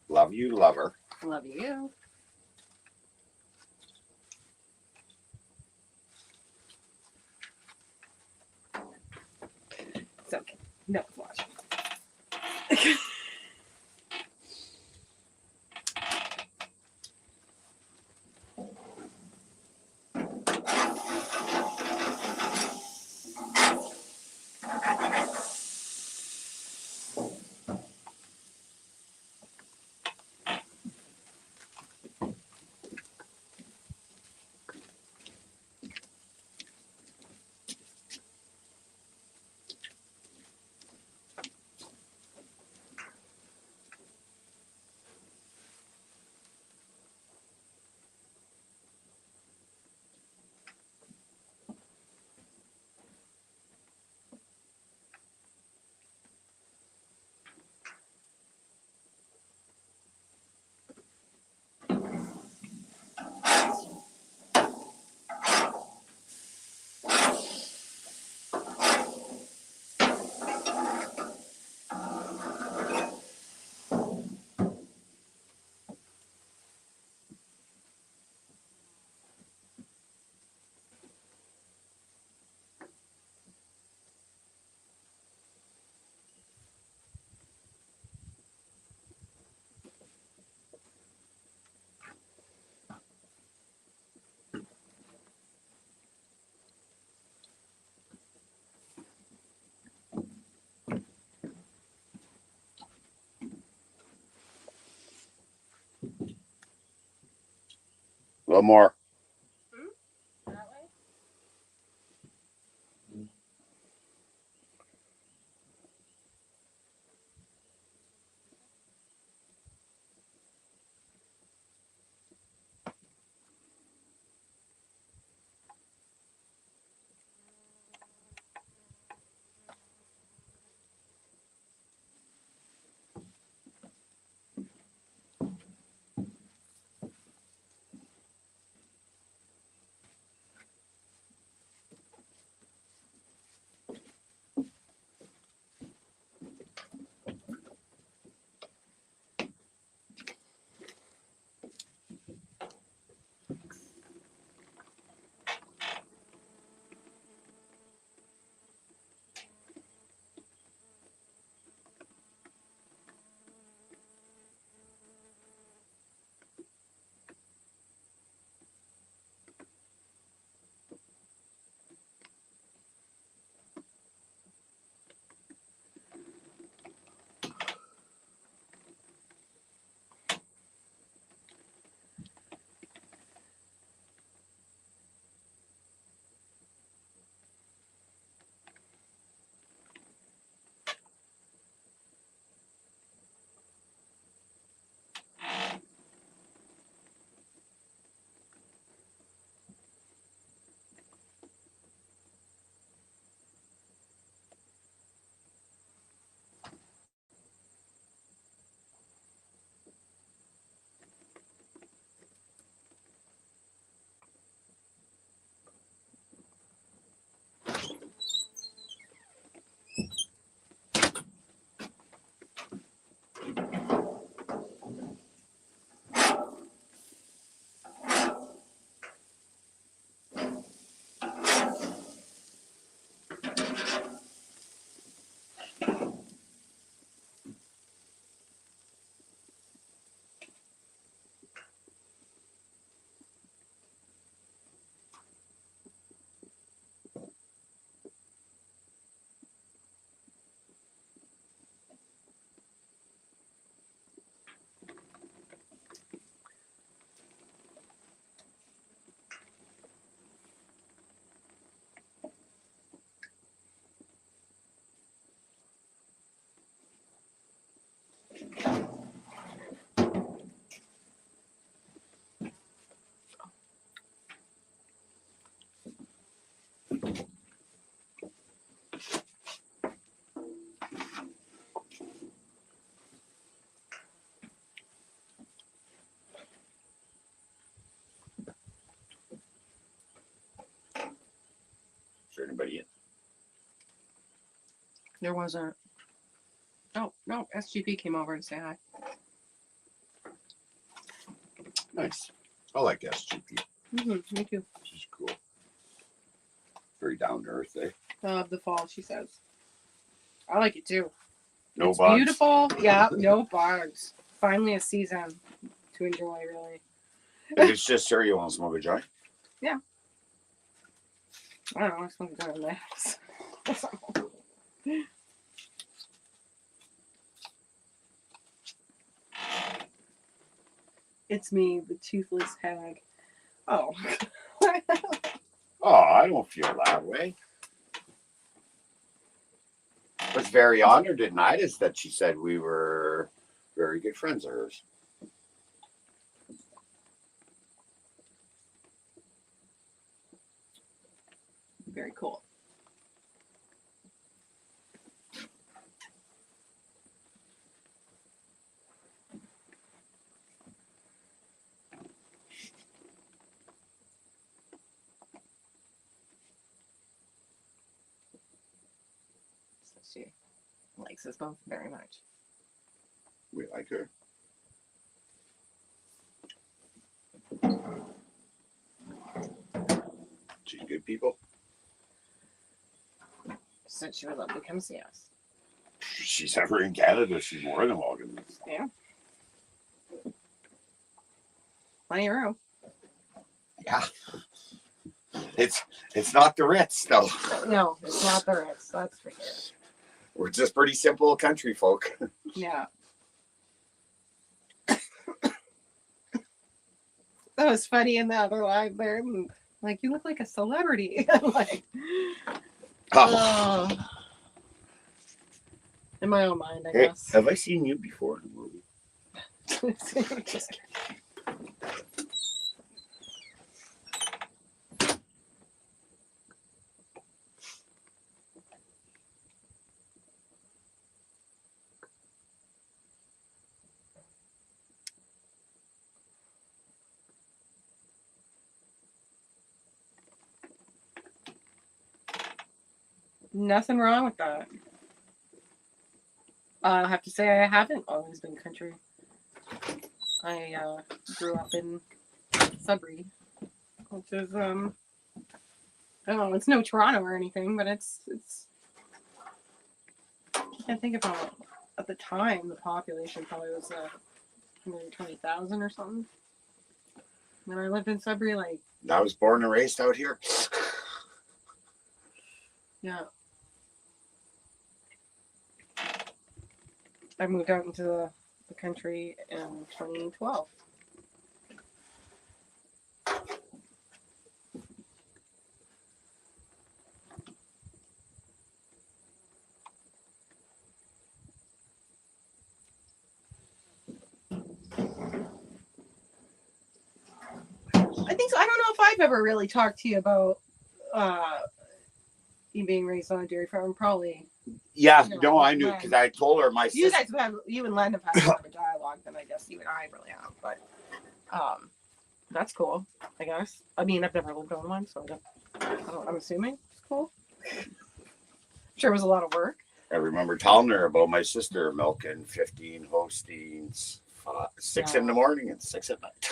Love you, lover. Love you. It's okay. No one's watching. A little more. That way? anybody in. There wasn't. Oh, no. SGP came over to say hi. Nice. I like SGP. Me too. She's cool. Very down to earth, eh? The fall, she says. I like it too. No It's bugs. beautiful. Yeah, no bugs. Finally a season to enjoy, really. If it's just her, you want to smoke a joint? I don't know. I smoke a joint in my house. It's me, the toothless hag. Oh. Oh, I don't feel that way. I was very honored and Ida's that she said we were very good friends of hers. Very cool. So she likes us both very much. We like her. She's good people. Said she would love to come see us. She's ever in Canada, she's more than welcome. Yeah. Plenty of room. Yeah. It's not the Ritz, though. No, it's not the Ritz. That's for sure. We're just pretty simple country folk. Yeah. That was funny in the other live there. Like, you look like a celebrity. I'm like, Oh. in my own mind, I Hey, guess. have I seen you before in a movie? Just kidding. Nothing wrong with that. I have to say I haven't always been country. I grew up in Sudbury, which is I don't know, it's no Toronto or anything, but it's I can't think about at the time the population probably was 120,000 or something. When I lived in Sudbury, like, I was born and raised out here. yeah. I moved out into the country in 2012. I think so. I don't know if I've ever really talked to you about you being raised on a dairy farm. Probably. Yeah, No, no, I knew because I told her my You sister. guys have, you and Len have had more of a dialogue than I guess you and I really have. But that's cool, I guess. I mean, I've never lived on one, so I'm assuming it's cool. Sure, it was a lot of work. I remember telling her about my sister milking 15 Holsteins, 6 in the morning and 6 at night.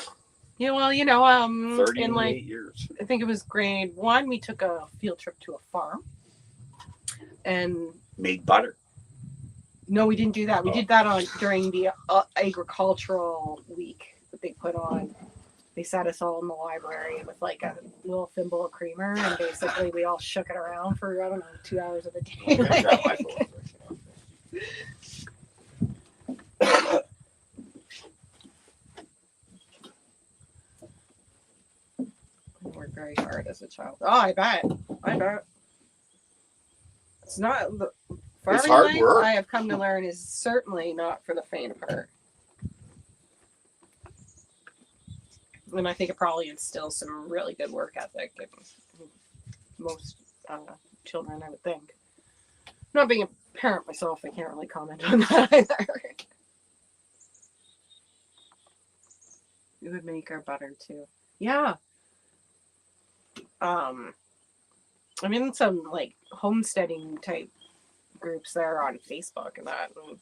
Yeah, well, 38 in like years. I think it was grade 1, we took a field trip to a farm, and Made butter. no, we didn't do that. We did that during the agricultural week that they put on. They sat us all in the library with like a little thimble of creamer, and basically we all shook it around for, I don't know, 2 hours of the day. I worked very hard as a child. Oh, I bet. It's not It's hard life, work. I have come to learn is certainly not for the faint of heart. And I think it probably instills some really good work ethic in most children, I would think. Not being a parent myself, I can't really comment on that either. We would make our butter too. Yeah. I'm in some like homesteading type groups there on Facebook and that. And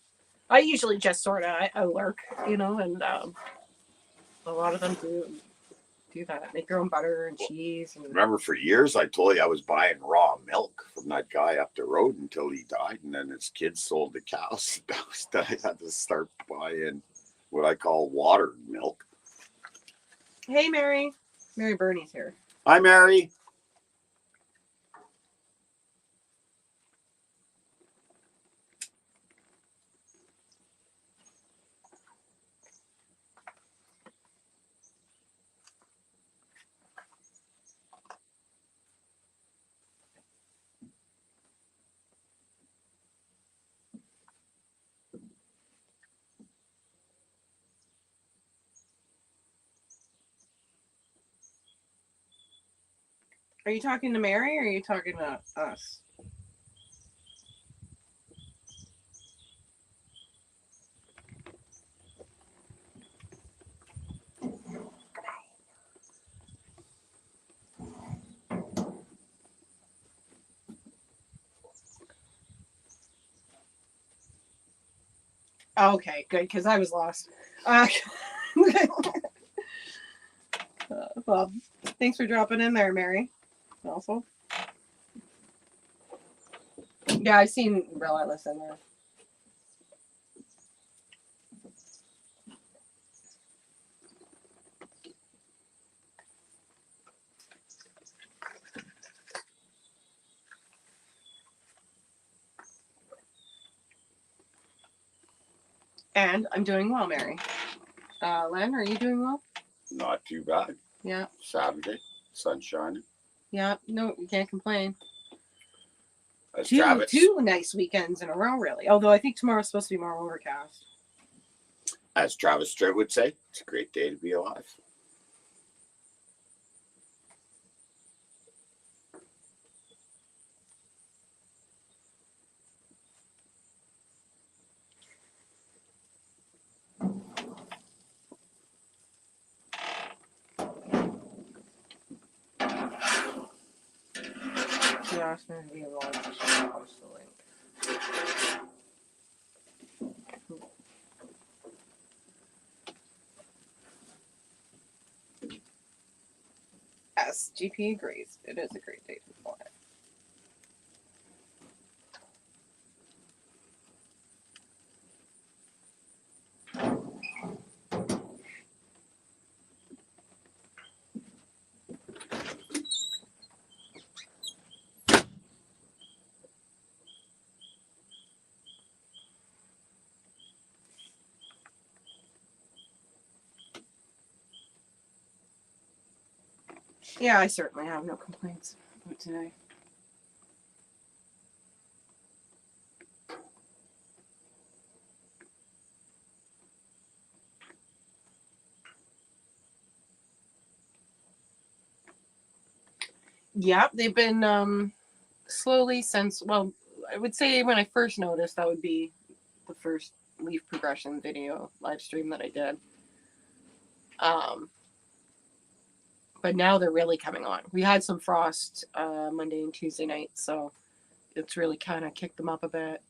I usually just sort of I lurk, and a lot of them do that. Make their own butter and cheese. And Remember, for years I told you I was buying raw milk from that guy up the road until he died, and then his kids sold the cows. That I had to start buying what I call watered milk. hey, Mary Bernie's here. Hi, Mary. Are you talking to Mary or are you talking to us? Okay, good, because I was lost. Well, thanks for dropping in there, Mary. Also, yeah, I've seen Relentless in there. And I'm doing well, Mary. Len, are you doing well? Not too bad. Yeah. Saturday, sun shining. Yeah. No, you can't complain. As Two nice weekends in a row, really. Although I think tomorrow's supposed to be more overcast. As Travis Tritt would say, it's a great day to be alive. She asked me to be involved, so she'll post the link. Yes, GP agrees. It is a great day to be alive. Yeah, I certainly have no complaints about today. Yeah, they've been slowly since, well, I would say when I first noticed, that would be the first leaf progression video live stream that I did. But now they're really coming on. We had some frost Monday and Tuesday night, so it's really kind of kicked them up a bit.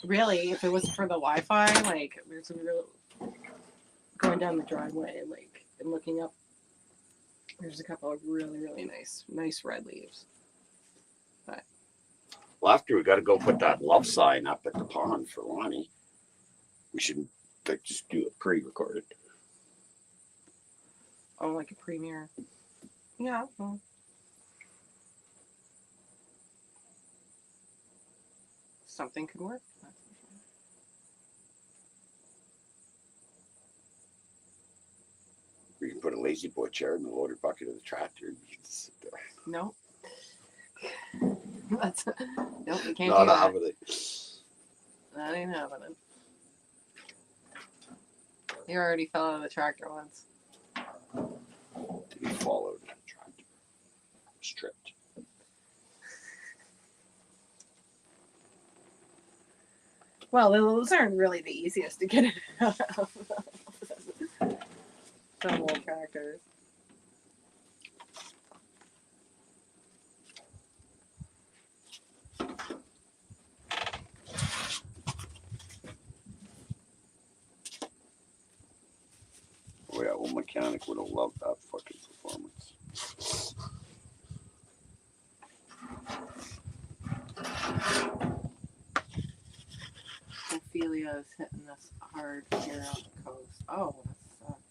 Really, if it wasn't for the Wi-Fi, like there's a real going down the driveway, like and looking up, there's a couple of really nice red leaves. But Well, after we got to go put that love sign up at the pond for Lonnie, we should like just do it pre-recorded. oh, like a premiere. Yeah. Well. Something could work. We can put a lazy boy chair in the loader bucket of the tractor and you can sit there. No. That's nope, you can't Not do that. happening. That ain't happening. You already fell out of the tractor once. Did he fall out of the tractor? Stripped. Well, those aren't really the easiest to get out of. Some old tractors. Old mechanic would have loved that fucking performance. Ophelia is hitting us hard here on the coast. Oh, that sucks.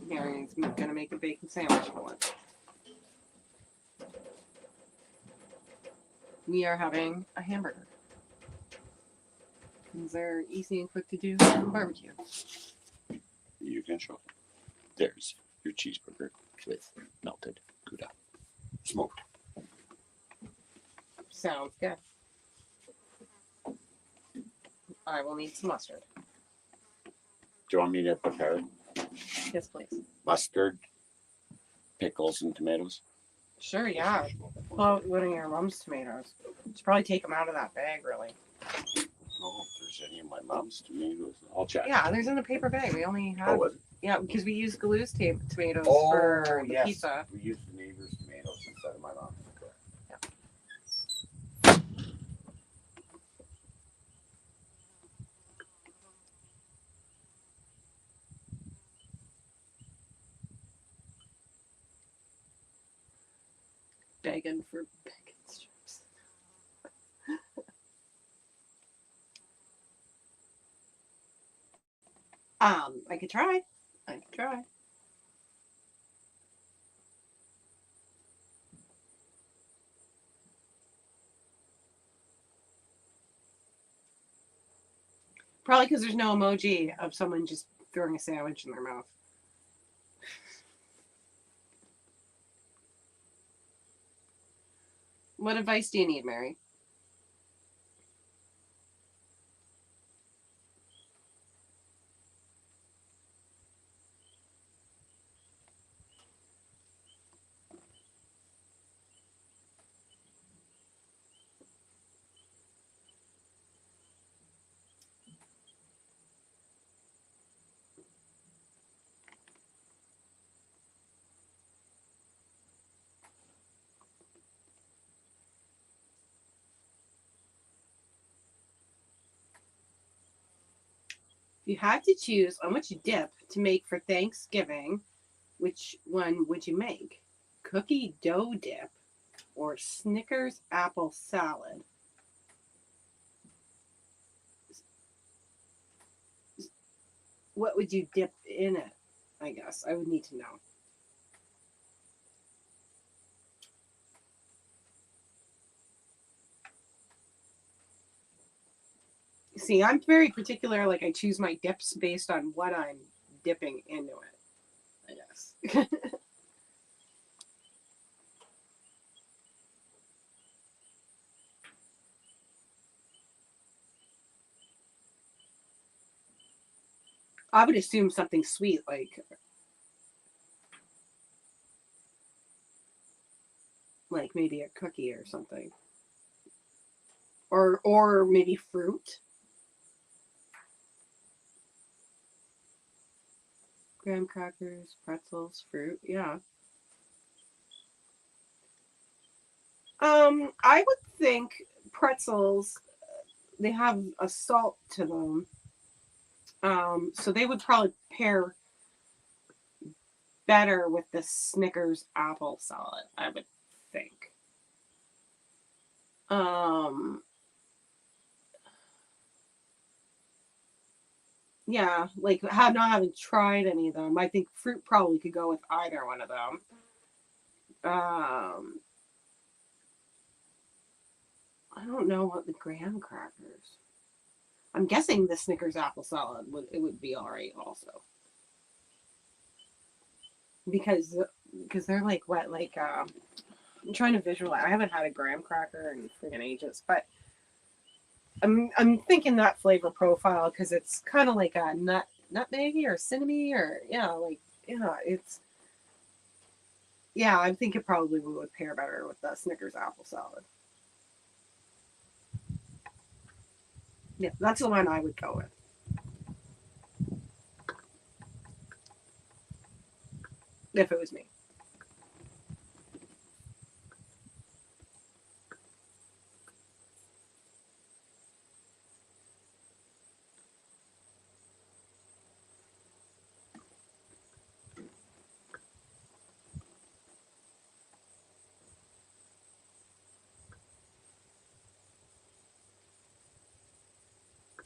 Marian's gonna make a bacon sandwich for lunch. We are having a hamburger. These are easy and quick to do on barbecue. You can show. There's your cheeseburger with melted Gouda. Smoked. Sounds good. I will need some mustard. Do you want me to prepare Yes, please. mustard, pickles, and tomatoes? Sure, yeah. Well, what are your mom's tomatoes? Should probably take them out of that bag, really. Oh, if there's any of my mom's tomatoes, I'll check. Yeah, there's in a paper bag. We only have. was it? Yeah, because we use Galoo's tomatoes Oh, for the yes. pizza. We used the neighbor's tomatoes instead of my mom's. Correct. Begging for bacon strips. I could try. I could try. Probably because there's no emoji of someone just throwing a sandwich in their mouth. What advice do you need, Mary? If you had to choose on which dip to make for Thanksgiving, which one would you make? Cookie dough dip or Snickers apple salad? What would you dip in it? I guess I would need to know. See, I'm very particular. Like, I choose my dips based on what I'm dipping into it, I guess. I would assume something sweet, like maybe a cookie or something, or maybe fruit. Graham crackers, pretzels, fruit. Yeah. I would think pretzels. They have a salt to them, so they would probably pair better with the Snickers apple salad. I would think. Yeah, like not having tried any of them. I think fruit probably could go with either one of them. I don't know what the graham crackers. I'm guessing the Snickers apple salad would be all right also. Because they're like what, like I'm trying to visualize. I haven't had a graham cracker in freaking ages, but I'm thinking that flavor profile because it's kind of like a nutmeggy or cinnamon or I think it probably would pair better with the Snickers apple salad. Yeah, that's the one I would go with. if it was me.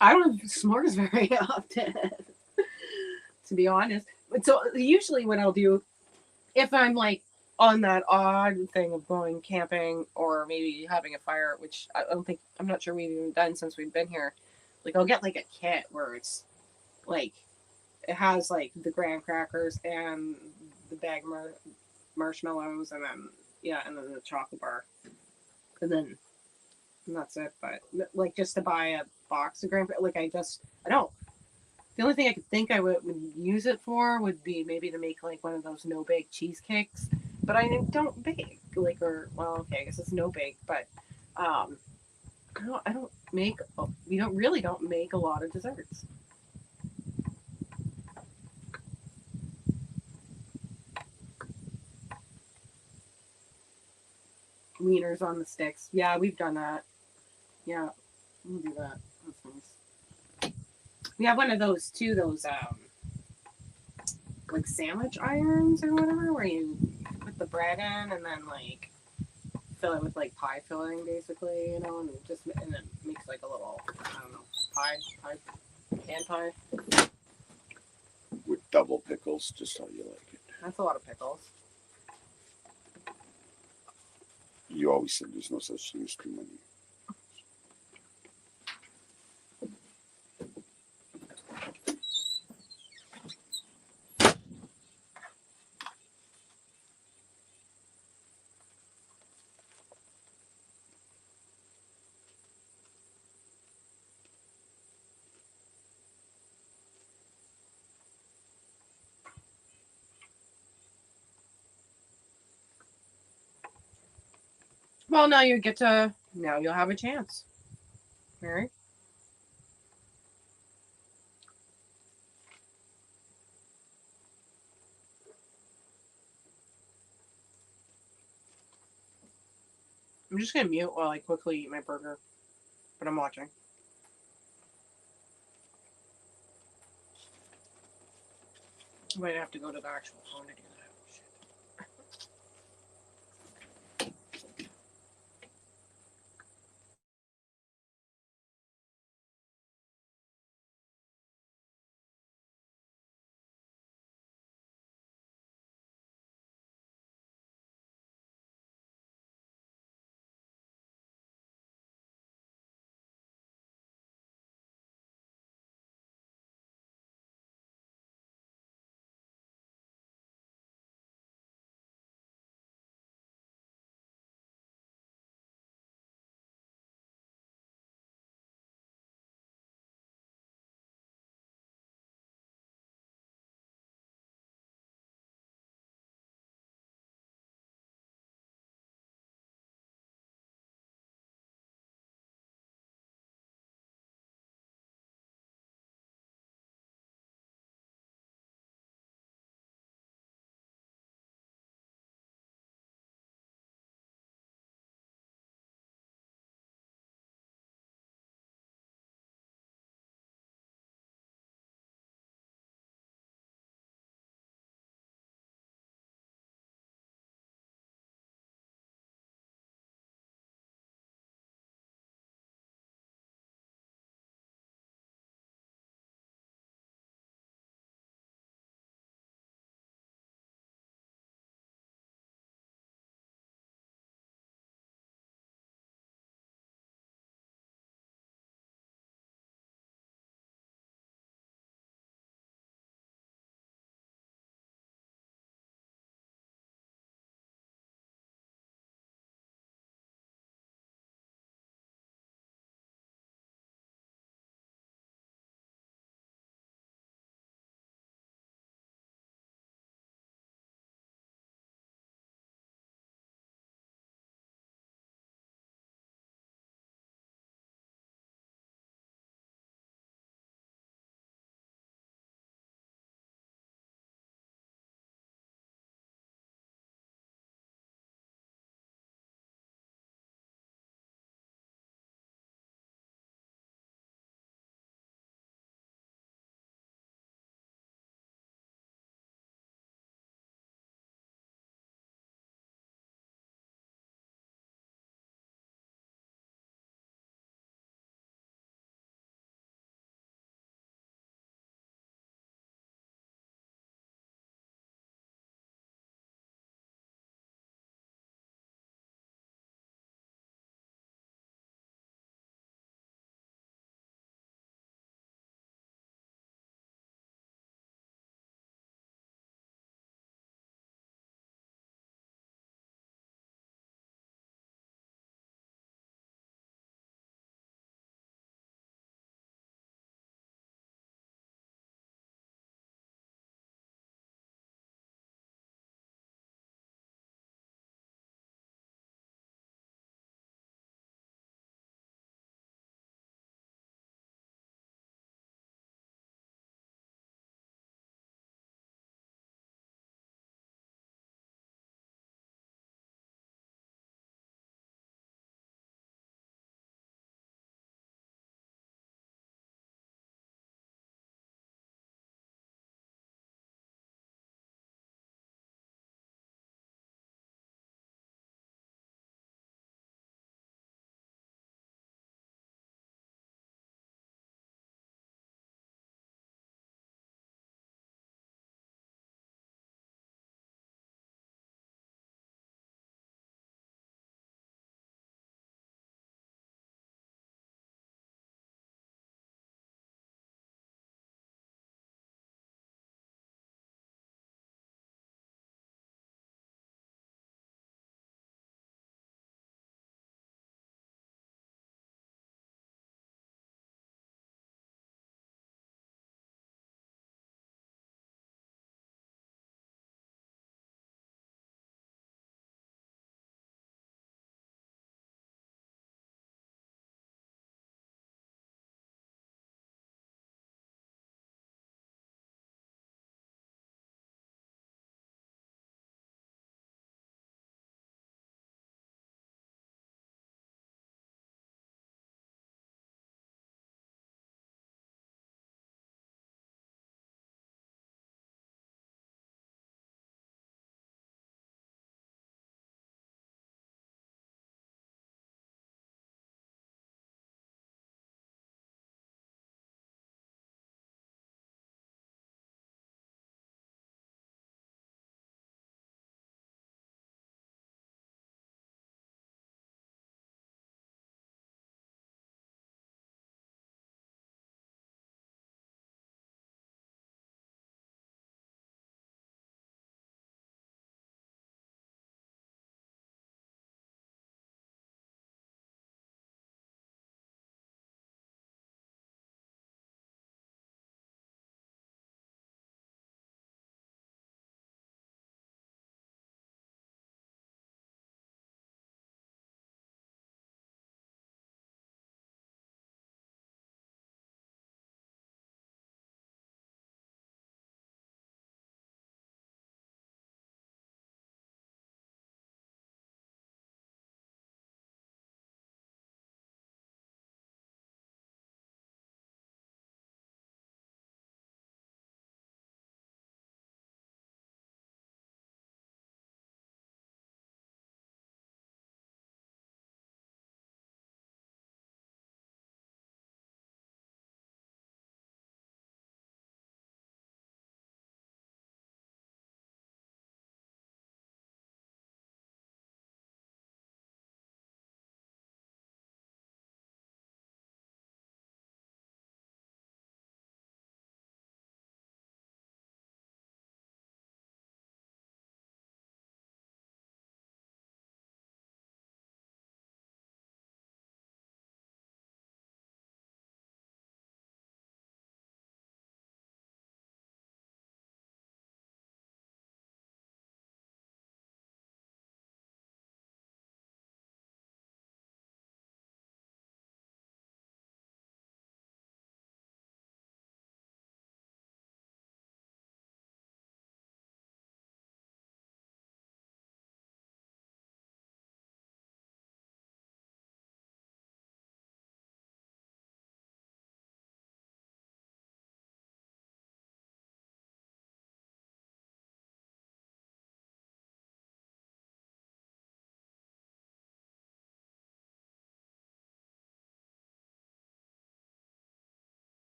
I don't have s'mores very often, to be honest. But so usually, what I'll do if I'm like on that odd thing of going camping or maybe having a fire, which I don't think I'm not sure we've even done since we've been here. Like I'll get like a kit where it's like it has like the graham crackers and the bag marshmallows and then and then the chocolate bar and then and that's it. But like just to buy a box of graham, like I don't. The only thing I could think I would use it for would be maybe to make like one of those no bake cheesecakes. But I don't bake like okay, I guess it's no bake, but I don't make we don't make a lot of desserts. Wieners on the sticks. Yeah, we've done that. Yeah, we'll do that. That's nice. We have one of those too, those like sandwich irons or whatever, where you put the bread in and then like fill it with like pie filling, basically, and then makes like a little I don't know pan pie. With double pickles, just how you like it. That's a lot of pickles. You always said there's no such thing as too many. Well, now you'll have a chance, Mary. I'm just gonna mute while I quickly eat my burger, but I'm watching. I might have to go to the actual phone to do that.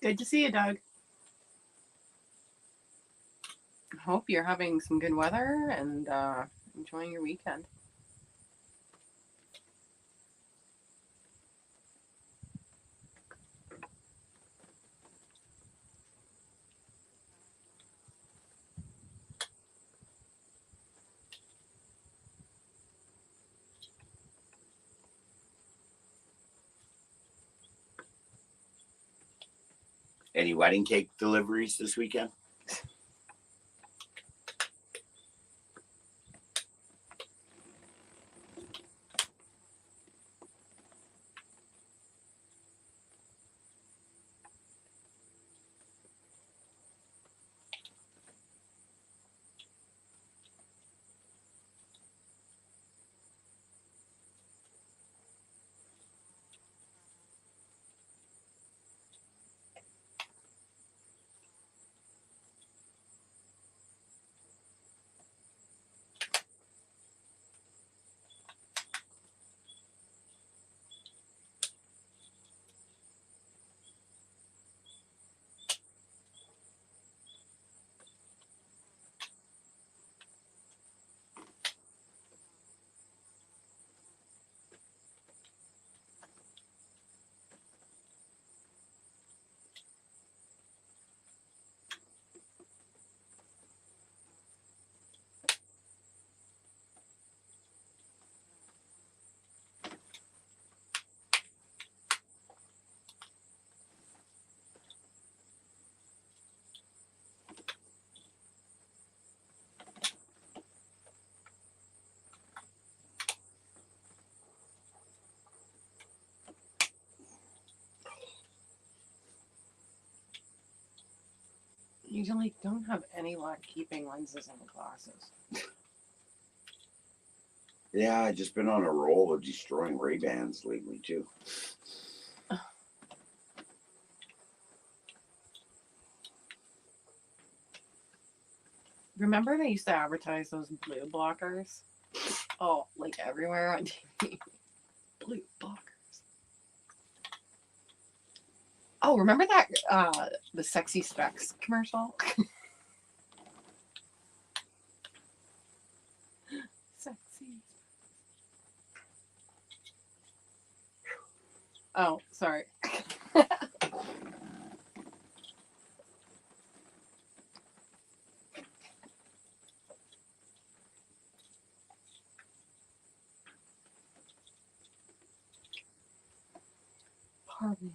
Good to see you, Doug. Hope you're having some good weather and enjoying your weekend. Any wedding cake deliveries this weekend? You like don't have any luck keeping lenses in glasses. Yeah, I just been on a roll of destroying Ray-Bans lately too. Remember they used to advertise those blue blockers? Oh, like everywhere on TV. Blue blockers. Oh, remember that the Sexy Specs commercial? Sexy. Oh, sorry. Pardon.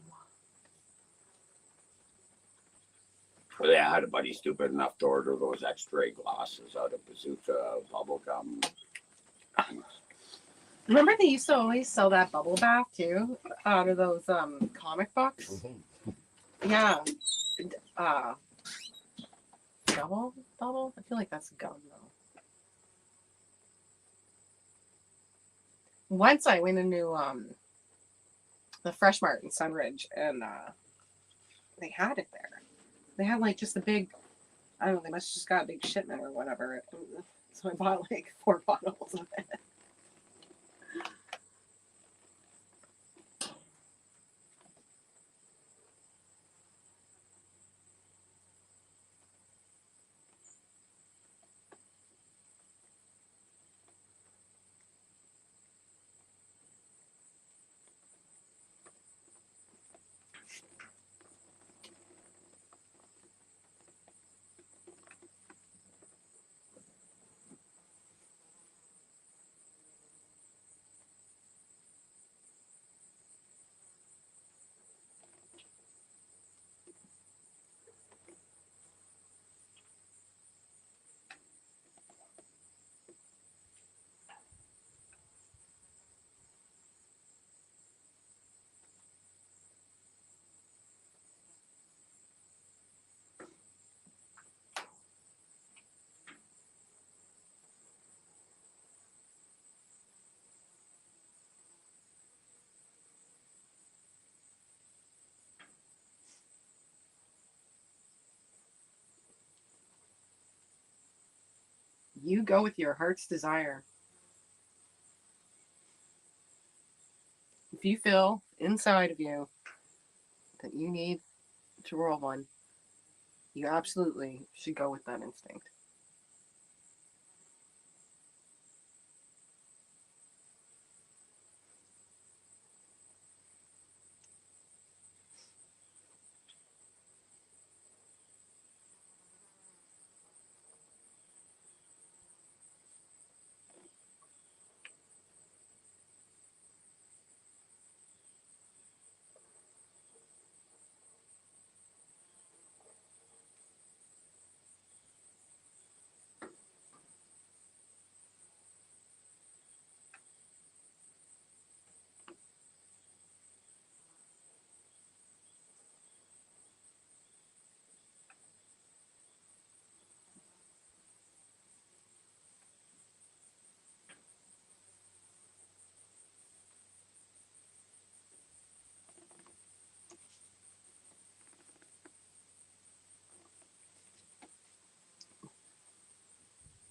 Well, yeah, I had a buddy stupid enough to order those X-ray glasses out of Bazooka Bubblegum. Remember they used to always sell that bubble bath too out of those comic books? Yeah. Uh double? I feel like that's gum though. Once I went into the Fresh Mart in Sunridge and they had it there. They had like just a big, I don't know, they must have just got a big shipment or whatever. So I bought like 4 bottles of it. You go with your heart's desire. If you feel inside of you that you need to roll one, you absolutely should go with that instinct.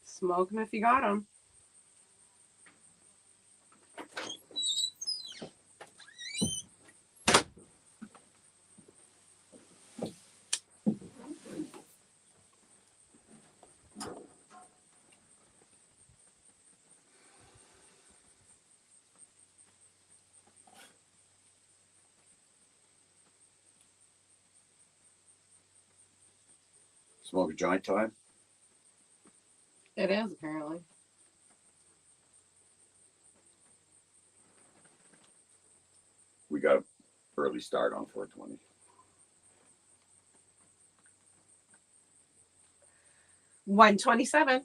Smoke them if you got them. Smoke a joint time. It is, apparently. We got an early start on 420. $127.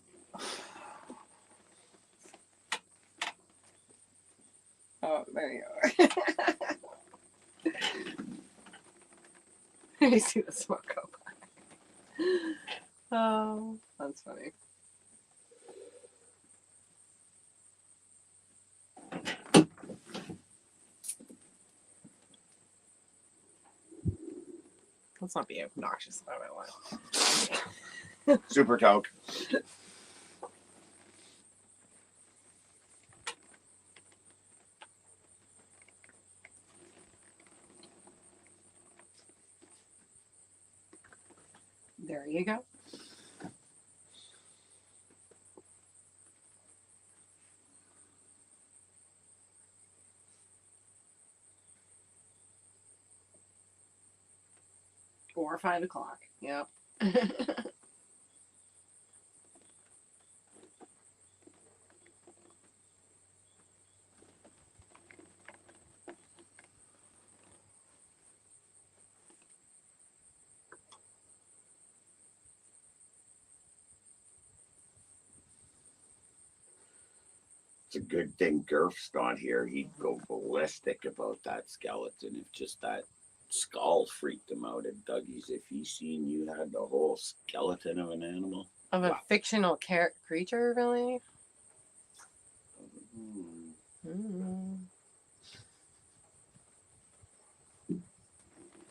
Oh, there you are. I see the smoke go by. Oh, that's funny. Let's not be obnoxious about it. Super toke. There you go. Or 5 o'clock. Yep. It's a good thing Gurf's not here. He'd go ballistic about that skeleton if just that skull freaked him out at Dougie's. If he seen you had the whole skeleton of an animal. Of a Wow. fictional creature, really? Hmm. Mm.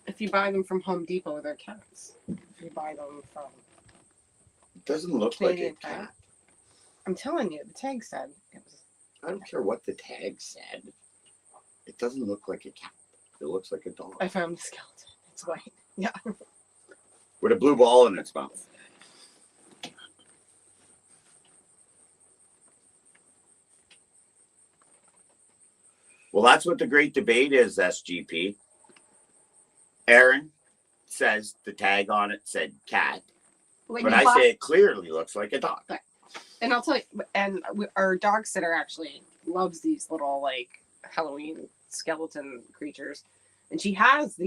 If you buy them from Home Depot, they're cats. If you buy them from It doesn't look Canadian like a Tire. cat. I'm telling you, the tag said it was. I don't care what the tag said. It doesn't look like a cat. It looks like a dog. I found the skeleton. It's white. Yeah. With a blue ball in its mouth. Well, that's what the great debate is, SGP. Aaron says the tag on it said cat, When but you I buy- say it clearly looks like a dog. And I'll tell you, and our dog sitter actually loves these little like Halloween skeleton creatures, and she has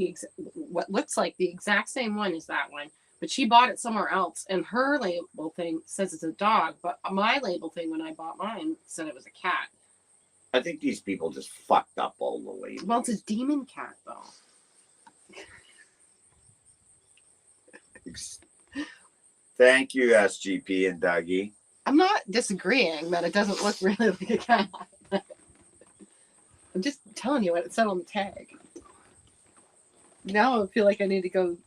what looks like the exact same one as that one, but she bought it somewhere else, and her label thing says it's a dog, but my label thing when I bought mine said it was a cat. I think these people just fucked up all the labels. Well, it's a demon cat though. Thank you, SGP and Dougie. I'm not disagreeing that it doesn't look really like a cat. I'm just telling you what it said on the tag. Now I feel like I need to go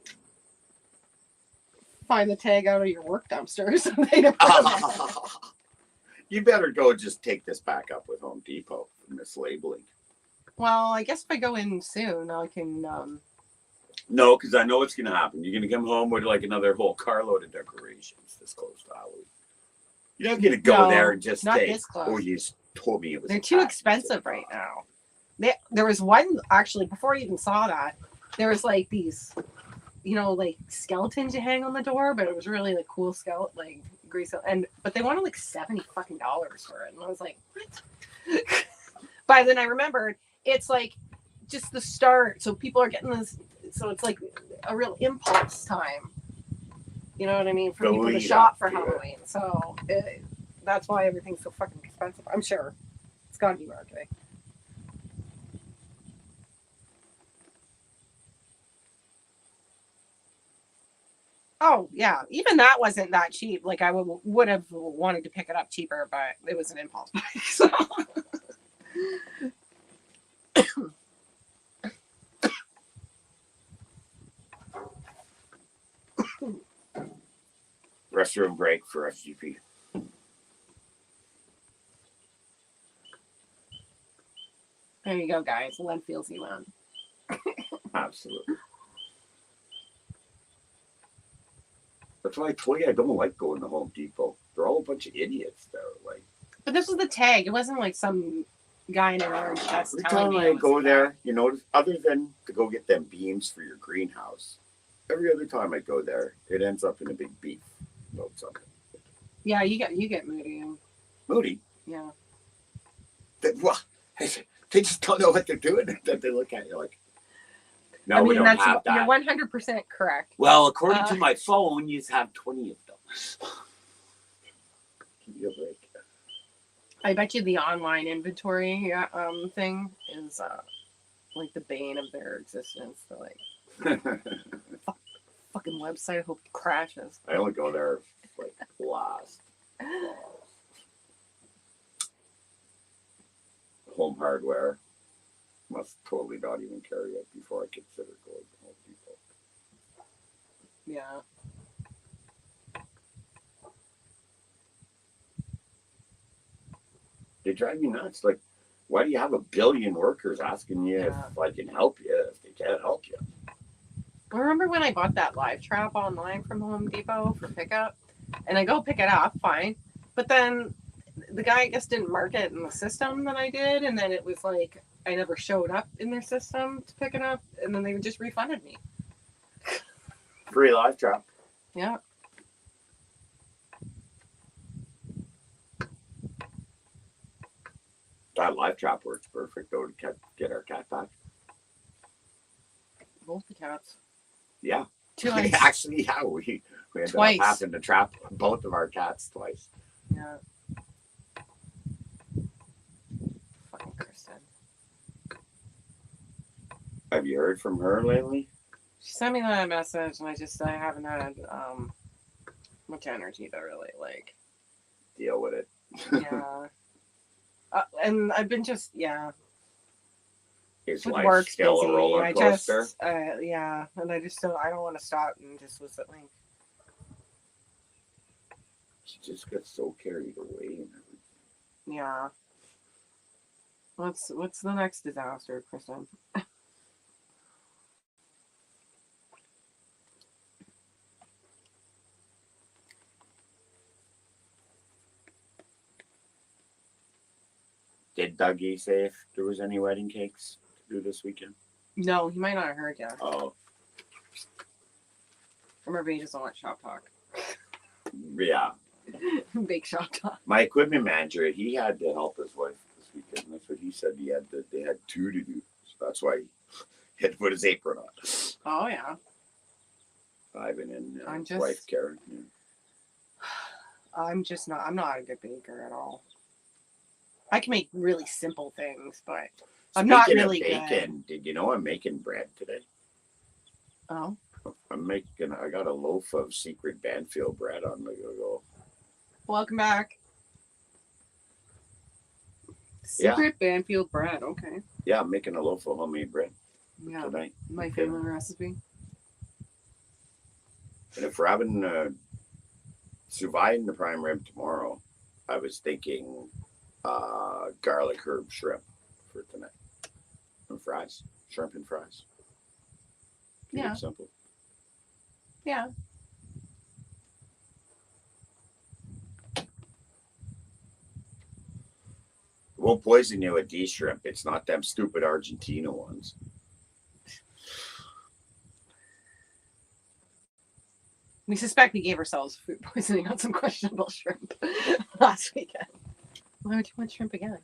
find the tag out of your work dumpster or something. To put it on. You better go just take this back up with Home Depot for mislabeling. Well, I guess if I go in soon, I can No, because I know what's gonna happen. You're gonna come home with like another whole carload of decorations this close to Halloween. You're not gonna go No, there and just not say, this close. "Oh, you just told me it was." They're a too package." expensive right now. There was one actually before I even saw that. There was like these, like skeletons you hang on the door, but it was really like cool skeleton, like grease, but they wanted like $70 fucking for it, and I was like, what? But then I remembered it's like just the start, so people are getting this, so it's like a real impulse time. You know what I mean? For The people to lead shop up for to it. Halloween, so that's why everything's so fucking expensive. I'm sure it's got to be marketing. Oh yeah, even that wasn't that cheap. Like I would have wanted to pick it up cheaper, but it was an impulse buy. So. Restroom break for SGP. There you go, guys. Len feels you on. Absolutely. That's why I told you I don't like going to Home Depot. They're all a bunch of idiots there. Like But this was the tag. It wasn't like some guy in an orange vest every telling time me I it was go a there, tag. you notice, other than to go get them beams for your greenhouse, every other time I go there, it ends up in a big beef about something. Yeah, you get moody. Moody. Yeah. Well, they just don't know what they're doing. That they look at you like, no, I mean, we don't have you're that. 100% correct. Well, according to my phone, you have 20 of them. Give you a break. I bet you the online inventory thing is like the bane of their existence. They're like, fucking website, I hope it crashes. I only go there like last. Home Hardware must totally not even carry it before I consider going to Home Depot. Yeah. They drive me nuts. Like, why do you have a billion workers asking you Yeah. if I can help you if they can't help you? I remember when I bought that live trap online from Home Depot for pickup, and I go pick it up, fine. But then the guy, I guess, didn't mark it in the system that I did, and then it was like I never showed up in their system to pick it up, and then they just refunded me. Free live trap. Yeah. That live trap works perfect though to get our cat back. Both the cats. Yeah. Twice. Actually, yeah, we ended Twice. up having to trap both of our cats twice. Yeah. Fucking Kristen. Have you heard from her lately? She sent me that message, and I haven't had much energy to really like. Deal with it. Yeah. And I've been just Is with life work still busy. a roller I coaster? just and I just don't want to stop and just was like. She just gets so carried away and everything. Yeah. What's the next disaster, Kristen? Did Dougie say if there was any wedding cakes to do this weekend? No, he might not have heard yet. Oh, Remember, he doesn't want shop talk. yeah. Big shop talk. My equipment manager, he had to help his wife this weekend. That's what he said. They had two to do. So that's why he had to put his apron on. Oh yeah. Ivan and I'm his just- wife Karen. Yeah. I'm not a good baker at all. I can make really simple things, but I'm not Speaking of really bacon, did you know I'm making bread today? oh, I got a loaf of Secret Banfield bread on the go. welcome back. Yeah. Secret Banfield bread. Okay. Yeah, I'm making a loaf of homemade bread Yeah, tonight. my Okay. favorite recipe. And if we're having sous vide in the prime rib tomorrow, I was thinking garlic herb shrimp for tonight. And fries. Shrimp and fries. Keep Yeah. it simple. Yeah. It won't poison you with these shrimp. It's not them stupid Argentina ones. We suspect we gave ourselves food poisoning on some questionable shrimp last weekend. Why would you want shrimp again?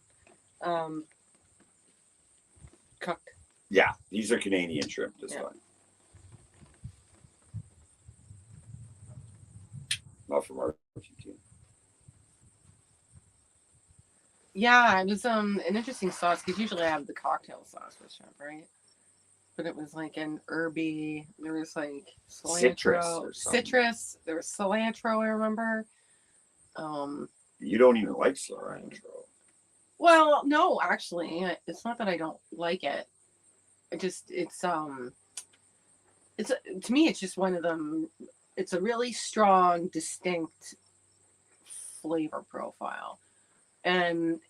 Cooked. Yeah, these are Canadian shrimp this Yeah. time. Not from Argentina. Yeah, it was an interesting sauce because usually I have the cocktail sauce with shrimp, right? But it was like an herby. There was like Citrus cilantro, or something. citrus. There was cilantro. I remember. You don't even like cilantro. Well, no, actually, it's not that I don't like it. It's to me, it's just one of them. It's a really strong, distinct flavor profile, and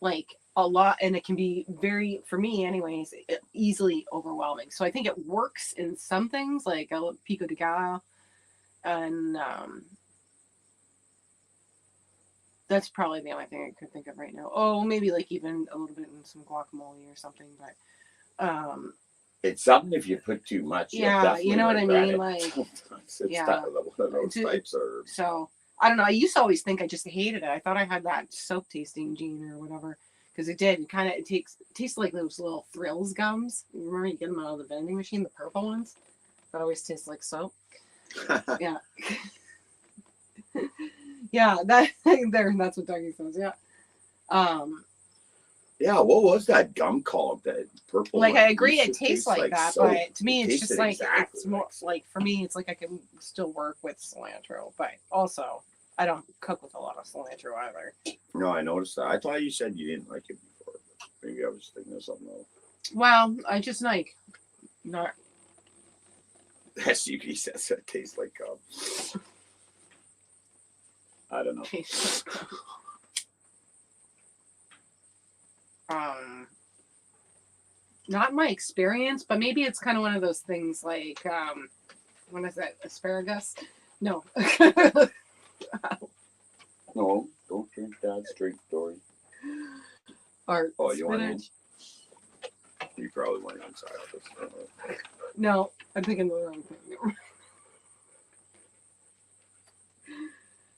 like a lot, and it can be very, for me, anyways, easily overwhelming. So I think it works in some things, like a pico de gallo, and that's probably the only thing I could think of right now. Oh, maybe like even a little bit in some guacamole or something, but It's something if you put too much. You'll yeah, definitely you know what I regret mean? it. Like, it's yeah. one of those types of herbs. So I don't know. I used to always think I just hated it. I thought I had that soap tasting gene or whatever, because it did. It tastes like those little Thrills gums. You remember you get them out of the vending machine, the purple ones that always taste like soap. Yeah. Yeah, that's what Dougie says. Yeah. Yeah, what was that gum called? That purple. Like one? I agree, Used it to tastes taste like that, soap. but to me, It it's just tasted like exactly it's more like soap. like for me, it's like I can still work with cilantro, but also I don't cook with a lot of cilantro either. No, I noticed that. I thought you said you didn't like it before. But maybe I was thinking of something else. Well, I just like not. SUV says it tastes like gum. I don't know. Not my experience, but maybe it's kind of one of those things like what is that, asparagus? No. No, don't drink Dad's drink, Dory. Or Oh, you want in? spinach. You probably went inside of this. No, I'm thinking the wrong thing.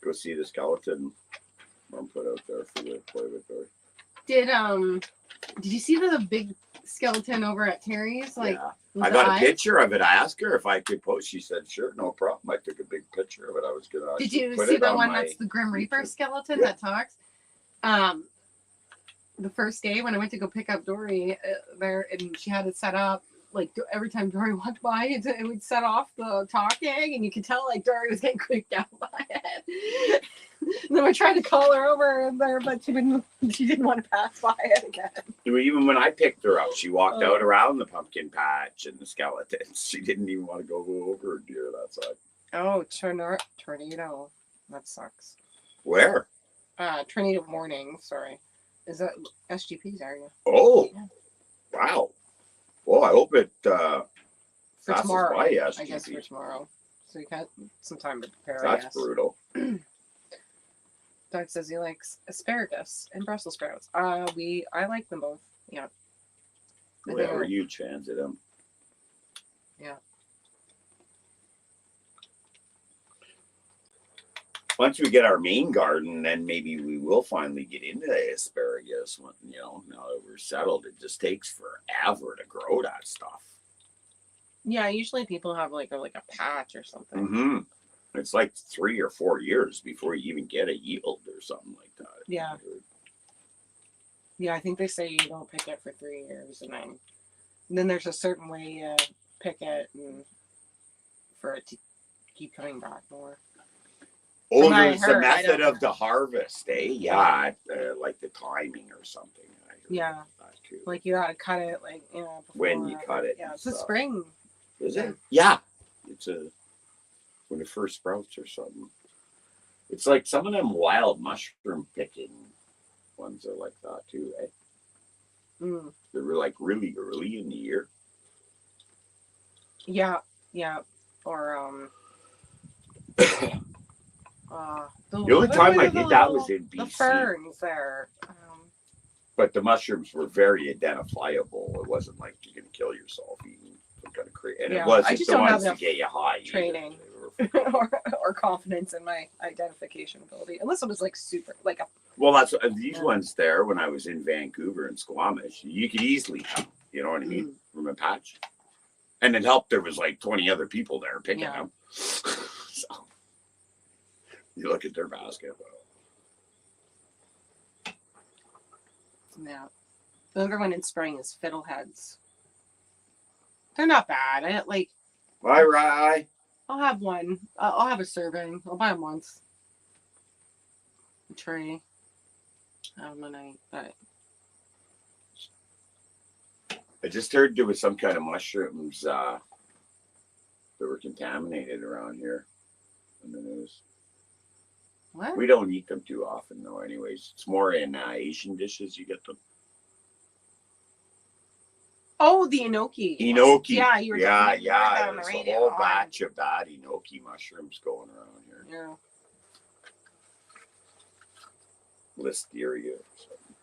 Go see the skeleton Mom put out there for the play with Dory. Did you see the big skeleton over at Terry's? Like, yeah. with I the got eyes? a picture of it. I asked her if I could post. She said, "Sure, no problem." I took a big picture of it. I was gonna. Did you put see it the on one my that's the Grim Reaper YouTube. skeleton Yeah. that talks? The first day when I went to go pick up Dory there, and she had it set up. Like every time Dory walked by, it would set off the talking, and you could tell like Dory was getting creeped out by it. And then I tried to call her over there, but she didn't want to pass by it again. Even when I picked her up, she walked out around the pumpkin patch and the skeletons. She didn't even want to go over and near that side. Oh, tornado! That sucks. Where? Tornado warning. Sorry, is that SGP's area? Oh, Yeah. wow. Well, I hope it For passes tomorrow, by I guess for tomorrow. So you got some time to prepare. I That's guess. brutal. Doug says he likes asparagus and Brussels sprouts. I like them both. Yeah. I Yeah, think we're huge fans of them. Yeah. Once we get our main garden, then maybe we will finally get into the asparagus. Now that we're settled, it just takes forever to grow that stuff. Yeah, usually people have like a patch or something. Mm-hmm. It's like 3 or 4 years before you even get a yield or something like that. Yeah. Yeah, I think they say you don't pick it for 3 years, and then there's a certain way you pick it and for it to keep coming back more. Oh, From what I there's the heard, I method don't of the harvest, eh? Yeah, like the timing or something. I heard Yeah. about that too. Like you gotta cut it before, When you cut it Yeah, and it's a stuff. spring. Is it? Yeah. It's when it first sprouts or something. It's like some of them wild mushroom picking ones are like that too, eh? Mm. They're like really early in the year. Yeah, yeah. Or The only time I did that was in the BC. ferns there. But the mushrooms were very identifiable. It wasn't like you're gonna kill yourself eating some kind of crazy. And Yeah, it I wasn't just the don't have ones to enough get you high. either. training. They were- or confidence in my identification ability, unless it was like super like a Well, that's these Yeah. ones there. When I was in Vancouver and Squamish, you could easily tell. You know what I Mm. mean? From a patch, and it helped. There was like 20 other people there picking Yeah. them. So you look at their basket. yeah. The other one in spring is fiddleheads. They're not bad. Bye, Rye. I'll have one. I'll have a serving. I'll buy them once. A tray. Have them a night, but I just heard there was some kind of mushrooms that were contaminated around here in the news. what? We don't eat them too often, though. Anyways, it's more in Asian dishes. You get them. Oh, the enoki. Enoki. Yeah, you were yeah, talking about that on the There's radio. a whole batch of bad enoki mushrooms going around here. Yeah. Listeria. Or something.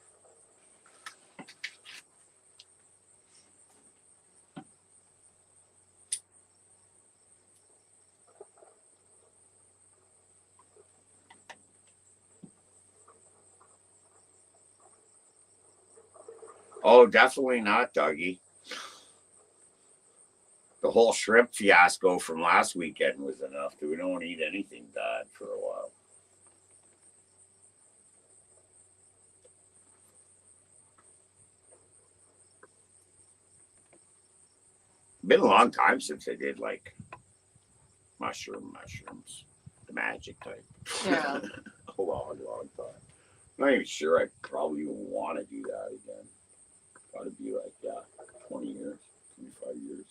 Oh, definitely not, Dougie. The whole shrimp fiasco from last weekend was enough. We don't eat anything bad for a while. Been a long time since I did like mushrooms, the magic type. Yeah. a long time. I'm not even sure I probably even want to do that again. Gotta be like 20 years, 25 years.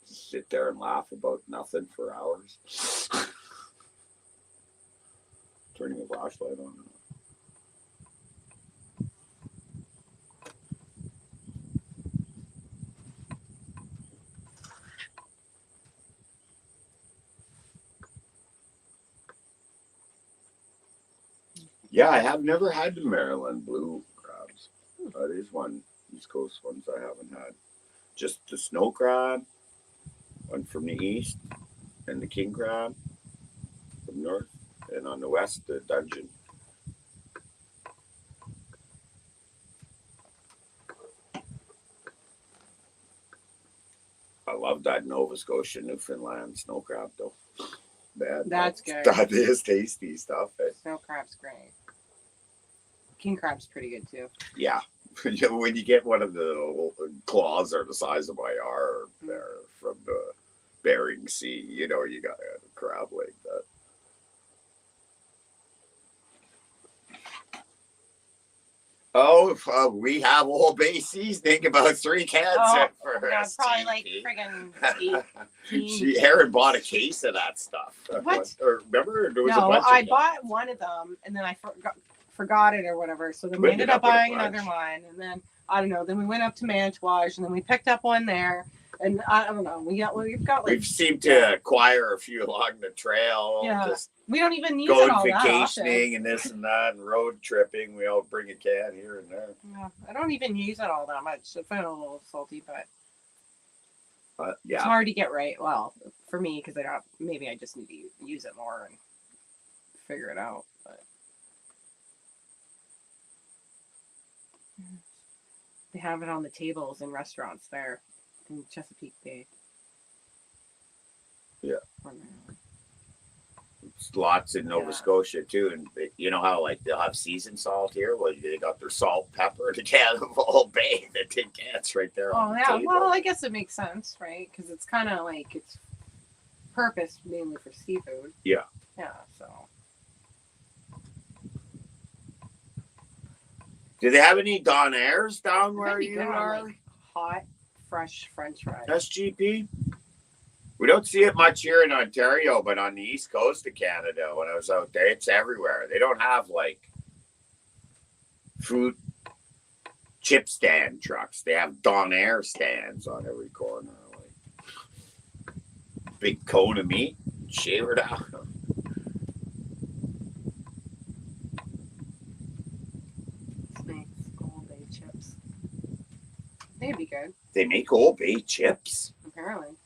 Just sit there and laugh about nothing for hours. Turning a flashlight on. Yeah, I have never had the Maryland blue crabs. That is one East Coast ones I haven't had. Just the snow crab, one from the east, and the king crab from north, and on the west, the dudgeon. I love that Nova Scotia, Newfoundland snow crab though. That's good. That is tasty stuff. Snow crab's great. King crab's pretty good too. Yeah. When you get one of the claws are the size of my arm there from the Bering Sea, you know you got a crab like that. Oh, we have Old Bay seasoning, about 3 cans for yeah, us. probably like friggin' 18. Aaron bought a case of that stuff. What? Or remember? There was a No, bunch I of bought one of them and then I forgot it or whatever. So then we ended up with a buying bunch. another one, and then I don't know. Then we went up to Manitouwadge, and then we picked up one there, and I don't know. We've got like We've seemed to acquire a few along the trail. Yeah. Just we don't even use it going all that often. vacationing and this and that and road tripping. We all bring a can here and there. Yeah, I don't even use it all that much. I find it a little salty, but it's Yeah. hard to get right. Well, for me, because maybe I just need to use it more and figure it out. But they have it on the tables in restaurants there in Chesapeake Bay. Yeah. Or Maryland. It's lots in Nova Yeah. Scotia too. And you know how like they'll have seasoned salt here? Well, they got their salt, pepper, the can of Old Bay, the tin cans right there. Oh on the yeah, table. well I guess it makes sense, right? Because it's kind of like it's purposed mainly for seafood. Yeah. Yeah. So Do they have any Donairs down where Maybe you good on, are? like, hot, fresh French fries. SGP? We don't see it much here in Ontario, but on the east coast of Canada, when I was out there, it's everywhere. They don't have like fruit chip stand trucks. They have Donair stands on every corner. Like big cone of meat, shave it out. Snakes, Old Bay chips. They'd be good, They make Old Bay chips. apparently.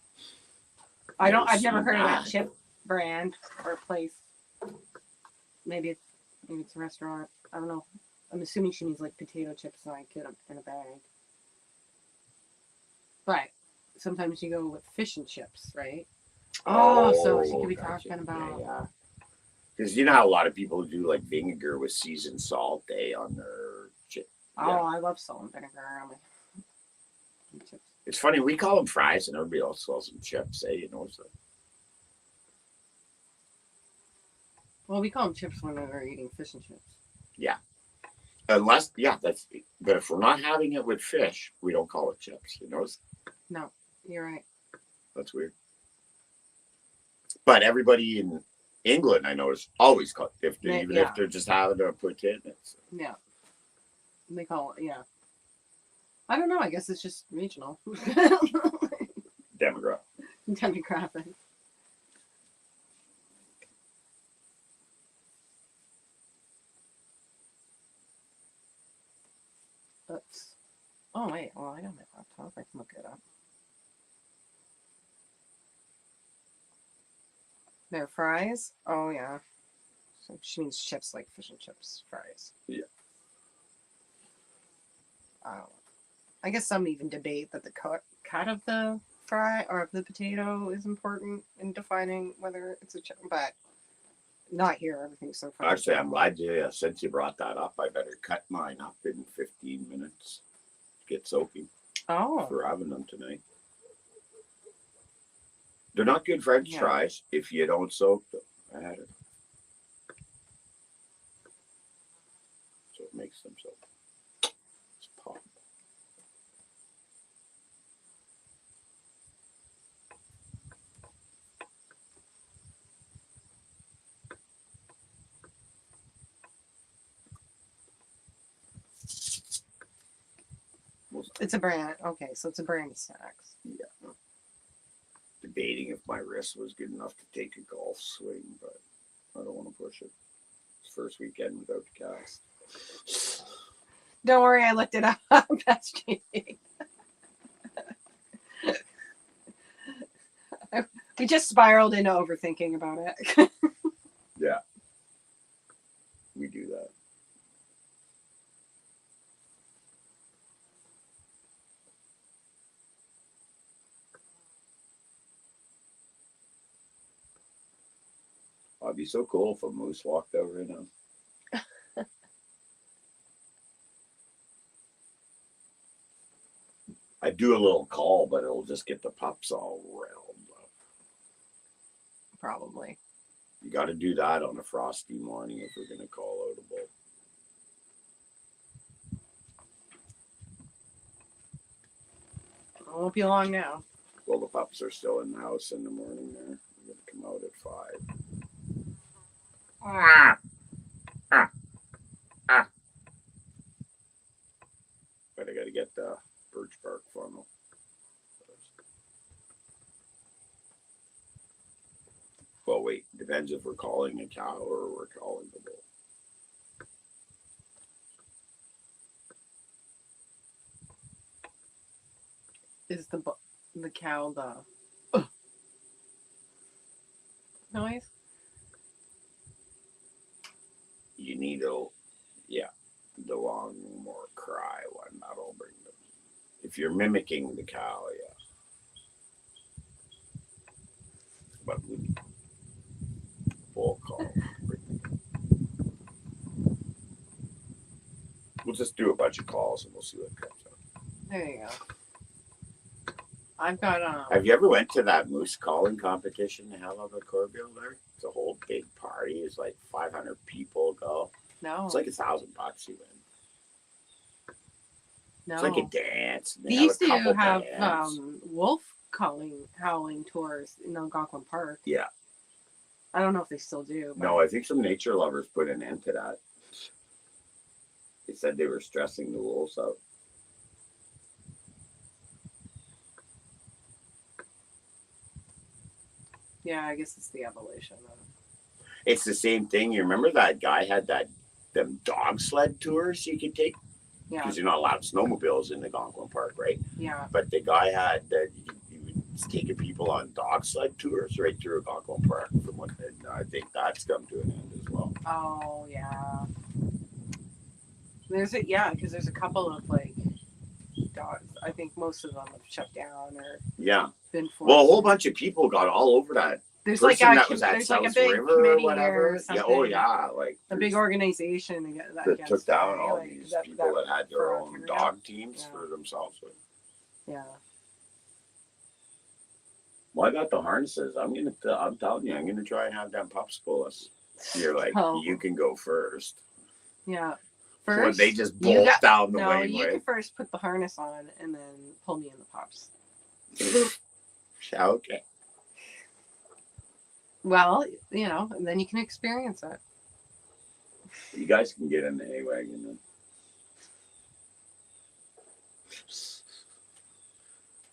I've never seen heard of that that. chip brand or place. Maybe it's a restaurant. I don't know. I'm assuming she means like potato chips like in a bag. But sometimes you go with fish and chips, right? Oh, so she could be gotcha. talking about. Yeah. Because you know how a lot of people do like vinegar with seasoned salt on their chip. Oh, Yeah. I love salt and vinegar on my chips. It's funny, we call them fries and everybody else calls them chips, you know. So. Well, we call them chips when we're eating fish and chips. Unless, but if we're not having it with fish, we don't call it chips, you know. No, you're right. That's weird. But everybody in England, I notice, always call it, if they're just having to put it in it. So. Yeah. They call it, yeah. I don't know. I guess it's just regional. Demographic. Demographic. Oops. Oh, wait. Well, I got my laptop. I can look it up. They're fries? Oh, yeah. So she means chips like fish and chips fries. Yeah. I don't know. I guess some even debate that the cut of the fry or of the potato is important in defining whether it's a chip, but not here. Everything's so far. Actually, I'm glad since you brought that up, I better cut mine up in 15 minutes. Get soaking Oh. for having them tonight. They're not good French fries if you don't soak them. I had it. So it makes them so. It's pop. It's a brand. Okay, so it's a brand of snacks. Yeah. Debating if my wrist was good enough to take a golf swing, but I don't want to push it. It's first weekend without the cast. Don't worry, I looked it up. That's cheating. We just spiraled into overthinking about it. Yeah. We do that. I'd be so cool if a moose walked out right now. I'd do a little call, but it'll just get the pups all riled up. Probably. You got to do that on a frosty morning if we're going to call out a bull. It won't be long now. Well, the pups are still in the house in the morning there. We're going to come out at 5. But I got to get the birch bark funnel. Well, wait. Depends if we're calling a cow or we're calling the bull. Is the cow the noise? You need the long, more cry one. That'll bring them. If you're mimicking the cow, yeah. But we need bull call. We'll just do a bunch of calls and we'll see what comes up. There you go. I've got Have you ever went to that moose calling competition they have up at Corville there? It's a whole big party. It's like 500 people go. no. It's like $1,000 you win. No. It's like a dance. They used to have wolf howling tours in Algonquin Park. Yeah. I don't know if they still do. But... No, I think some nature lovers put an end to that. They said they were stressing the wolves out. Yeah, I guess it's the evolution of. It's the same thing. You remember that guy had them dog sled tours you could take? Yeah, Because you're not allowed snowmobiles in the Algonquin Park, right? yeah. But the guy had that he was taking people on dog sled tours right through Algonquin Park. From what and I think that's come to an end as well. Oh yeah. Because there's a couple of like dogs. I think most of them have shut down or Yeah. been forced. Well, a whole bunch of people got all over that. There's person like that was at there's like a South big River or committee whatever. or something. Yeah. Oh yeah. Like A big organization that that gets took down that, all like, these people that had their for own Ontario. dog teams Yeah. for themselves. Yeah. Well, I got the harnesses. I'm telling you, I'm gonna try and have them pups pull us. You're like, Oh. you can go first. Yeah. When First, they just you bolt got- down the no, you laneway. can first put the harness on and then pull me in the pups. Okay. Well, and then you can experience it. You guys can get in the hay wagon then.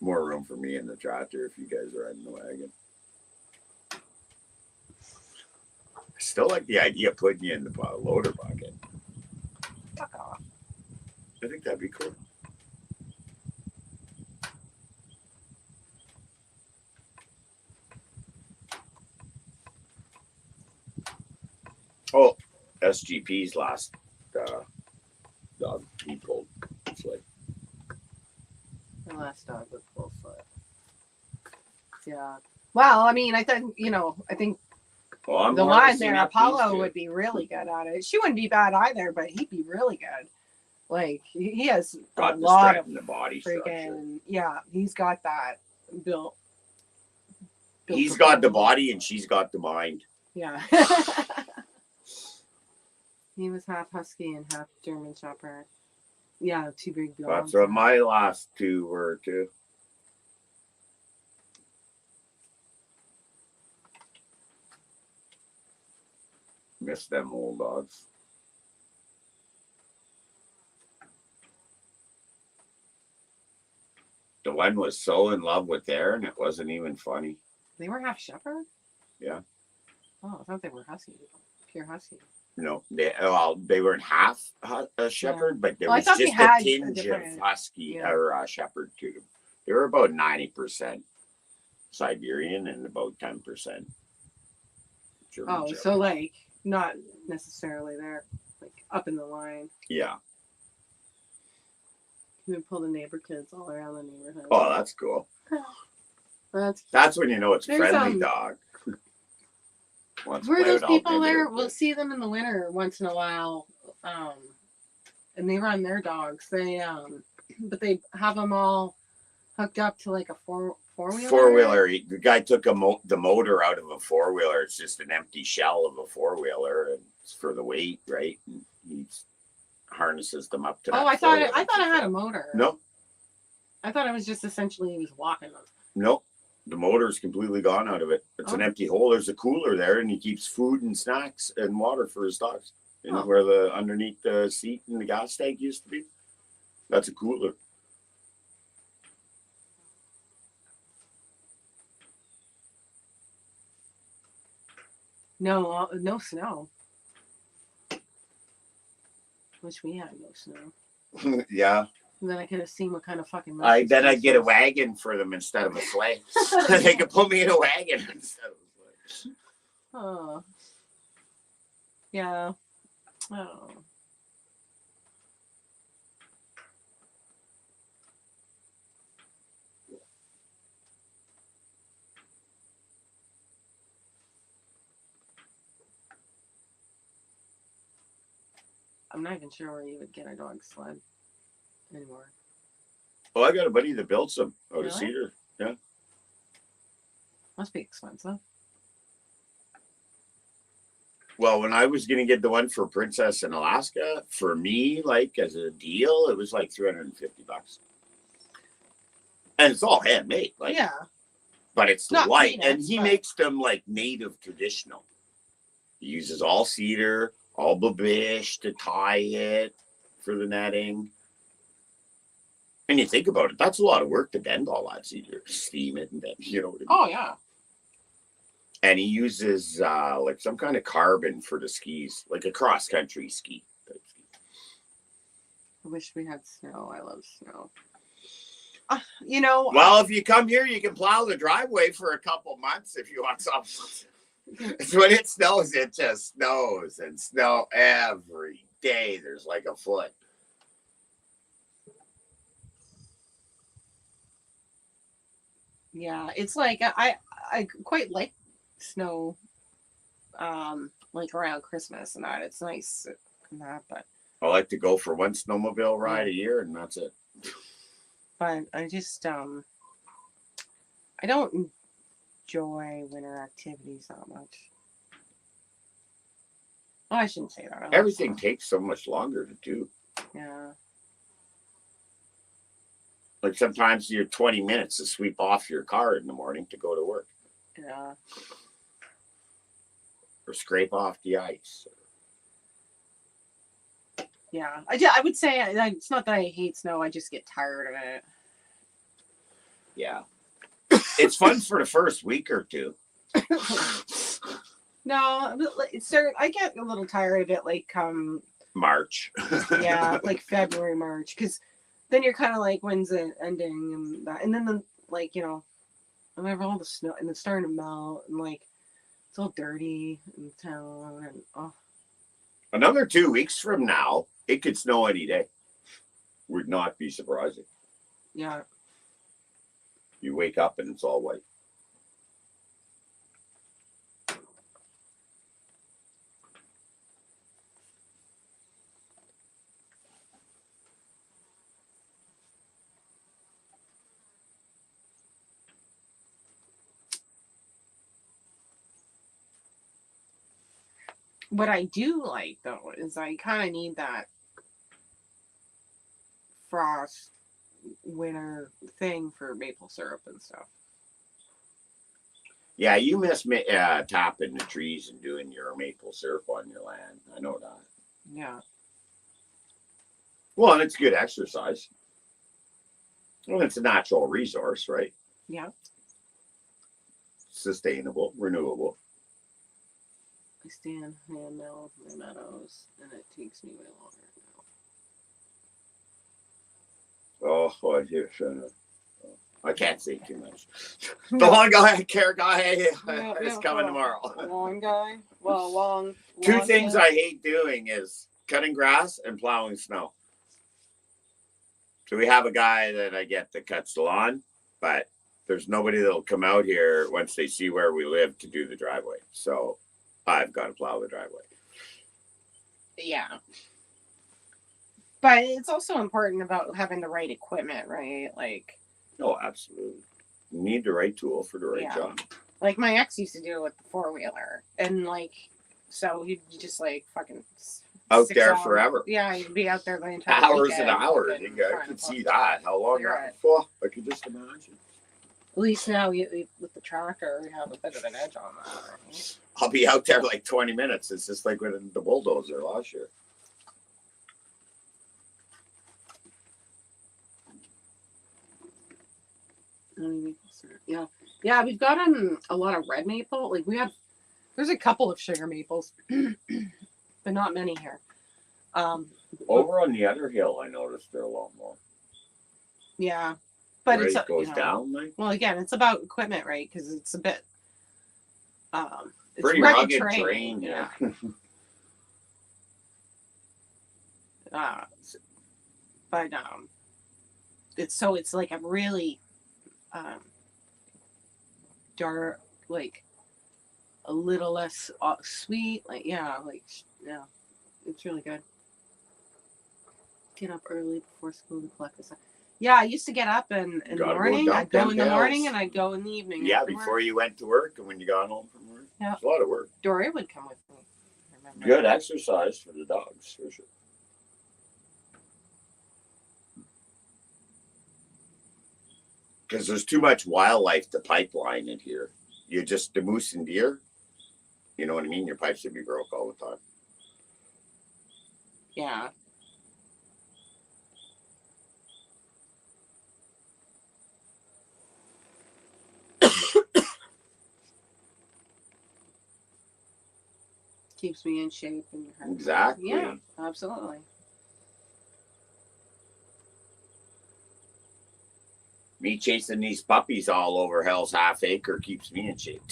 More room for me in the tractor if you guys are riding the wagon. I still like the idea of putting you in the loader bucket. Fuck off. I think that'd be cool. Oh, SGP's last dog he pulled. It's like, The last dog with full foot. Yeah. Well, I mean, I think oh, I'm the more one of a there, CNF Apollo dude. would be really good at it. She wouldn't be bad either, but he'd be really good. Like he has Got a the lot strength of in the body structure. freaking he's got that built. He's for got the pulling. body and she's got the mind. Yeah. He was half husky and half German Shepherd. Yeah, two big dogs. That's what my last two were too. Miss them old dogs. The one was so in love with Aaron, it wasn't even funny. They were half Shepherd? Yeah. Oh, I thought they were husky. Pure husky. No, they weren't half a shepherd, but there Well, I was thought they just had a a tinge of different- husky yeah. or shepherd to them. They were about 90% Siberian and about 10% German Oh, shepherd. so like not necessarily there, like up in the line. Yeah. You would pull the neighbor kids all around the neighborhood. Oh, that's cool. That's When you know it's a There's, friendly dog. Wants to were play those with all people there? neighborhood We'll kids. see them in the winter once in a while. And they run their dogs. They but they have them all hooked up to like a four-wheeler. Four-wheeler. The guy took the motor out of a four-wheeler. It's just an empty shell of a four-wheeler, and it's for the weight, right? And he harnesses them up to. Oh, that I thought four-wheeler. it had a motor. No, I thought it was just essentially he was walking them. no. The motor's completely gone out of it. It's an Oh. empty hole. There's a cooler there, and he keeps food and snacks and water for his dogs. And Oh. where the underneath the seat and the gas tank used to be, that's a cooler. No snow. Wish we had no snow. Yeah. And then I could have seen what kind of fucking. mess I this bet I'd place get a was. wagon for them instead of a sleigh. They could put me in a wagon instead of a sleigh. Oh. Yeah. Oh. I'm not even sure where you would get a dog sled anymore. Well, I got a buddy that built some out of Really? cedar. Must be expensive. Well, when I was gonna get the one for Princess in Alaska, for me, like as a deal, it was like $350. And it's all handmade, like Yeah. but it's Not light. And peanuts, he but- makes them like native traditional. He uses all cedar, all babiche to tie it for the netting. And you think about it, that's a lot of work to bend all that cedar, steam it and then, you know what I mean? Oh yeah. and he uses like some kind of carbon for the skis, like a cross country ski type ski. I wish we had snow. I love snow. You know. Well, if you come here, you can plow the driveway for a couple months if you want something. It's when it snows, it just snows and snow every day. There's like a foot. Yeah, it's like I quite like snow, like around Christmas and that. It's nice and that, but I like to go for one snowmobile ride a year, and that's it. I just I don't enjoy winter activities that much. Oh, I shouldn't say that. I like Everything snow. takes so much longer to do. Yeah. Like sometimes you're 20 minutes to sweep off your car in the morning to go to work, Yeah. or scrape off the ice. Yeah. I would say it's not that I hate snow. I just get tired of it. Yeah. It's fun for the first week or two. No, sir, I get a little tired of it like March. yeah, like February, March, because then you're kind of like, when's it ending, and that, and then like, you know, whenever all the snow and it's starting to melt and like it's all dirty in town and oh Another 2 weeks from now, it could snow any day. Would not be surprising. yeah. You wake up and it's all white. What I do like though is I kind of need that frost winter thing for maple syrup and stuff. Yeah, you miss tapping the trees and doing your maple syrup on your land. I know that. Yeah. Well, and it's good exercise. Well, it's a natural resource, right? Yeah. Sustainable, renewable. I stand hand mill my meadows and it takes me way longer now. Oh, I can't say too much. The long guy, care guy, is Yeah, coming oh, tomorrow. Long guy. Well, long. Two long things guy. I hate doing is cutting grass and plowing snow. So we have a guy that I get that cuts the lawn, but there's nobody that'll come out here once they see where we live to do the driveway. So I've got to plow the driveway. Yeah. But it's also important about having the right equipment, right? Like, Oh, absolutely. You need the right tool for the right Yeah. job. like my ex used to do it with the 4-wheeler, and like, so he'd just like fucking Out 6 there hours. forever. Yeah, he'd be out there the entire Hours weekend, and hours. fucking I trying could to see fucking that. How long clear that it. for? I could just imagine. At least now with the tractor, we have a bit of an edge on that. Right? I'll be out there like 20 minutes. It's just like with the bulldozer last year. Yeah, yeah, we've got a lot of red maple. Like there's a couple of sugar maples, but not many here. Over on the other hill, I noticed there are a lot more. Yeah, but Where it's it goes you know, down, like well, again, it's about equipment, right? Because it's a bit it's pretty rugged rugged terrain, terrain. Yeah. Uh, but it's like a really dark, like a little less sweet, like yeah, it's really good. Get up early before school to collect this. Yeah, I used to get up in the Gotta go morning. dump I'd go them in the morning pills. and I'd go in the evening. Yeah, after before work. you went to work and when you got home from work. Yeah. It's a lot of work. Dory would come with me. I remember. Good exercise for the dogs, for sure. Because there's too much wildlife to pipeline in here. You just, the moose and deer, you know what I mean? Your pipes would be broke all the time. Yeah. keeps me in shape and your heart. Exactly. Yeah, absolutely. Me chasing these puppies all over Hell's Half Acre keeps me in shape.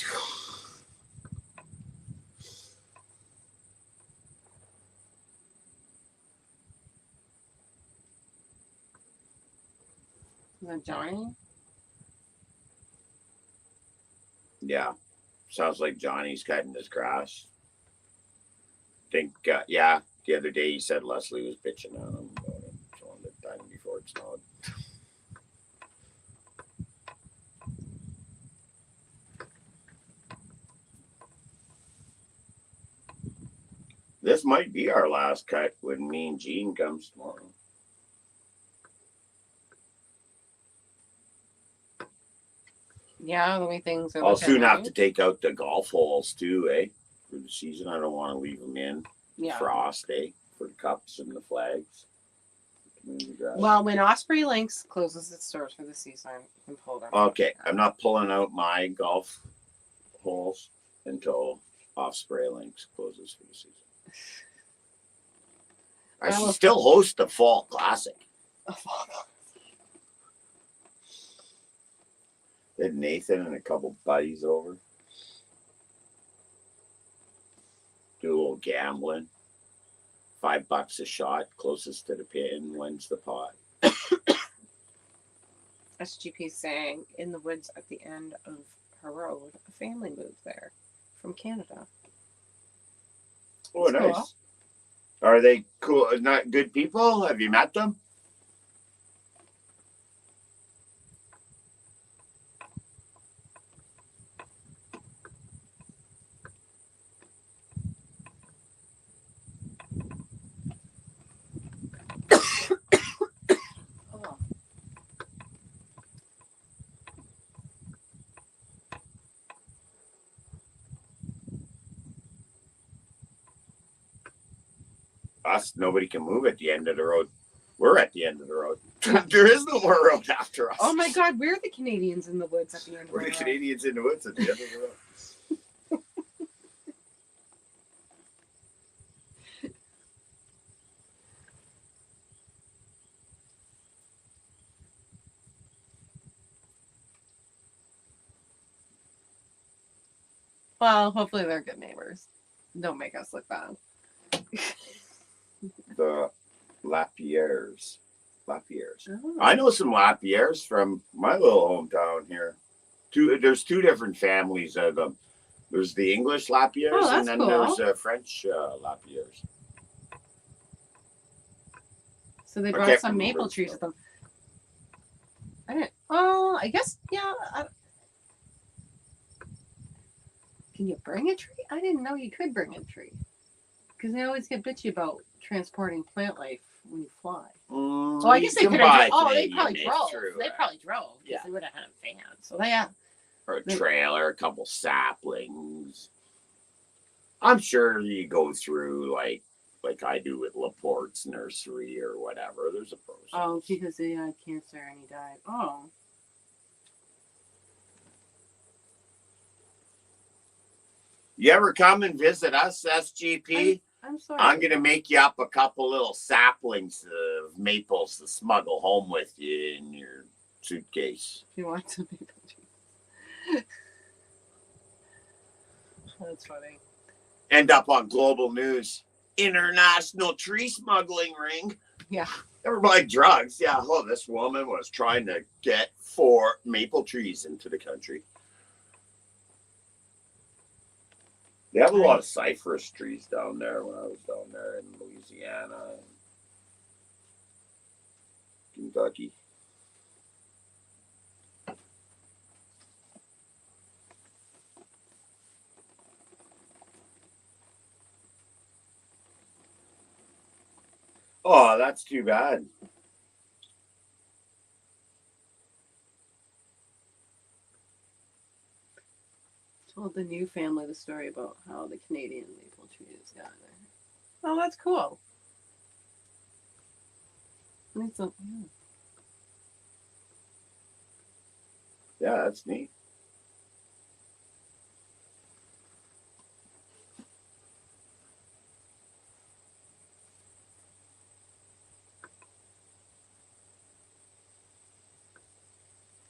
Is that Johnny? Yeah. Sounds like Johnny's cutting his grass. Think, yeah, the other day he said Leslie was bitching on him about it. Showing it done before it snowed. This might be our last cut when me and Jean comes tomorrow. Yeah, the way things are. I'll looking, soon have right? to take out the golf holes too, eh? For the season, I don't want to leave them in. Yeah. Frost, eh? For the cups and the flags. Community drive. Well, when Osprey Links closes its doors for the season, you can pull them. Okay, I'm not pulling out my golf holes until Osprey Links closes for the season. I Well, should still host the Fall Classic. Did Nathan and a couple buddies over. Do a little gambling. $5 a shot. Closest to the pin wins the pot. SGP saying in the woods at the end of her road, a family moved there from Canada. Oh, That's nice. cool. Are they cool? Not good people? Have you met them? Oh. Us, nobody can move at the end of the road. We're at the end of the road. There is no more road after us. Oh my God, we're the Canadians in the woods at the end of We're the the road. Canadians in the woods at the end of the road. Well, hopefully they're good neighbors. Don't make us look bad. The Lapierres. Lapierres. Oh. I know some Lapierres from my little hometown here. There's two different families of them. There's the English Lapierres, Oh, and that's then cool. there's French Lapierres. So they I brought can't some remember maple the trees stuff. with them. I didn't. Oh, I guess yeah. Can you bring a tree? I didn't know you could bring a tree. Because they always get bitchy about transporting plant life when you fly. So I guess they could have. Oh, they probably drove. They probably drove because Yeah. they would have had a van. So they have. Or a trailer, a couple saplings. I'm sure you go through like I do with Laporte's nursery or whatever. There's a process. Oh, because they had cancer and he died. Oh. You ever come and visit us, SGP? I'm sorry. I'm gonna make you up a couple little saplings of maples to smuggle home with you in your suitcase. If you want some maple trees. That's funny. End up on global news. International tree smuggling ring. Yeah. Never mind drugs. Yeah. Oh, this woman was trying to get 4 maple trees into the country. They have a lot of cypress trees down there when I was down there in Louisiana and Kentucky. Oh, that's too bad. Told the new family the story about how the Canadian maple trees got there. Oh, that's cool. It's a, yeah. Yeah, that's neat.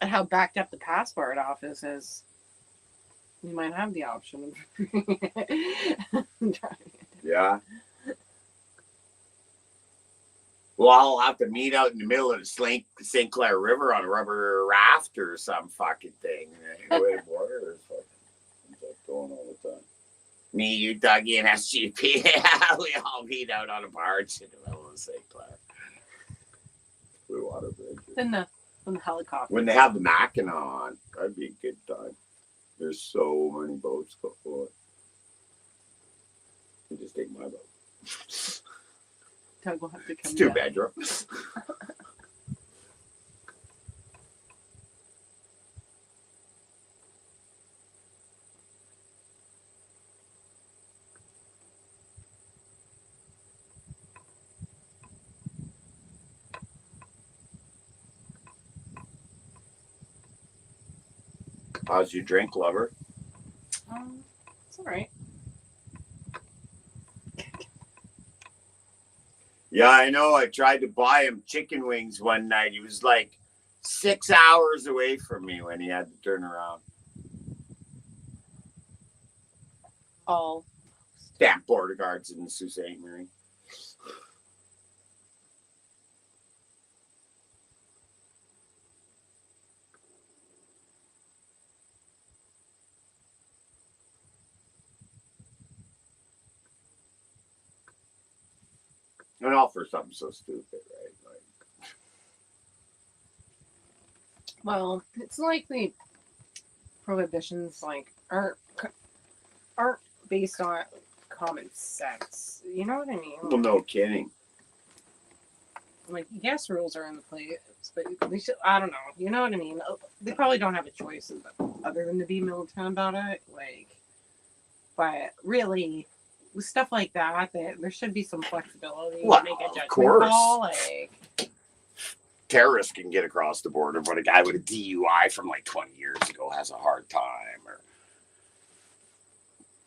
at how backed up the passport office is, you might have the option of driving. Yeah. Well, I'll have to meet out in the middle of the St. Clair River on a rubber raft or some fucking thing. Anyway, border is fucking it's like going all the time. Me, you, Dougie, and SGP. We all meet out on a barge in the middle of St. Clair. Blue Water Bridge. Then the helicopter. When they have the Mackinac on, that'd be a good time. There's so many boats go for it. You just take my boat. Doug will have to come It's 2 down. bedrooms. How's your drink, lover? It's all right. Yeah, I know. I tried to buy him chicken wings one night. He was like 6 hours away from me when he had to turn around. All. Damn border guards in Sault Ste. Marie. And all for something so stupid, right? Like, Well, it's like the prohibitions like aren't based on common sense. You know what I mean? well, no kidding. Like, yes, rules are in the place, but they should, I don't know. You know what I mean? They probably don't have a choice other than to be militant about it. Like, but really, with stuff like that, there should be some flexibility Well, to make a of judgment course. call. Like, Terrorists can get across the border, but a guy with a DUI from like 20 years ago has a hard time. Or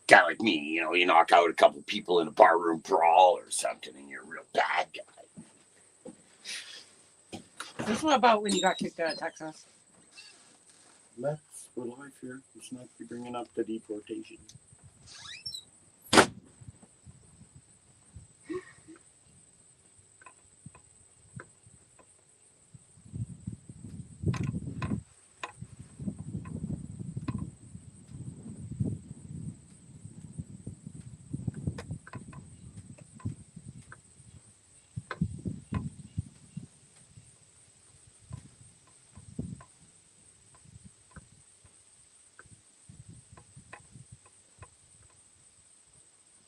guy like me, you know, you knock out a couple people in a barroom brawl or something, and you're a real bad guy. this was about when you got kicked out of Texas. That's what I fear. It's not be bringing up the deportation.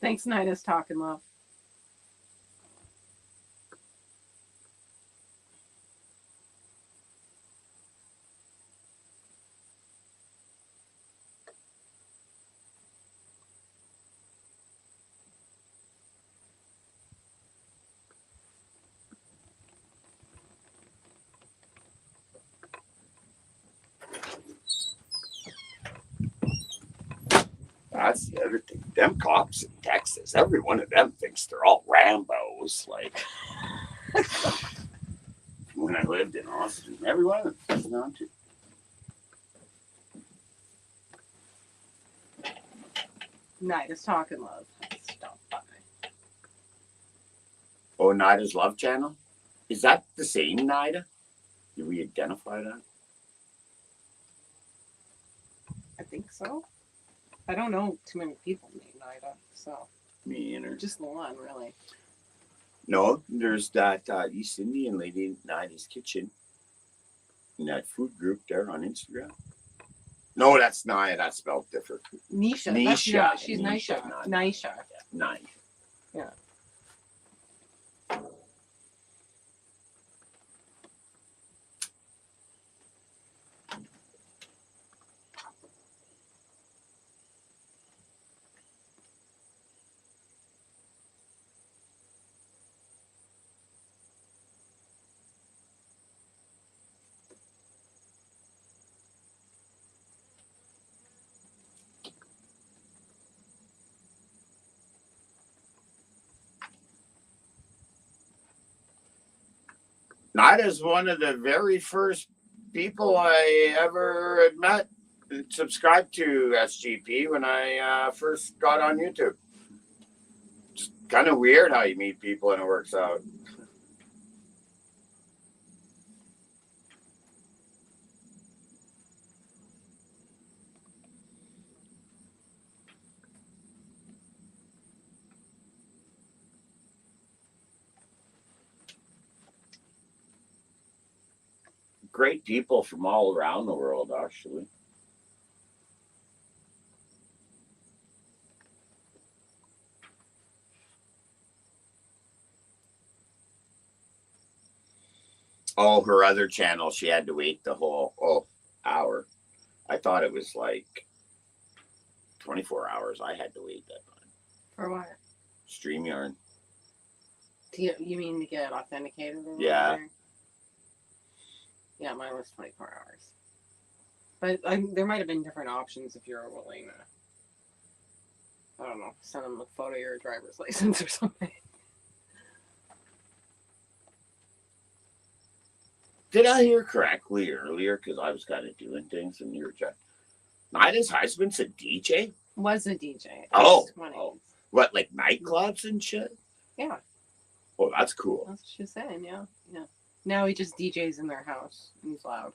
Thanks, Nina's talking love. That's the other thing. Them cops in Texas, every one of them thinks they're all Rambos. Like when I lived in Austin, every one of them was not to. Nina's talking love. Stop by. Oh, Nida's Love Channel? Is that the same Nida? Did we identify that? I think so. I don't know too many people named Nida, so Me and her. just the one, really. No, there's that East Indian lady in Nida's Kitchen. In that food group there on Instagram. No, that's Naya. That's spelled different. Nisha. Nisha. No, she's Nisha, Nisha. not- Nisha. Nine. Yeah. Nida's one of the very first people I ever had met and subscribed to SGP when I first got on YouTube. Just kind of weird how you meet people and it works out. Great people from all around the world, actually. Oh, her other channel, she had to wait the whole hour. I thought it was like 24 hours. I had to wait that time. For what? StreamYard. You mean to get authenticated? Or Yeah. whatever? Yeah, mine was 24 hours. But there might have been different options if you're willing to, I don't know, send them a photo of your driver's license or something. Did I hear correctly earlier? Because I was kind of doing things and you were checking. Nida's husband's a DJ? Was a DJ. Oh, His 20s. oh. What, like nightclubs and shit? Yeah, Oh, that's cool. that's what she was saying. Yeah, yeah. Now he just DJs in their house and he's loud.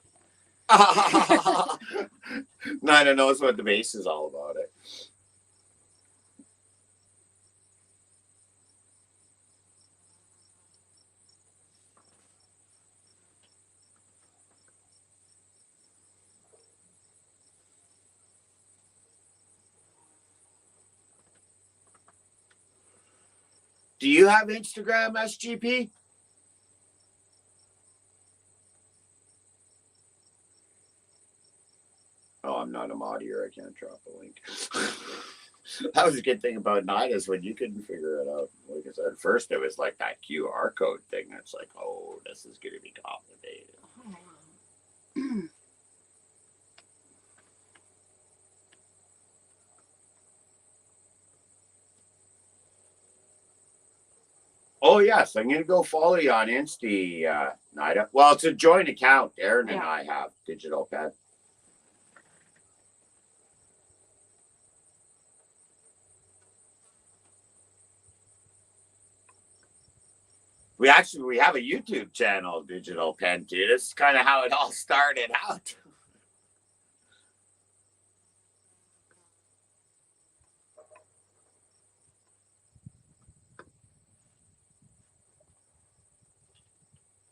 Nida knows what the bass is all about. It. Do you have Instagram, SGP? Oh, I'm not a mod here. I can't drop a link. That was a good thing about Nida's when you couldn't figure it out. Like I said, at first it was like that QR code thing. It's like, oh, this is going to be complicated. Oh, yes. I'm going to go follow you on Insta, Nida. Well, it's a joint account. Aaron and I have Digital Pet. We have a YouTube channel, Digital Pen, too. This is kind of how it all started out.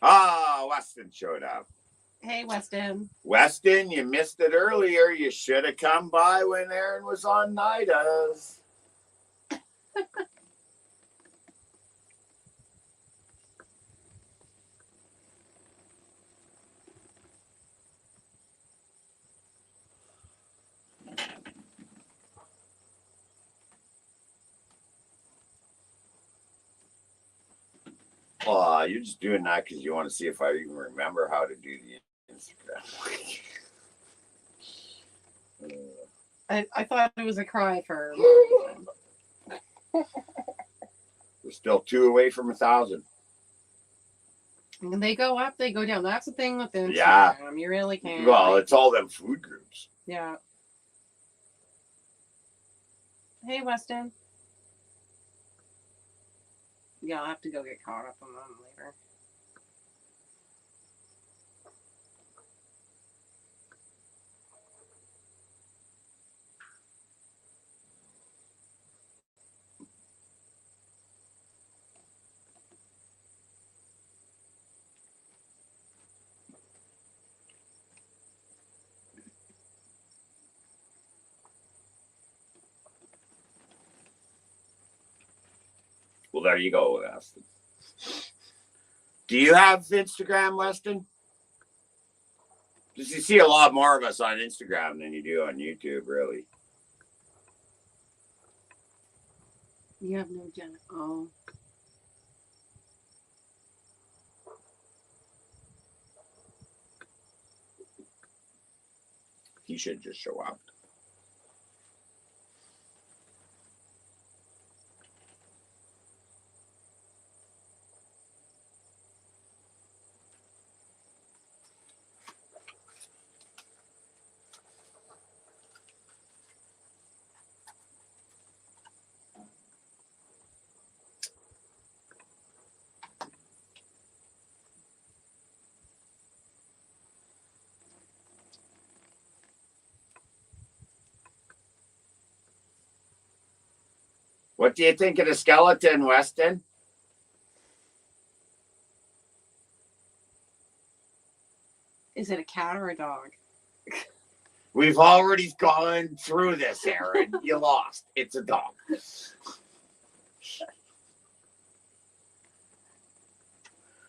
Ah, Weston showed up. Hey, Weston. Weston, you missed it earlier. You should have come by when Aaron was on Nida's. Oh, you're just doing that because you want to see if I even remember how to do the Instagram. I thought it was a cry for. We're still 2 away from 1,000. When they go up, they go down. That's the thing with Instagram. Yeah. You really can't. Well, it's all them food groups. Yeah. Hey, Weston. Yeah, I'll have to go get caught up on them later. Well, there you go, Weston. Do you have Instagram, Weston? Because you see a lot more of us on Instagram than you do on YouTube, really. You have no Jenna. Oh. He should just show up. What do you think of the skeleton, Weston? Is it a cat or a dog? We've already gone through this, Aaron. You lost. It's a dog.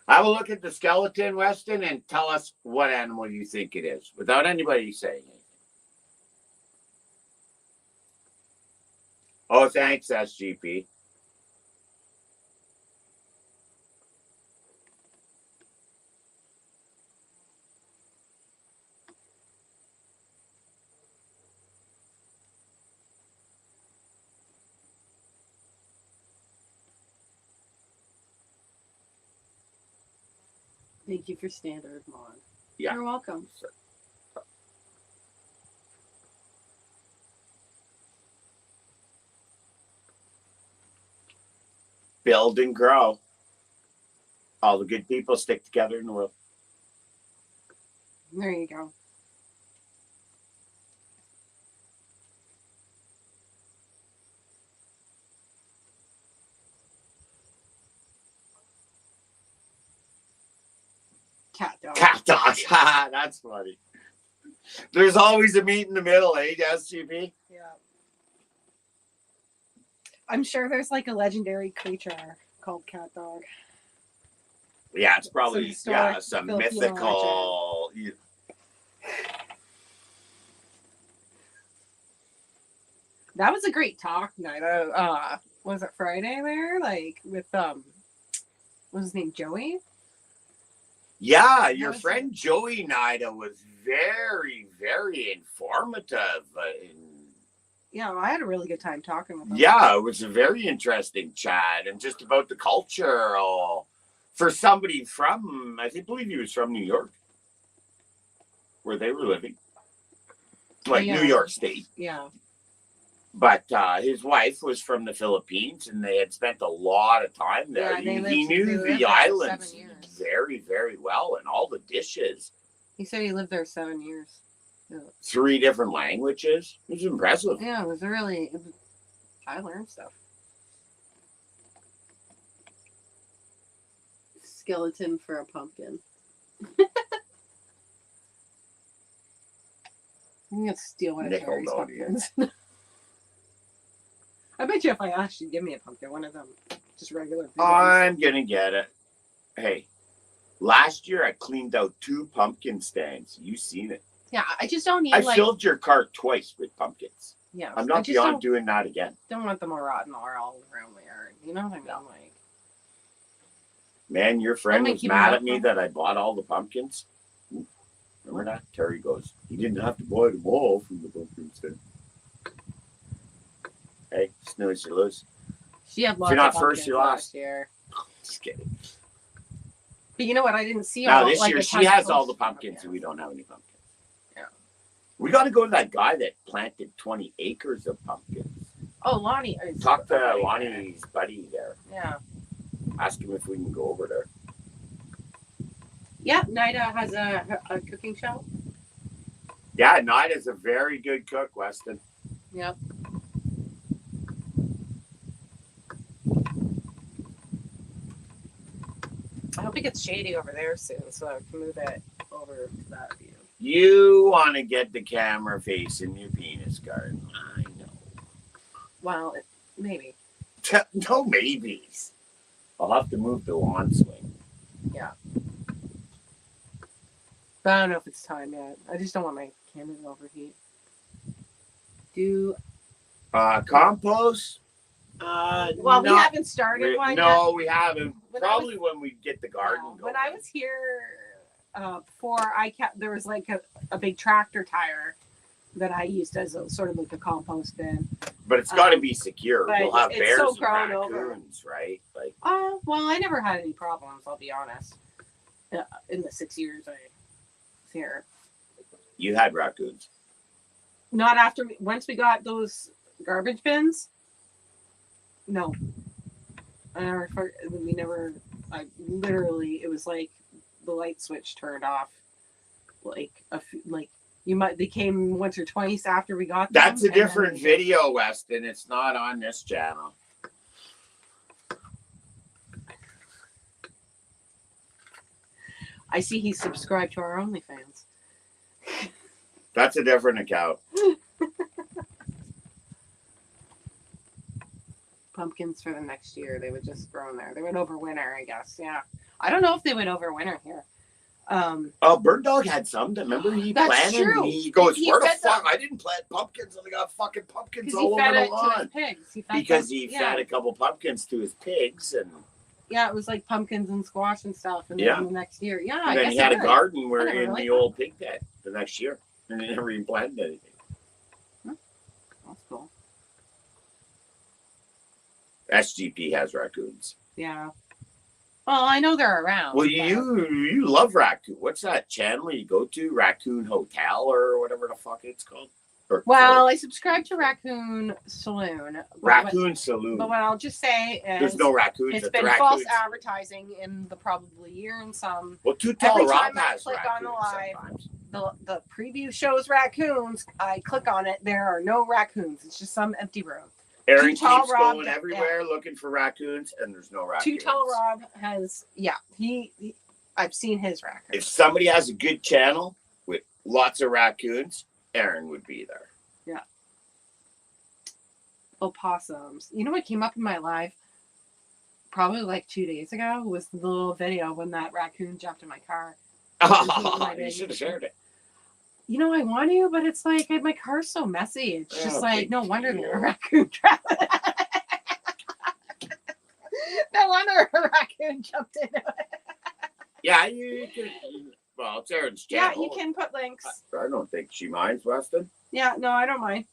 Have a look at the skeleton, Weston, and tell us what animal you think it is without anybody saying anything. Oh, thanks, SGP. Thank you for standard, Mon. Yeah. You're welcome. Build and grow. All the good people stick together in the world. There you go. Cat dog. Cat dog. That's funny. There's always a meet in the middle, eh, SGP? Yeah. I'm sure there's like a legendary creature called cat dog. Yeah, it's probably historic some Filipino mythical. That was a great talk night. Was it Friday there? Like with what was his name? Joey? Yeah, your was friend Joey Nida was very, very informative. Yeah, I had a really good time talking with him. Yeah, it was a very interesting chat and just about the culture. For somebody from, I believe he was from New York, where they were living, like Yeah. New York State. Yeah. But his wife was from the Philippines, and they had spent a lot of time there. Yeah, they He knew lived the there islands 7 years. very, very well, and all the dishes. He said he lived there 7 years. 3 different languages. It was impressive. Yeah, I learned stuff. Skeleton for a pumpkin. I'm gonna steal one of Terry's Nickelodeon. pumpkins. I bet you if I asked you'd give me a pumpkin, one of them. Just regular. I'm gonna get it. Hey, last year I cleaned out 2 pumpkin stands. You seen it? Yeah, I just don't need I like. filled your cart twice with pumpkins. Yeah, I'm I not just beyond doing that again. don't want them all rotten all around my yard. You know what I mean? No. Like, Man, your friend make was you mad mad, at me huh? that I bought all the pumpkins. Remember that? Terry goes, he didn't have to buy them all from the pumpkin stand. Hey, snooze, you lose. she had lots you're not of first, pumpkins you lost. last year. Just kidding. But you know what? I didn't see Now all this like, year a she ton of has all posts the from pumpkins and we don't have any pumpkins. Yeah. We got to go to that guy that planted 20 acres of pumpkins. Oh, Lonnie. Talk to Lonnie's buddy there. Yeah. Ask him if we can go over there. Yeah, Nida has a cooking show. Yeah, Nida's a very good cook, Weston. Yep. I hope it gets shady over there soon so I can move it over to that view. You want to get the camera facing your penis garden. I know. Well, maybe. No maybes. I'll have to move the lawn swing. But I don't know if it's time yet. I just don't want my camera to overheat. Compost? Well, we not haven't started one yet. No, we haven't. When I Probably when we get the garden going. When I was here before, there was like a big tractor tire that I used as a sort of like a compost bin. But it's got to be secure. but We'll have it's bears so and grown over. raccoons, right? Like, Well, I never had any problems. I'll be honest. In the 6 years I was here, you had raccoons. not after once we got those garbage bins. No, we never. I literally, it was like the light switch turned off. They came once or twice after we got them. That's a and then different they- video, Weston. It's not on this channel. I see he's subscribed to our OnlyFans. That's a different account. Pumpkins for the next year. They would just grow in there. They would overwinter, I guess. Yeah. I don't know if they would overwinter here. Oh, Bird Dog had some. Remember he That's planted? true. He goes, He where the fed fuck? them. I didn't plant pumpkins, and I got fucking pumpkins Because all he over fed the it to his lawn. pigs. He fed Because them- he yeah. fed a couple pumpkins to his pigs, and Yeah, it was like pumpkins and squash and stuff. And Yeah. then the next year. Yeah, then I guess he had it a would. garden where never in really the thought. old pig pen the next year, and he never even planted anything. That's cool. SGP has raccoons. Yeah. Well, I know they're around. Well, but- you love raccoon. What's that channel you go to? Raccoon Hotel or whatever the fuck it's called. Well, I subscribe to Raccoon Saloon. Raccoon Saloon. But what I'll just say is There's no raccoons it's at the been raccoons. false advertising in the probably year and some. Well, Too Every Tall Rob time I has click on the raccoons live, sometimes. The preview shows raccoons. I click on it. There are no raccoons. It's just some empty room. Aaron Too Tall keeps Rob, going everywhere looking for raccoons, and there's no raccoons. Too Tall Rob has he I've seen his raccoons. If somebody has a good channel with lots of raccoons, Aaron would be there. Opossums. You know what came up in my life probably like 2 days ago was the little video when that raccoon jumped in my car. You should have shared it. You know, I want to, but it's like my car's so messy. It's just Oh, like big no wonder deal. there are raccoon trapped. No wonder a raccoon jumped in it. Yeah, you can. Well, it's Aaron's Yeah, channel. you can put links. I don't think she minds, Weston. Yeah, no, I don't mind.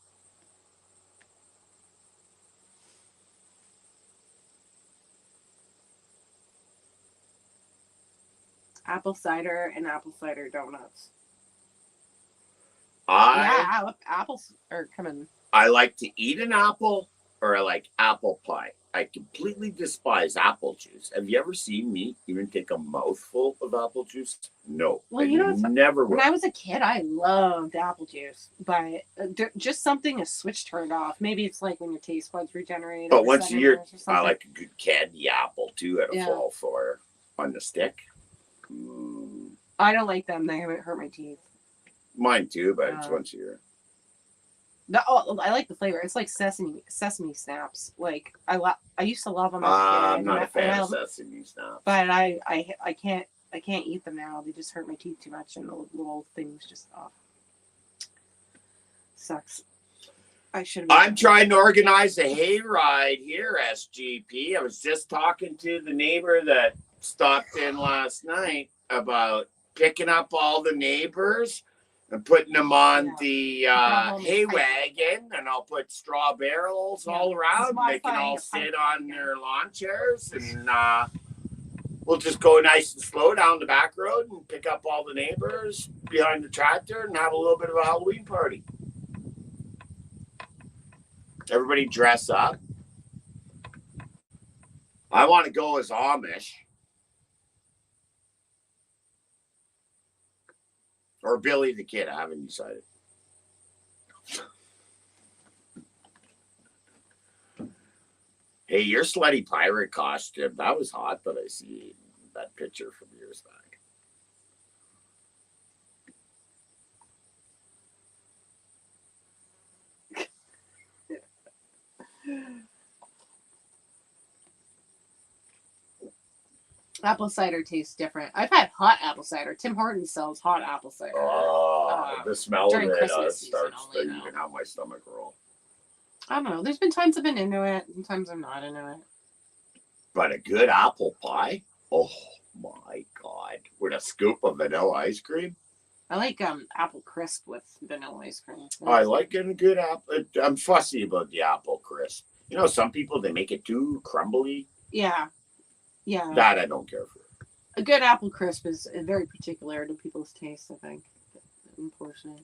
Apple cider and apple cider donuts. Yeah, apples are coming. I like to eat an apple, or I like apple pie. I completely despise apple juice. Have you ever seen me even take a mouthful of apple juice? No. Well, and you know what's- never will. When I was a kid, I loved apple juice, but just something a switch turned off. Maybe it's like when your taste buds regenerate. But every once a 7 year, years or I something. like a good candy apple too at a Yeah. fall for on the stick. Mm, I don't like them. They hurt my teeth. mine too, but it's Uh, once a year. I like the flavor. It's like sesame snaps. Like I used to love them as a kid. I'm not a and fan I- of sesame snaps. But I can't eat them now. They just hurt my teeth too much, and the little things just sucks. I should. I'm trying to organize a hayride here, SGP. I was just talking to the neighbor that stopped in last night about picking up all the neighbors and putting them on Yeah. the home and hay pipe. wagon, and I'll put straw barrels Yeah. all This is around. They can modifying all a pipe sit on wagon. their lawn chairs, and we'll just go nice and slow down the back road and pick up all the neighbors behind the tractor and have a little bit of a Halloween party. Everybody dress up. I want to go as Amish. Or Billy the Kid. I haven't decided. Hey, your slutty pirate costume. That was hot, but I see that picture from years back. Apple cider tastes different. I've had hot apple cider. Tim Hortons sells hot apple cider. Oh, the smell of during it Christmas season starts to only, though. even have my stomach roll. I don't know. There's been times I've been into it, and times I'm not into it. But a good apple pie? Oh my God. With a scoop of vanilla ice cream? I like apple crisp with vanilla ice cream. I like getting a good apple. I'm fussy about the apple crisp. You know, some people, they make it too crumbly. Yeah. Yeah. That I don't care for. A good apple crisp is very particular to people's taste, I think. Unfortunately.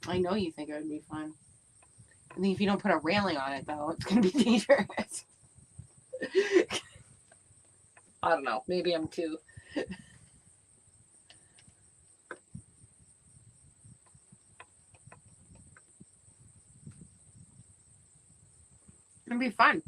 I know you think it would be fun. I think if you don't put a railing on it, though, it's going to be dangerous. I don't know. Maybe I'm too. It'd be fun.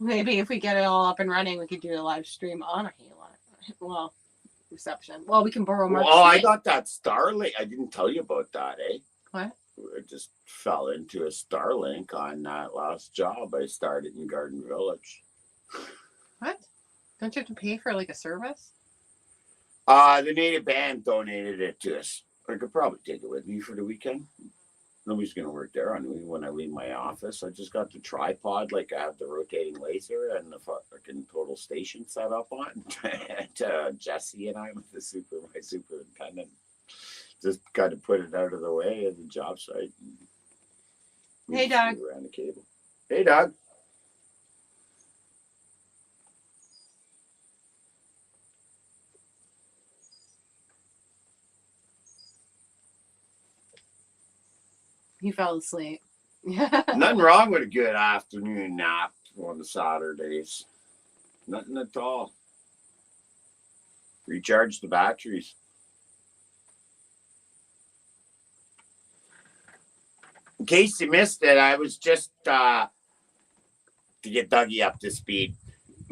Maybe if we get it all up and running, we could do a live stream on a Halo. Well, reception. Well, we can borrow Mark's. Oh, I stick. got that Starlink. I didn't tell you about that, eh? What? I just fell into a Starlink on that last job I started in Garden Village. What? Don't you have to pay for like a service? The native band donated it to us. I could probably take it with me for the weekend. Nobody's gonna work there on me when I leave my office. I just got the tripod, like I have the rotating laser and the fucking total station set up on. And Jesse and I, with my superintendent, just got to put it out of the way at the job site. Hey, Doug. Around the cable. Hey, Doug. He fell asleep. Nothing wrong with a good afternoon nap on the Saturdays. Nothing at all. Recharge the batteries. In case you missed it, I was just to get Dougie up to speed,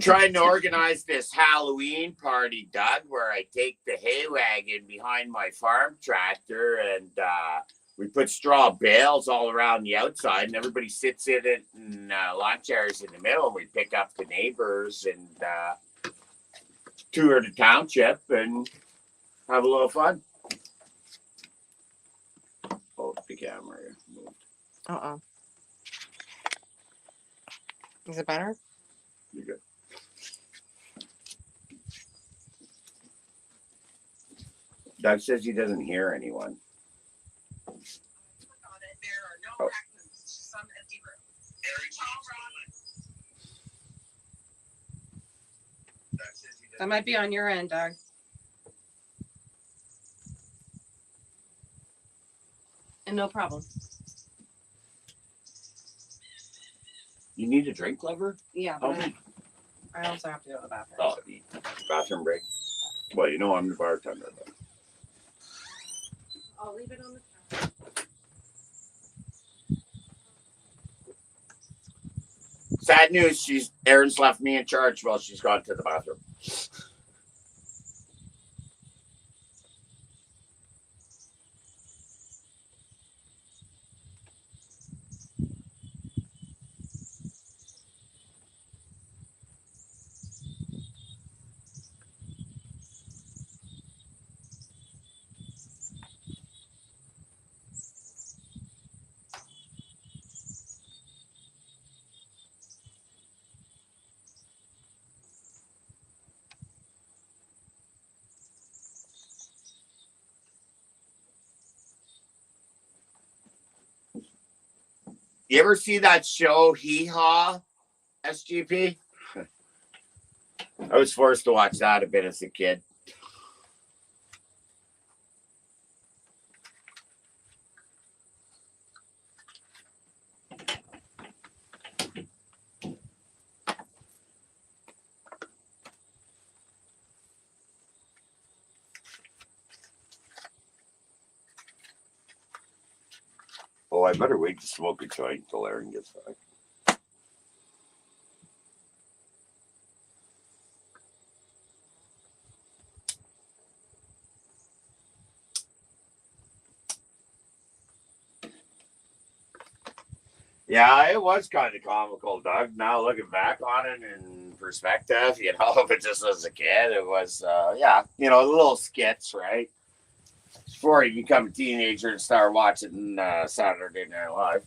trying to organize this Halloween party, Doug, where I take the hay wagon behind my farm tractor and we put straw bales all around the outside, and everybody sits in it and lawn chairs in the middle. And we pick up the neighbors and tour the township and have a little fun. Oh, the camera moved. Uh-oh. Is it better? You're good. Doug says he doesn't hear anyone. Oh. That might be on your end, Doug. And no problem. You need a drink, lover? Yeah, Oh, but I also have to go to the bathroom. oh, the bathroom break. Well, you know I'm the bartender. Though. I'll leave it on the counter. Sad news. Erin's left me in charge while she's gone to the bathroom. You ever see that show, Hee Haw, SGP? I was forced to watch that a bit as a kid. Oh, I better wait to smoke a joint until Erin gets back. Yeah, it was kind of comical, Doug. Now looking back on it in perspective, you know, if it just was a kid, it was, little skits, right? Before you become a teenager and start watching Saturday Night Live.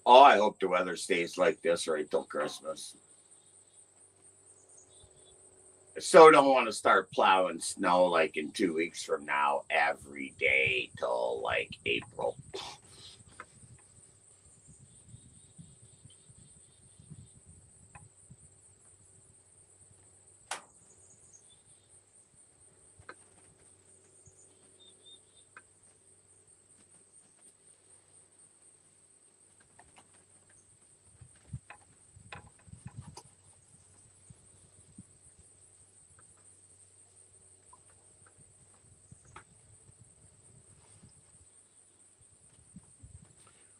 Oh, I hope the weather stays like this right till Christmas. I so don't want to start plowing snow like in 2 weeks from now every day till like April.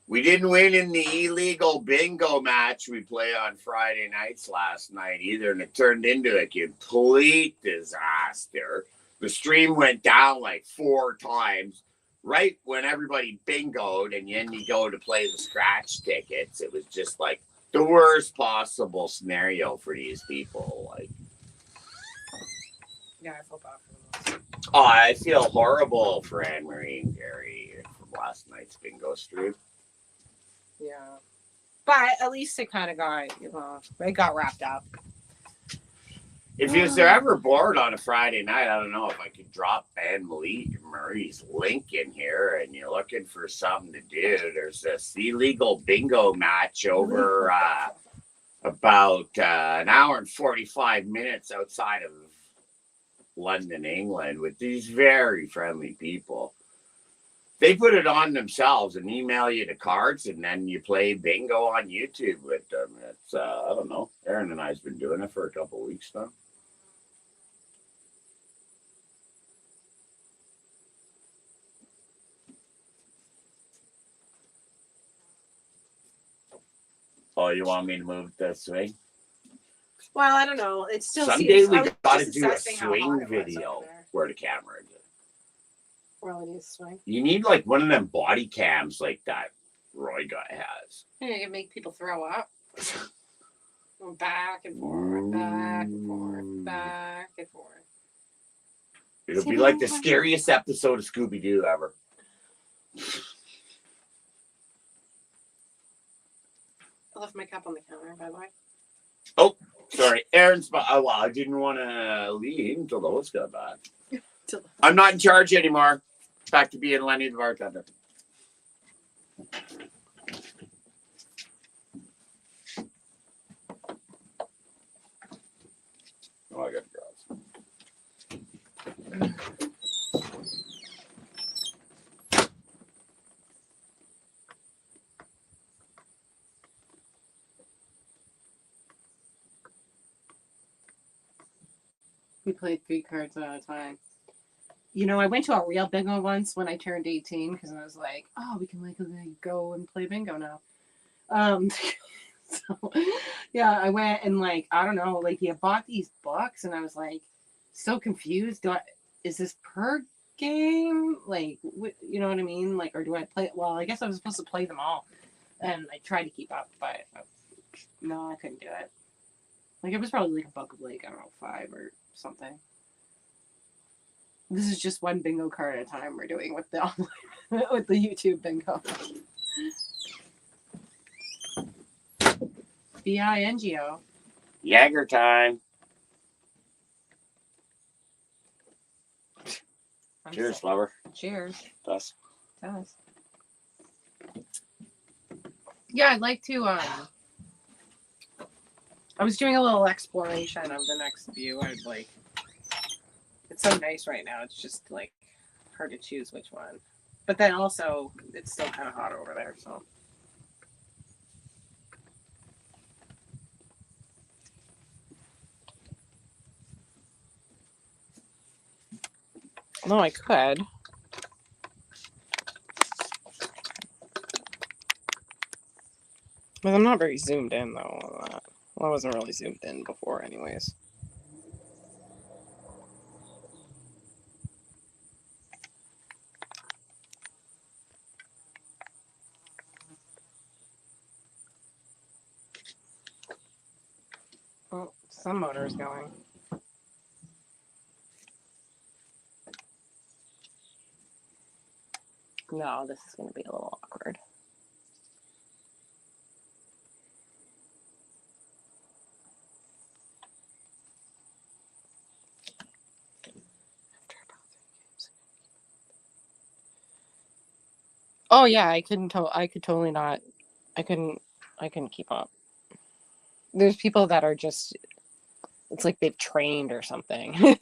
We didn't win in the illegal bingo match we play on Friday nights last night either, and it turned into a complete disaster. The stream went down like 4 times right when everybody bingoed, and then you go to play the scratch tickets. It was just like the worst possible scenario for these people. Like, Yeah, I feel bad for them. oh, I feel horrible for Anne Marie and Gary from last night's bingo stream. Yeah. But at least it kind of got, they got wrapped up. If you're ever bored on a Friday night, I don't know if I could drop Anne Marie's link in here and you're looking for something to do. There's this illegal bingo match over about an hour and 45 minutes outside of London, England, with these very friendly people. They put it on themselves and email you the cards, and then you play bingo on YouTube with them. It's I don't know. Aaron and I's been doing it for a couple of weeks now. Oh, you want me to move the swing? Well, I don't know. It still Someday seems, we I was gotta just do a assessing how hot swing it was video over there. where the camera is. Really needs to swing. You need like one of them body cams like that Roy guy has. Yeah, you can make people throw up. Going back and forth, back and forth, back and forth. It'll be like the scariest episode of Scooby Doo ever. I left my cup on the counter, by the way. Oh, sorry. Aaron's. Well, I didn't want to leave until the host got back. I'm not in charge anymore. Back to being Lenny the bartender. Oh, I got drugs. We played 3 cards at a time. You know, I went to a real bingo once when I turned 18 because I was like, oh, we can like go and play bingo now. So yeah, I went and like, I don't know, like you bought these books and I was like so confused. Is this per game? Like, you know what I mean? Like, or do I play? Well, I guess I was supposed to play them all. And I tried to keep up, but no, I couldn't do it. Like, it was probably like a book of like, I don't know, 5 or something. This is just one bingo card at a time we're doing with the with the YouTube bingo. BINGO. Jagger time. Cheers, lover. Cheers. Us. Does. Yeah, I'd like to. I was doing a little exploration of the next view. I'd like. It's so nice right now. It's just like hard to choose which one. But then also, it's still kind of hot over there. So. No, I could. But I'm not very zoomed in though on that. Well, I wasn't really zoomed in before anyways. Oh, some motor is going. No, this is going to be a little awkward. Oh yeah, I couldn't. I could totally not. I couldn't. I couldn't keep up. There's people that are just. It's like they've trained or something.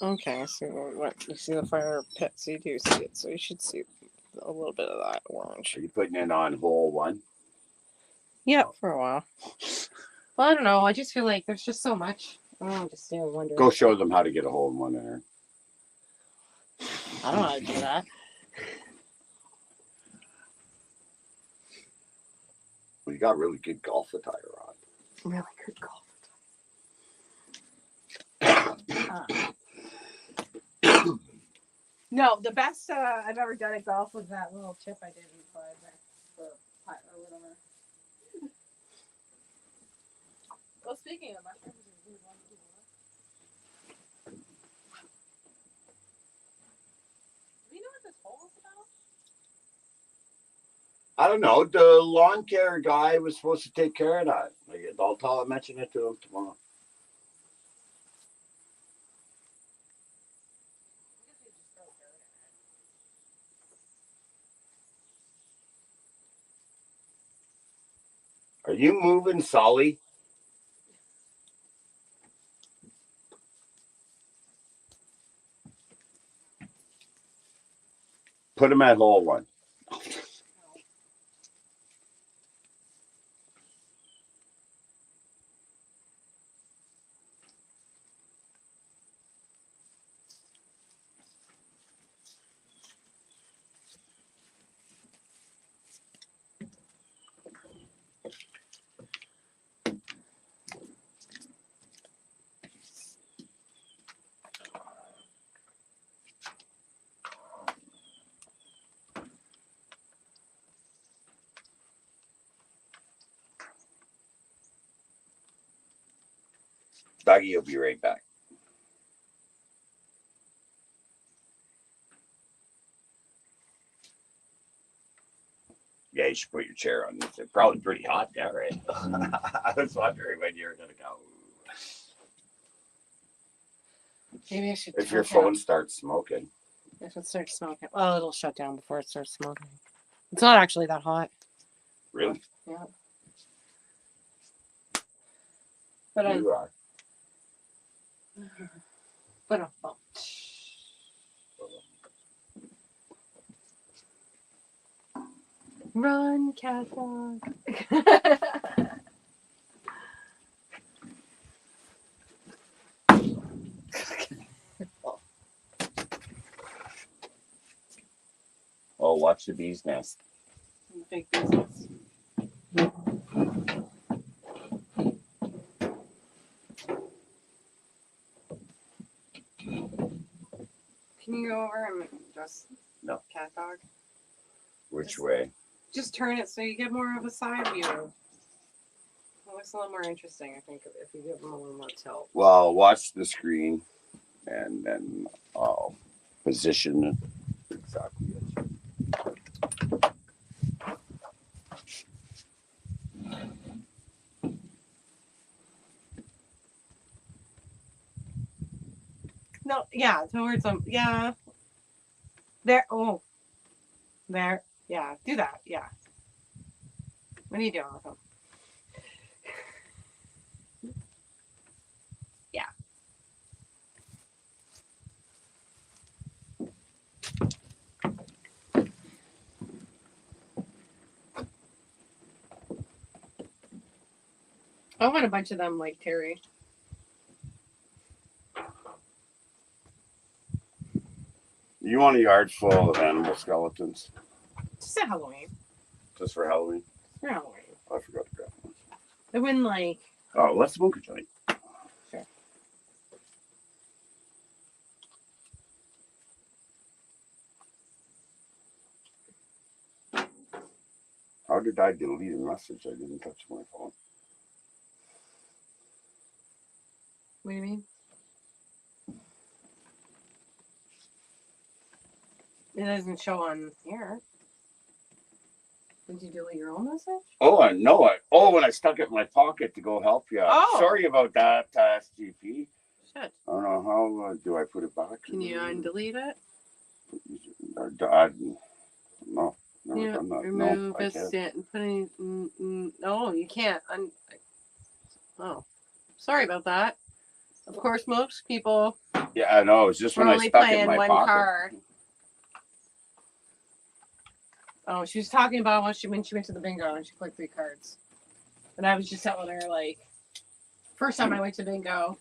Okay, so what you see the fire pit, so you do see it, so you should see a little bit of that orange. Are you putting it on hole 1? Yep, for a while. Well, I don't know. I just feel like there's just so much. I'm just wondering. Go show them how to get a hole in 1 in there. I don't know how to do that. Well, you got really good golf attire on. Really good golf. No, the best I've ever done at golf was that little chip I did in 5 or whatever. Well, speaking of mushrooms, do you want to do more? Do you know what this hole is about? I don't know. The lawn care guy was supposed to take care of that. I'll mention it to him tomorrow. Are you moving, Solly? Put him at hole 1. Doggy will be right back. Yeah, you should put your chair on. It's probably pretty hot there, right? I was wondering when you were going to go. Maybe I should. If your phone starts smoking. If it starts smoking. Well, it'll shut down before it starts smoking. It's not actually that hot. Really? Yeah. But You are. Run, cat dog. Oh, watch the bee's nest. Big business. Can you go over and just No. cat dog? Which way? Just turn it so you get more of a side view. It looks a little more interesting, I think, if you give them a little more tilt. Well, watch the screen, and then I'll position it exactly. No, yeah, towards them. Yeah. There. Oh. There. Yeah. Do that. Yeah. What are you doing with them? Yeah. I want a bunch of them like Terry. You want a yard full of animal skeletons? Just at Halloween. Just for Halloween? For Halloween. I forgot to grab one. They wouldn't like. Oh, let's smoke a joint. Sure. How did I delete a message? I didn't touch my phone. What do you mean? It doesn't show on here. Did you delete your own message? Oh, I know. When I stuck it in my pocket to go help you. Oh. Sorry about that, SGP. Shit. I don't know how do I put it back. Can you undelete it? No, never Yeah, done that. remove No, I a can't. stand and put any. No, you can't. Oh, sorry about that. Of course, most people Yeah, I know. It's just were when I only stuck it in playing my one pocket. card. Oh, she was talking about when she went to the bingo and she played 3 cards. And I was just telling her, like, first time I went to bingo,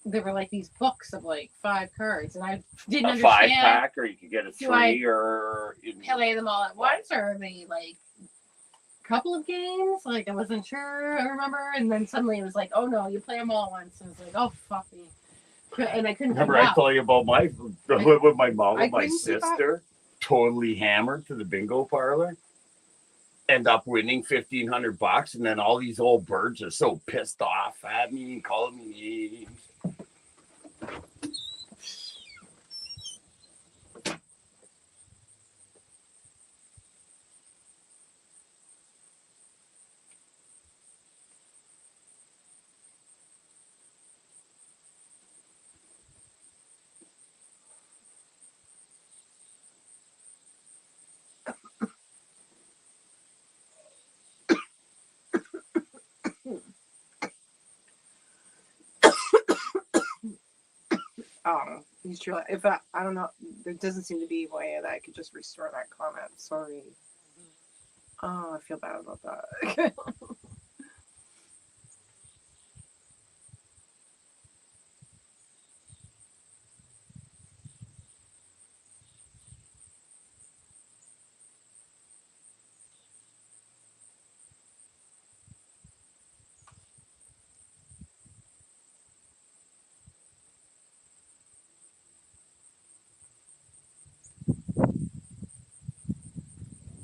there were like these books of like 5 cards, and I didn't A understand. 5-pack, or you could get a Do I 3, or play them all at once, or are they like a couple of games? Like I wasn't sure. I remember, and then suddenly it was like, oh no, you play them all at once. And I was like, oh fuck me, and I couldn't. Remember, keep I up. told you about with my mom I and my couldn't keep up. sister, totally hammered to the bingo parlor. End up winning $1,500, and then all these old birds are so pissed off at me and calling me names. He's true. If I don't know, there doesn't seem to be a way that I could just restore that comment. Sorry. Oh, I feel bad about that.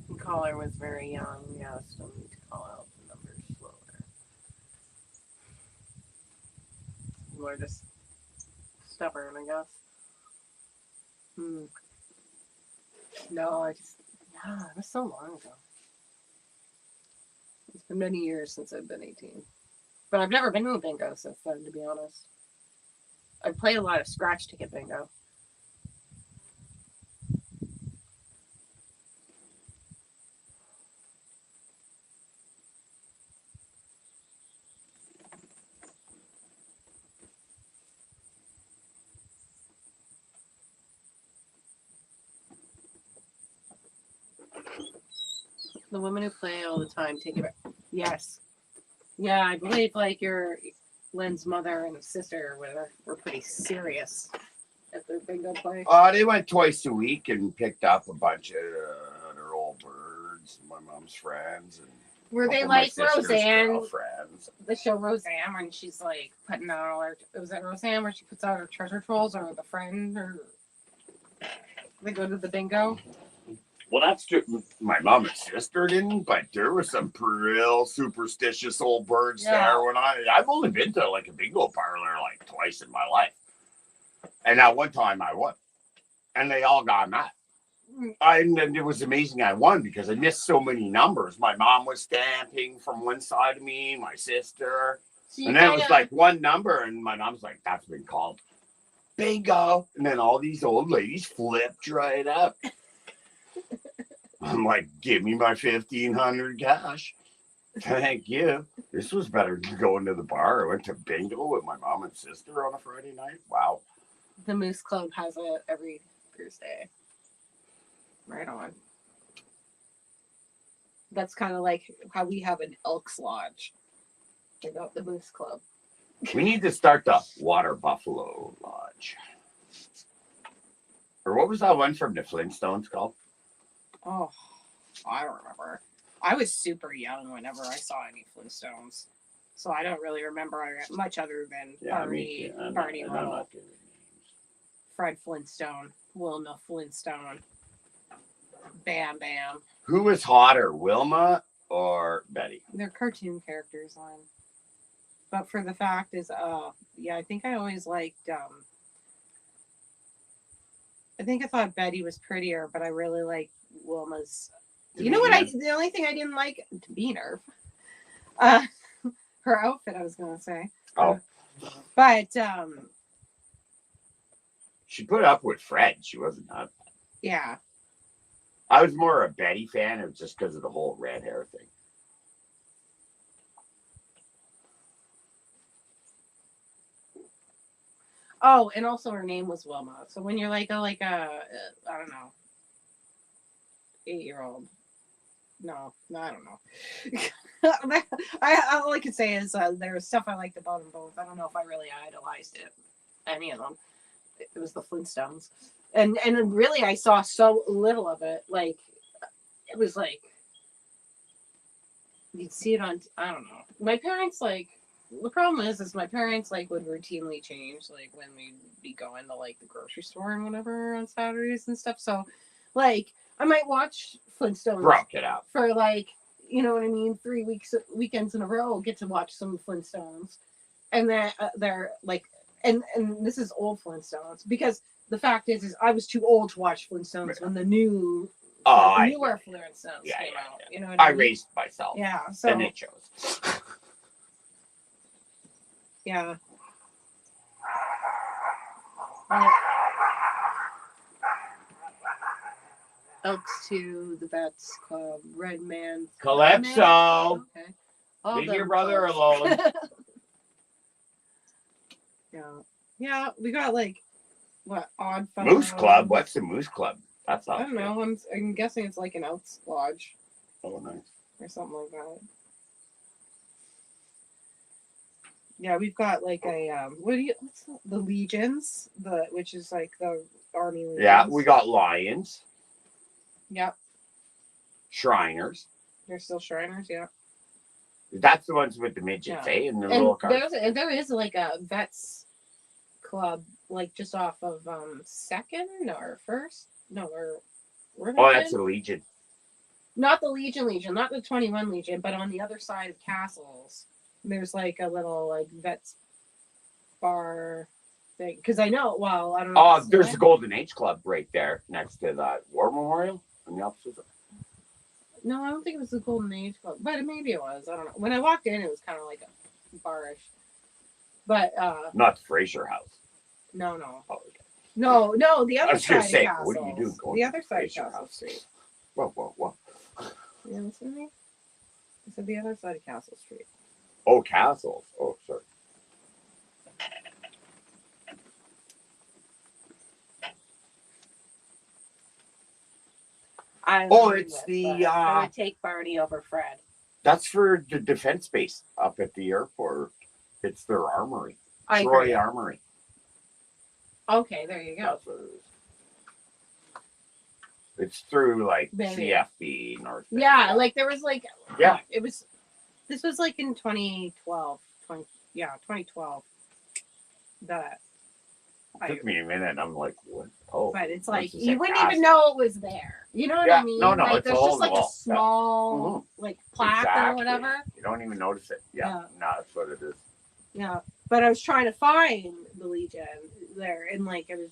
The caller was very young. Yeah, still need to call out the numbers slower. We're just stubborn, I guess. No, it was so long ago. It's been many years since I've been 18. But I've never been to a bingo since then, to be honest. I played a lot of scratch ticket bingo. The women who play all the time take it back. Yes. Yeah, I believe like your Lynn's mother and sister were pretty serious at their bingo play. They went twice a week and picked up a bunch of their old birds, my mom's friends, and Were they couple of my like sister's Roseanne? girlfriends. The show Roseanne, when she's like putting out all her. Was that Roseanne where she puts out her treasure trolls, or the friend, or they go to the bingo? Well, that's true. My mom and sister didn't, but there were some real superstitious old birds there. When I've only been to like a bingo parlor like twice in my life, and at one time I won, and they all got mad. And it was amazing I won because I missed so many numbers. My mom was stamping from one side of me, my sister, and then it was like one number, and my mom's like, "That's been called bingo," and then all these old ladies flipped right up. I'm like, give me my $1,500 cash. Thank you. This was better than going to the bar. I went to bingo with my mom and sister on a Friday night. Wow. The Moose Club has it every Thursday. Right on. That's kind of like how we have an Elks Lodge. They got the Moose Club. We need to start the Water Buffalo Lodge. Or what was that one from the Flintstones called? Oh, I don't remember. I was super young whenever I saw any Flintstones, so I don't really remember much other than Barney Rubble, Fred Flintstone, Wilma Flintstone, Bam Bam. Who was hotter, Wilma or Betty? They're cartoon characters, on. But for the fact is, I think I always liked. I think I thought Betty was prettier, but I really liked Wilma's You know what? The only thing I didn't like to be Nerf. Uh, her outfit. I was gonna say. Oh, But she put up with Fred. She wasn't up. yeah. I was more a Betty fan, of just because of the whole red hair thing. Oh, and also her name was Wilma. So when you're like a I don't know, 8-year-old. No, I don't know. All I can say is there was stuff I liked about them both. I don't know if I really idolized any of them. It was the Flintstones, and really I saw so little of it. Like it was like you'd see it on. I don't know. My parents like. The problem is my parents like would routinely change like when we'd be going to like the grocery store and whatever on Saturdays and stuff. So like I might watch Flintstones Broke it up. for like you know what I mean, 3 weekends in a row, get to watch some Flintstones. And then they're like and this is old Flintstones because the fact is I was too old to watch Flintstones when the newer Flintstones came out. You know what I mean? raised myself. Yeah. So And it shows. yeah. Elks to the Vets Club, Red Man. Calypso. Okay. All Leave them your brother clubs. alone. Yeah. Yeah, we got like what Odd Fellows. Moose Club. What's the Moose Club? That's I not. don't know. I'm guessing it's like an Elks Lodge Oh, nice. or something like that. Yeah, we've got like a the Legions, which is like the Army Legions. Yeah, we got Lions, Yep, Shriners. they're still Shriners. Yeah, That's the ones with the midgets, Yeah. eh? And the little cars. there is like a Vets Club like just off of Second or First. No, or Oh, that's the Legion. not the Legion, not the 21 Legion, but on the other side of Castles. There's like a little like Vets bar thing because I know. Well, I don't know. Oh, if it's there's there. the Golden Age Club right there next to that War Memorial on the opposite side. No, I don't think it was the Golden Age Club, but maybe it was. I don't know. When I walked in, it was kind of like a barish. But Not the Fraser House. no, Oh, okay. no, the I other was side gonna of say, Castles. what are you doing going The to other the side of Fraser Castle House? Street. Whoa. You listen to me? I said the other side of Castle Street. Oh, Castles. Oh, sorry. I Oh, would it's do it, the, but I would take Barney over Fred. That's for the defense base up at the airport. It's their armory. I Troy agree. Armory. Okay, there you go. That's what it is. It's through like Maybe. CFB North. Yeah, like there was like Yeah. it was. This was like in 2012. 2012. That. It took me a minute. And I'm like, what? Oh, But it's this like is you a wouldn't castle. even know it was there. You know what Yeah, I mean? no, like it's there's a hole just in like the a wall. Yeah. small like plaque or Exactly. whatever. You don't even notice it. Yeah. No, that's what it is. Yeah. But I was trying to find the Legion there and like it was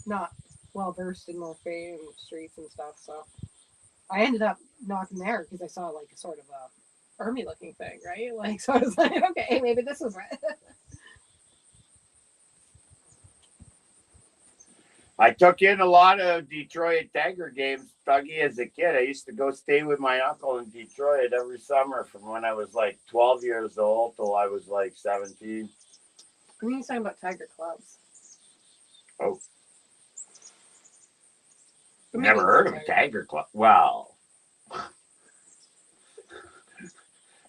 not well versed in Morphine streets and stuff, so I ended up knocking there because I saw like a sort of a army looking thing, right? Like so I was like, okay, maybe this is it. I took in a lot of Detroit Tiger games, Dougie, as a kid. I used to go stay with my uncle in Detroit every summer from when I was like 12 years old till I was like 17. I think he's talking about Tiger clubs. Oh. But Never maybe heard of it's a Tiger Club. Well,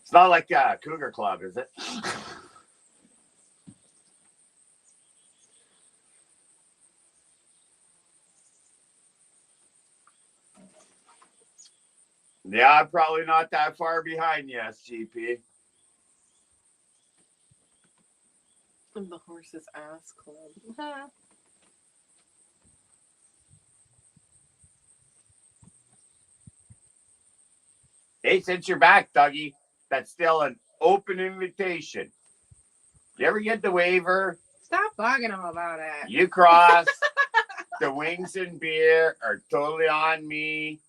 it's not like a Cougar Club, is it? Yeah, I'm probably not that far behind you, SGP. And the horse's ass club. Hey, since you're back, Dougie, that's still an open invitation. You ever get the waiver? Stop bugging him about it. You cross. The wings and beer are totally on me.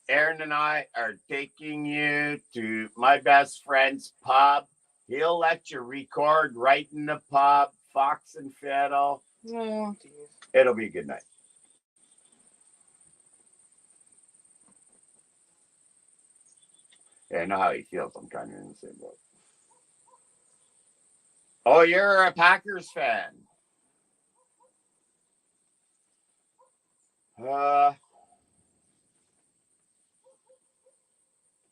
Aaron and I are taking you to my best friend's pub. He'll let you record right in the pub, Fox and Fiddle. Oh, geez. It'll be a good night. Yeah, I know how he feels. I'm kind of in the same boat. Oh, you're a Packers fan.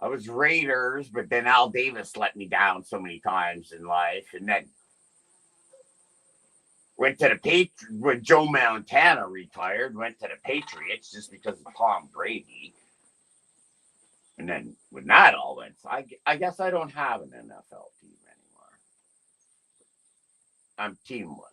I was Raiders, but then Al Davis let me down so many times in life, and then went to the Patriots when Joe Montana retired. Went to the Patriots just because of Tom Brady, and then when that all went, I guess I don't have an NFL team anymore. I'm teamless.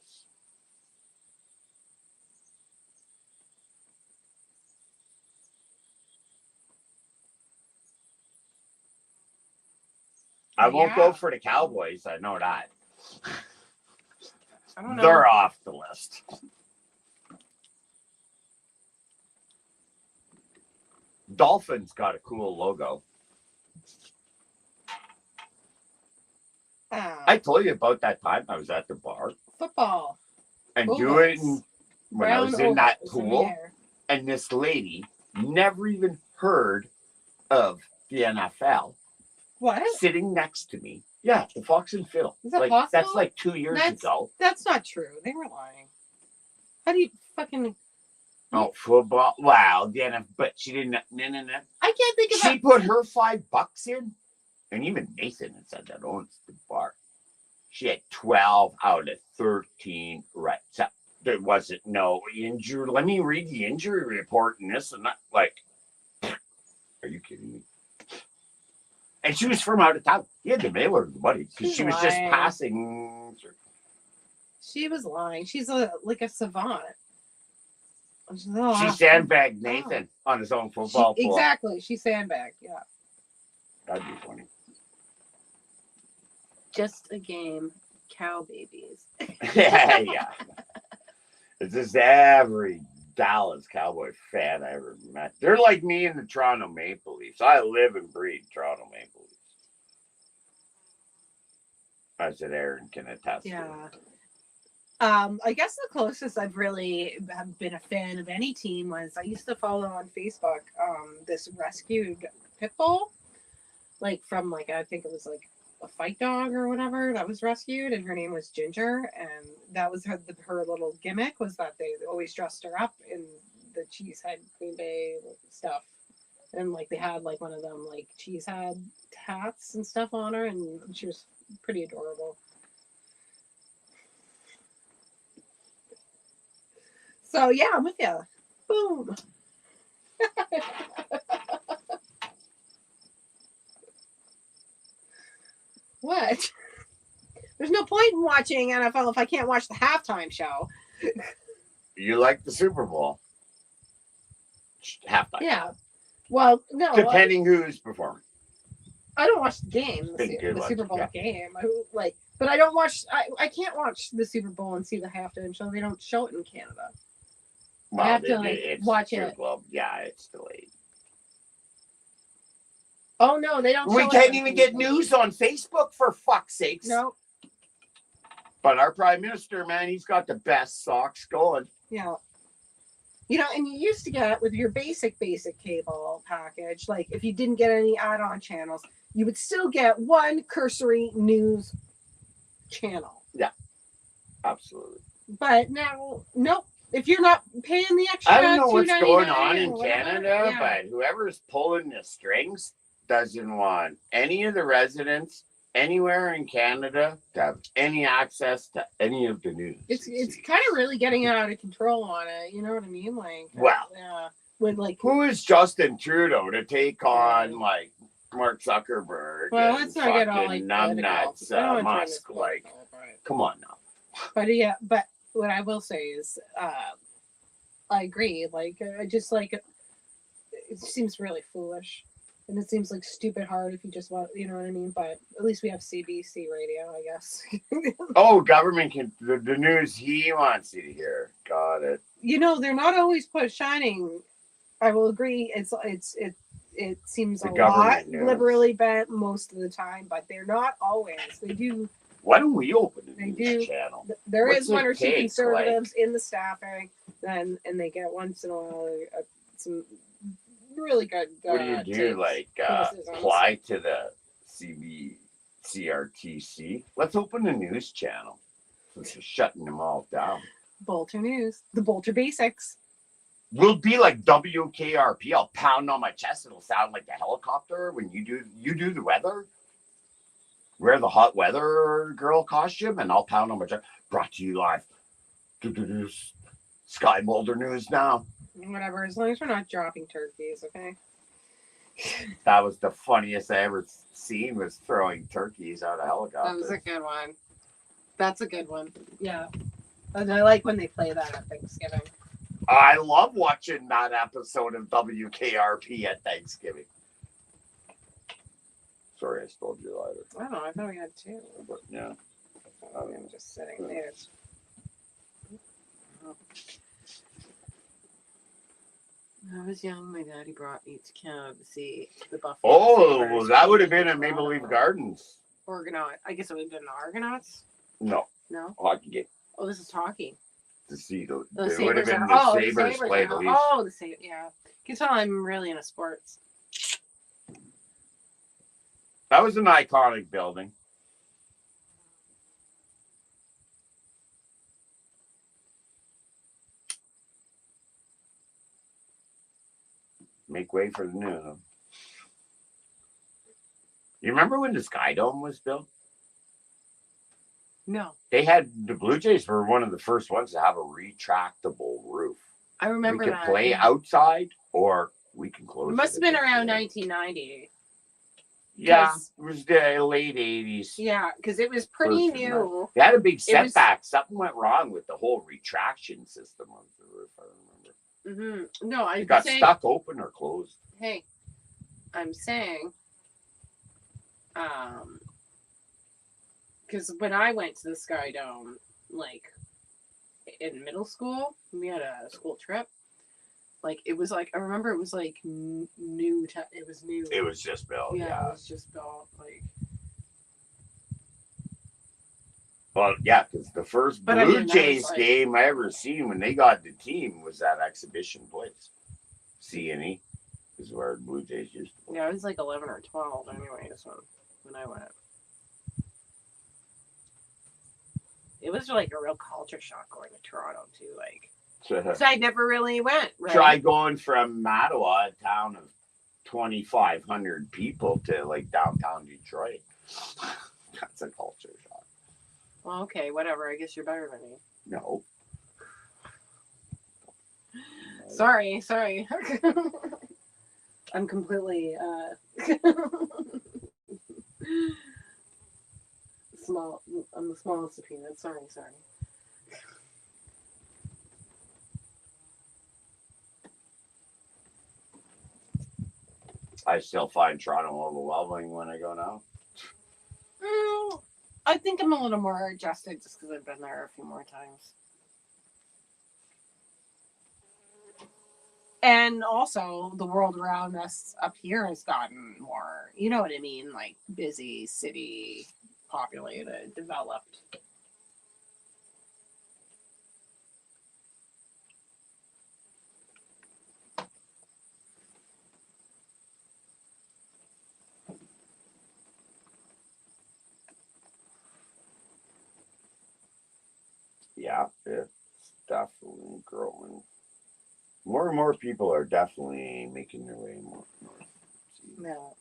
I won't go for the Cowboys. I know that. I don't know. They're off the list. Dolphins got a cool logo. I told you about that time I was at the bar Football. and Ovals. doing when I was in that ovals in the pool, air. and this lady never even heard of the NFL What? sitting next to me. Yeah, the Fox and Fiddle. Is that like possible? that's like 2 years ago. That's not true. They were lying. How do you fucking? Oh, football. Wow, the but she didn't. No. I can't think of She it. put her $5 in, and even Nathan had said that owns the bar. She had 12 out of 13 right. So there wasn't no injury. Let me read the injury report and this and that. Like, are you kidding me? And she was from out of town. He had to mail her the money because she was just lying. passing. She was lying. She's like a savant. She sandbagged Nathan on his own football pool. Exactly. She sandbagged. Yeah. That'd be funny. Just a game. Cow babies. yeah. It's just every Dallas Cowboy fan I ever met. They're like me in the Toronto Maple Leafs. I live and breathe Toronto Maple Leafs. I said Aaron can attest to Yeah. it. I guess the closest I've really been a fan of any team was I used to follow on Facebook this rescued pit bull, like from like I think it was like a fight dog or whatever that was rescued, and her name was Ginger, and that was her little gimmick was that they always dressed her up in the Cheesehead Green Bay stuff, and like they had like one of them like Cheesehead hats and stuff on her, and she was pretty adorable. So yeah, I'm with you. Boom. What? There's no point in watching NFL if I can't watch the halftime show. You like the Super Bowl? Halftime. Yeah. Well, no. Depending who's performing. I don't watch the game, Big good the one, Super Bowl yeah. game. But I don't watch. I can't watch the Super Bowl and see the halftime show. They don't show it in Canada. Well, have to, watch it. Well, yeah, it's delayed. Oh no, they don't. We show can't it even get news on Facebook for fuck's sakes. No. But our prime minister, man, he's got the best socks going. Yeah. You know, and you used to get with your basic cable package, like if you didn't get any add-on channels, you would still get one cursory news channel. Yeah, absolutely. But now, nope. If you're not paying the extra, I don't know what's going on $2.99 in or whatever, Canada, yeah. but whoever's pulling the strings doesn't want any of the residents anywhere in Canada to have any access to any of the news. It's kind of really getting out of control on it. You know what I mean? Like, Well. yeah, when like, Who is Justin Trudeau to take on like Mark Zuckerberg? well, and let's not get all fucking like numbnuts political. I don't wanna turn this Musk? Like, political, but- come on now. But yeah, but what I will say is, I agree. Like, I just like it seems really foolish, and it seems like stupid hard if you just want, you know what I mean. But at least we have CBC radio, I guess. Oh, government can the news he wants you to hear. Got it. You know, they're not always shining. I will agree. it seems The a lot government news. liberally bent most of the time, but they're not always. They do. Why don't we open a They news do. channel? There What's is one their or two take, conservatives in the staffing, and they get once in a while some really good. What do you do? takes, Like criticisms. apply to the CRTC? Let's open a news channel. Since you're shutting them all down. Bolter News, the Bolter Basics. We'll be like WKRP. I'll pound on my chest. It'll sound like a helicopter when you do the weather. Wear the hot weather girl costume, and I'll pound on my chest. Brought to you live. Sky Boulder News now. Whatever, as long as we're not dropping turkeys, okay? That was the funniest I ever seen. Was throwing turkeys out of helicopters. That was a good one. That's a good one. Yeah. And I like when they play that at Thanksgiving. I love watching that episode of WKRP at Thanksgiving. Sorry, I stole your lighter. I don't know. I thought we had two. But yeah. I'm just sitting there. When I was young, my daddy brought me to Canada to see the Buffalo. Oh, Sabres that would have play been in at Maple Leaf Toronto. Gardens. Argonaut. I guess it would have been the Argonauts. No, No. hockey game. Oh, this is hockey. To see the The it would have Sabres been are- the oh, Sabres play the are- Leafs. Oh, the Sabres. Yeah. You can tell I'm really into sports. That was an iconic building. Make way for the new. You remember when the Sky Dome was built? No. They had the Blue Jays were one of the first ones to have a retractable roof. I remember we could that. play outside, or we can close. It must have if been it's around there. 1990. Yeah, 'cause- it was the late 80s. Yeah, because it was pretty First of new. They had a big It was- setback. Something went wrong with the whole retraction system of the roof. I remember. No, It I'm got saying. stuck open or closed. Hey, I'm saying. Because when I went to the Sky Dome, like in middle school, we had a school trip. Like it was like I remember it was like new. It was new. It was just built. yeah, Yeah. it was just built. Like Well, yeah, because the first But I Blue mean, that Jays was like- game I ever seen when they got the team was that exhibition place. C&E is where Blue Jays used to play. yeah, I was like 11 or 12 anyway. When I went. It was like a real culture shock going to Toronto too. Like, so I never really went. Right? Try going from Mattawa, a town of 2,500 people, to like downtown Detroit. That's a culture shock. Well, okay, whatever. I guess you're better than me. No. Sorry. I'm completely small. I'm the smallest of peanuts. Sorry. I still find Toronto overwhelming when I go now. I think I'm a little more adjusted just because I've been there a few more times. And also, the world around us up here has gotten more, you know what I mean? Like busy, city, populated, developed. Yeah, it's definitely growing. More and more people are definitely making their way more north. No.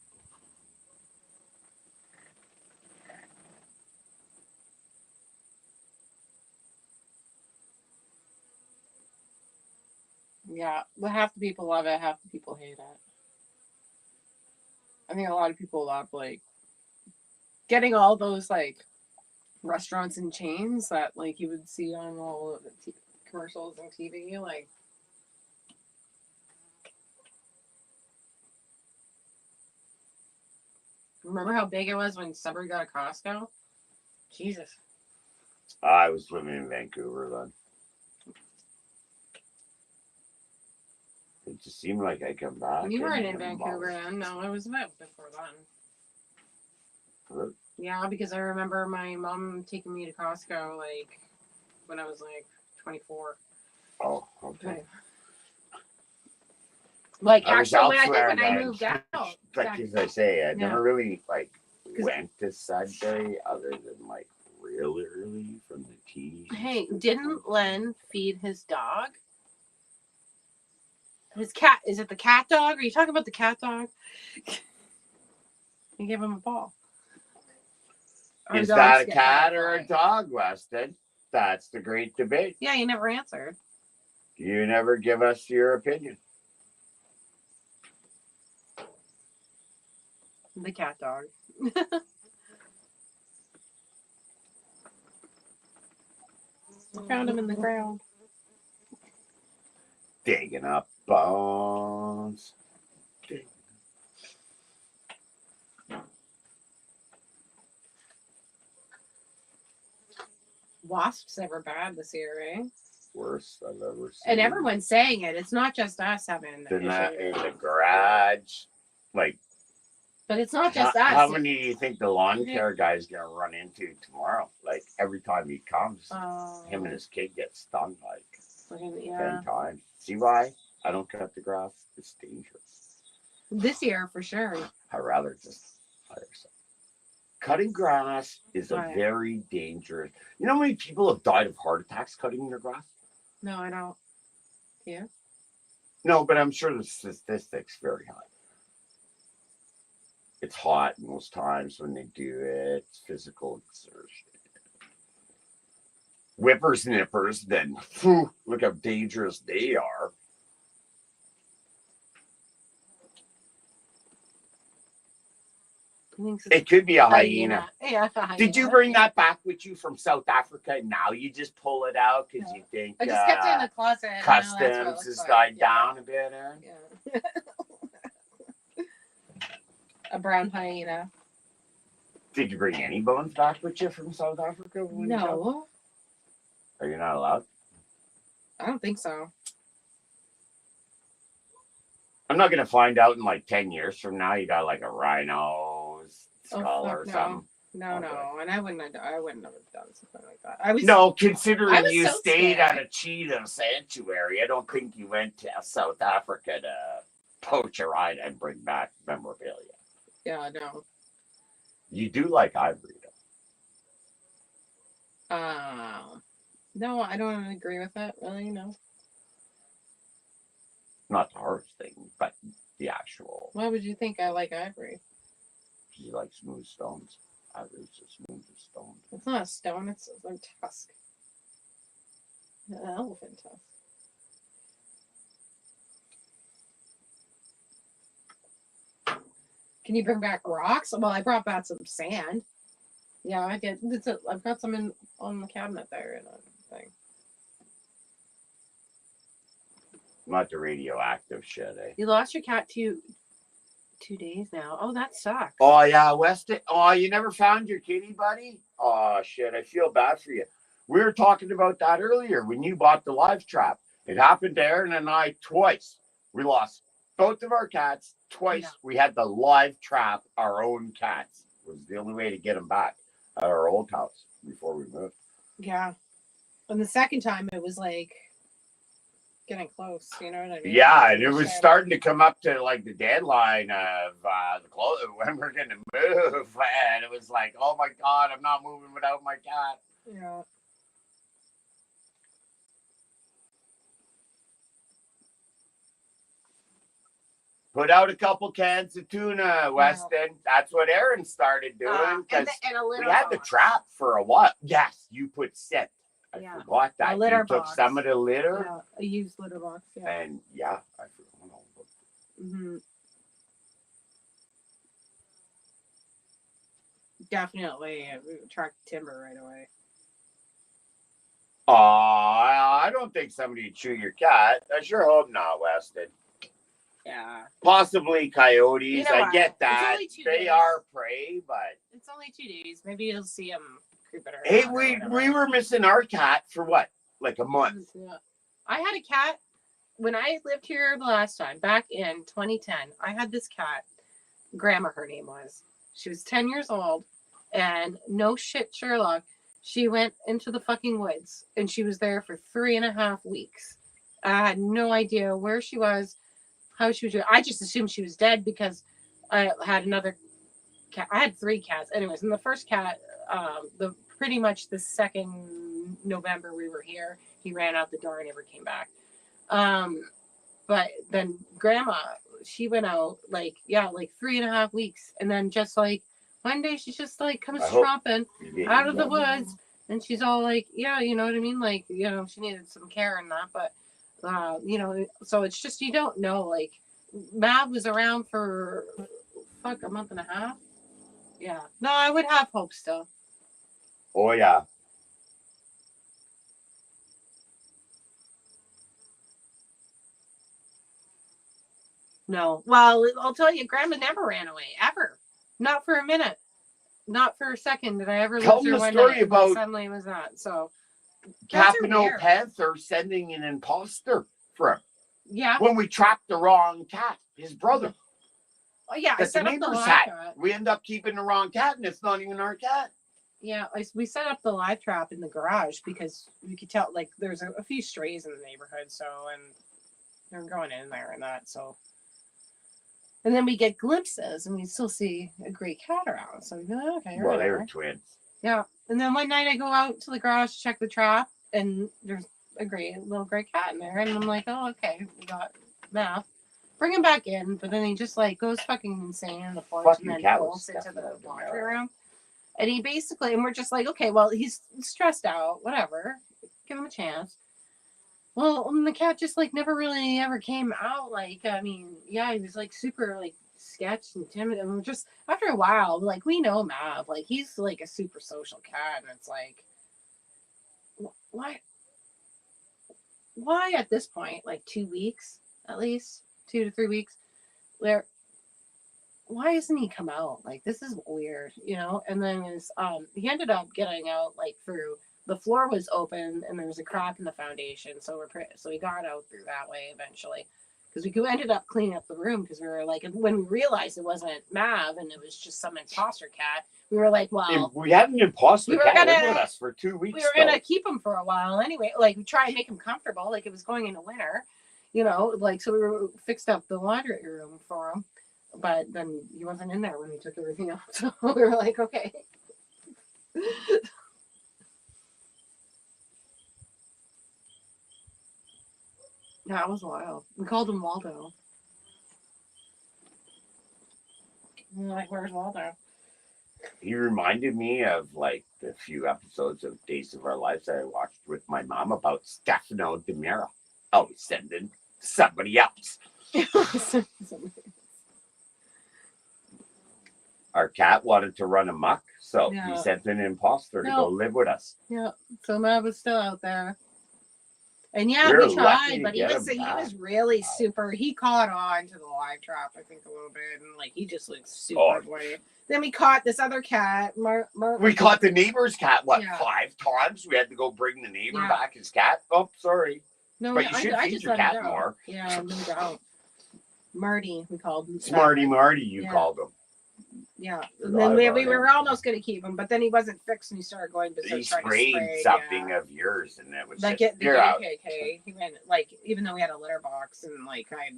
Yeah, but half the people love it, half the people hate it. I think a lot of people love like getting all those like restaurants and chains that like you would see on all of the commercials and TV. Like, remember how big it was when Sudbury got a Costco? Jesus. I was living in Vancouver then. It just seemed like I come back. You weren't and in I'm Vancouver all- then. No, I was about before then. Really? Yeah, because I remember my mom taking me to Costco like when I was like 24. Oh, okay. Like I was actually, I think elsewhere when I then. moved out. Like as I say, I Yeah. never really like 'Cause- went to Sudbury other than like real early from the teens. Hey, didn't Len feed his dog? His cat. Is it the cat dog? Are you talking about the cat dog? You gave him a ball. Or Is dogs that a get cat fed or a flying? dog, Weston? That's the great debate. Yeah, you never answered. You never give us your opinion. The cat dog. I found him in the ground. Digging up bones. Wasps ever bad this year, eh? Worst I've ever seen. And everyone's saying it. It's not just us having the in that issue. in the garage. Like But it's not how, just us. how many do you think the lawn care guy's gonna run into tomorrow? Like every time he comes, him and his kid get stung like yeah. 10 times. See why I don't cut the grass? It's dangerous. This year for sure. I'd rather just hire someone. Cutting grass is a Right. very dangerous. You know how many people have died of heart attacks cutting their grass? No, I don't. No, but I'm sure the statistics very high. It's hot most times when they do it. It's physical exertion. Whippersnippers, then phew, look how dangerous they are. It could be a hyena. Yeah. Did you bring that back with you from South Africa? Now you just pull it out because you think I just kept it in the closet. and now that's what it customs looks has like. died Yeah. down a bit, Aaron? Yeah. A brown hyena. Did you bring any bones back with you from South Africa? when you traveled? No, Are you not allowed? I don't think so. I'm not gonna find out in like 10 years from now. You got like a rhino's skull fuck or no. something. No, Okay. no, and I wouldn't have done something like that. I was No, I considering was you so stayed scared. at a cheetah sanctuary, I don't think you went to South Africa to poach a rhino and bring back memorabilia. Yeah, no. You do like ivory, though. No, I don't agree with that. Really, no. Not the hardest thing, but the actual. Why would you think I like ivory? You like smooth stones. Ivory's the smoothest stone. It's not a stone. It's a tusk. An elephant tusk. Can you bring back rocks? Well, I brought back some sand. Yeah, I did. I've got some on the cabinet there and thing. Not the radioactive shit, eh? You lost your cat 2 days now. Oh, that sucks. Oh yeah, Weston. Oh, you never found your kitty, buddy? Oh shit, I feel bad for you. We were talking about that earlier when you bought the live trap. It happened to Aaron and I twice. We lost both of our cats twice. Yeah. We had to live trap our own cats. It was the only way to get them back at our old house before we moved. Yeah. And the second time it was like getting close. You know what I mean? Yeah, and it was Shit. starting to come up to like the deadline of the close when we're gonna move, and it was like, oh my god, I'm not moving without my cat. Yeah. Put out a couple cans of tuna, Weston. That's what Aaron started doing because and a we litter had the box. trap for a while. Yes, you put scent. I Yeah. forgot that. A litter you took box. some of the litter, Yeah, a used litter box. Yeah. and yeah, I forgot all about it. Mm-hmm. Definitely track timber right away. Oh, I don't think somebody would chew your cat. I sure hope not, Weston. Yeah. Possibly coyotes. You know I what? get It's that. only 2 They days. are prey, but It's only 2 days. Maybe you'll see them creeping around. hey, or we whatever. were missing our cat for what? Like a month. Yeah. I had a cat when I lived here the last time, back in 2010, I had this cat. Grandma, her name was. She was 10 years old, and no shit, Sherlock. She went into the fucking woods, and she was there for 3.5 weeks. I had no idea where she was, how she was doing. I just assumed she was dead because I had another cat. I had 3 cats, anyways. And the first cat, the pretty much the second November we were here, he ran out the door and never came back. But then Grandma, she went out like 3.5 weeks, and then just like one day she's just like comes I hope tromping You get out of the your- woods, and she's all like, yeah, you know what I mean, like, you know, she needed some care and that, but you know, so it's just you don't know. Like Mav was around for a month and a half. Yeah, no, I would have hope still. Oh yeah. No, well, I'll tell you, Grandma never ran away ever, not for a minute. Not for a second did I ever Tell lose them her the one story night. about Suddenly was that. So cats are Captain weird. Panther sending an imposter for him Yeah. when we trapped the wrong cat, his brother. Oh, yeah. I That the set up the neighbors live had. trap. We end up keeping the wrong cat, and it's not even our cat. Yeah, we set up the live trap in the garage because we could tell, like, there's a few strays in the neighborhood, so, and they're going in there and that, so. And then we get glimpses, and we still see a gray cat around, so we go, okay, Well, they whatever. were twins. Yeah, and then one night I go out to the garage to check the trap, and there's a little gray cat in there, and I'm like, oh, okay, we got Math. Bring him back in, but then he just like goes fucking insane on the porch Fucking and then cat was bolts into stuffing the out the laundry mirror. room. And he basically, and we're just like, okay, well, he's stressed out, whatever, give him a chance. Well, and the cat just like never really ever came out. Like, I mean, yeah, he was like super like sketched and timid, and we're just after a while, like we know Mav, like he's like a super social cat, and it's like, why at this point, like 2 weeks at least, 2 to 3 weeks, why isn't he come out? Like this is weird, you know? And then he ended up getting out like through the floor was open and there was a crack in the foundation, so so he got out through that way eventually. Because we ended up cleaning up the room because we were like, when we realized it wasn't Mav and it was just some imposter cat, we were like, well, If we had an imposter we were cat gonna- live with us for 2 weeks. we were gonna keep him for a while anyway. Like we try and make him comfortable, like it was going into winter, you know. Like so, we fixed up the laundry room for him, but then he wasn't in there when we took everything out. So we were like, okay. Yeah, it was wild. We called him Waldo. And we're like, where's Waldo? He reminded me of like the few episodes of Days of Our Lives that I watched with my mom about Stefano Demira. Always sending somebody else. Our cat wanted to run amok, so Yeah. he sent an imposter to No. go live with us. Yeah, so Mav was still out there. And yeah, We're we lucky tried, to but he get was him back. really super. He caught on to the live trap, I think, a little bit, and like he just looked super Oh. boy. Then we caught this other cat. We caught the neighbor's cat, Yeah. 5 times? We had to go bring the neighbor Yeah. back his cat. Oh, sorry. No, But you should I feed just your let him cat go. more. Yeah, no doubt. Marty, we called him. Smarty Marty, you Yeah. called him. Yeah, and Forgot then we about were him. almost going to keep him, but then he wasn't fixed, and he started going berserk. He trying to sprayed spray, something yeah. of yours, and it was Like just, the you're out. KKK. He went like, even though we had a litter box and like I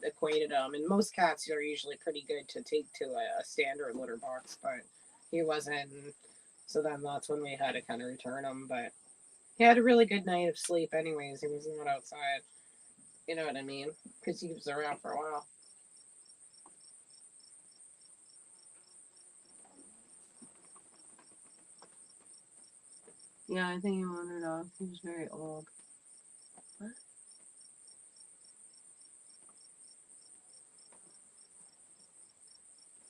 equated them, and most cats are usually pretty good to take to a standard litter box, but he wasn't. And so then that's when we had to kind of return him. But he had a really good night of sleep, anyways. He was not outside. You know what I mean? Because he was around for a while. Yeah, I think he wandered off. He was very old. What?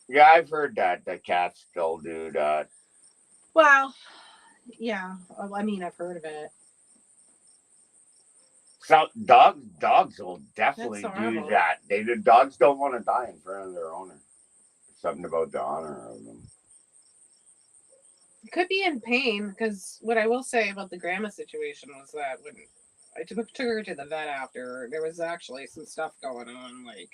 Yeah, I've heard that the cats still do that. Well, yeah. I mean, I've heard of it. So dogs will definitely That's do horrible. that. The dogs don't want to die in front of their owner. Something about the honor of them. Could be in pain because what I will say about the grandma situation was that when I took her to the vet after. There was actually some stuff going on, like,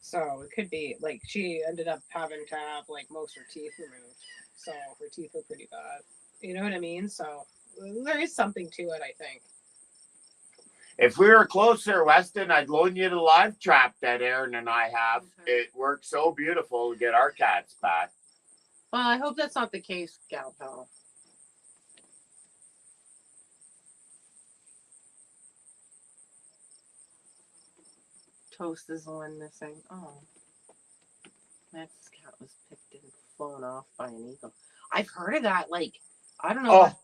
so it could be like she ended up having to have like most of her teeth removed. So her teeth were pretty bad. You know what I mean? So there is something to it, I think. If we were closer, Weston, I'd loan you the live trap that Aaron and I have. Okay. It works so beautiful to get our cats back. Well, I hope that's not the case, Gal Pal. Toast is the one missing. Oh. Max's cat was picked and flown off by an eagle. I've heard of that. Like, I don't know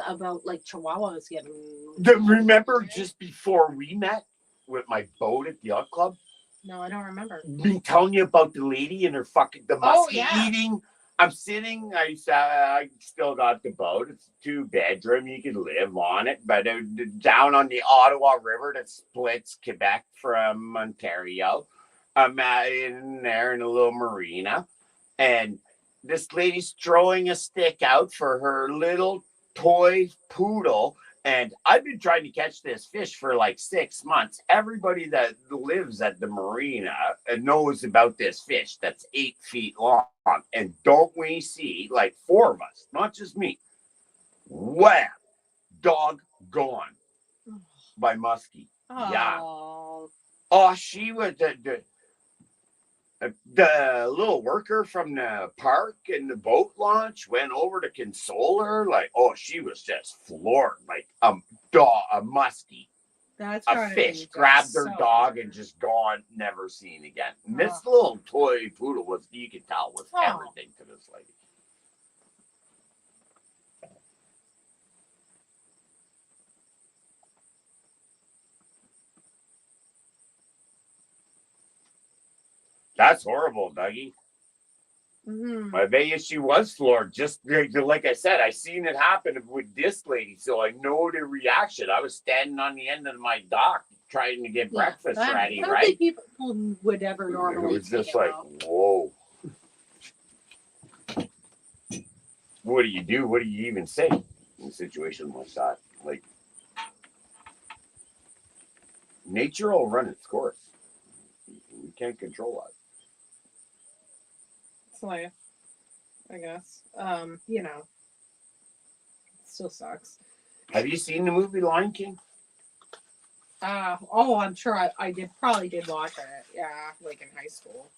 about like chihuahuas getting. Remember just before we met with my boat at the yacht club? No, I don't remember. Me telling you about the lady and her the muskie eating. I'm sitting. I still got the boat. It's a 2-bedroom. You can live on it, but down on the Ottawa River that splits Quebec from Ontario. I'm in there in a little marina, and this lady's throwing a stick out for her little toy poodle. And I've been trying to catch this fish for like 6 months. Everybody that lives at the marina knows about this fish that's 8 feet long. And don't we see like 4 of us, not just me? Wham! Dog gone by muskie. Oh. Yeah. Oh, she was the little worker from the park and the boat launch went over to console her. Like, oh, she was just floored. Like a muskie, That's a fish grabbed her dog and just gone, never seen again. And this little toy poodle was, you could tell, was everything to this lady. That's horrible, Dougie. Mm-hmm. I bet you she was floored. Just like I said, I seen it happen with this lady, so I know the reaction. I was standing on the end of my dock trying to get breakfast ready, I don't right? think people would ever normally. It was just like, whoa. What do you do? What do you even say in a situation like that? Like, nature will run its course. We can't control that. It's life, I guess. You know, it still sucks. Have you seen the movie Lion King? I'm sure I probably did watch it. Yeah, like in high school.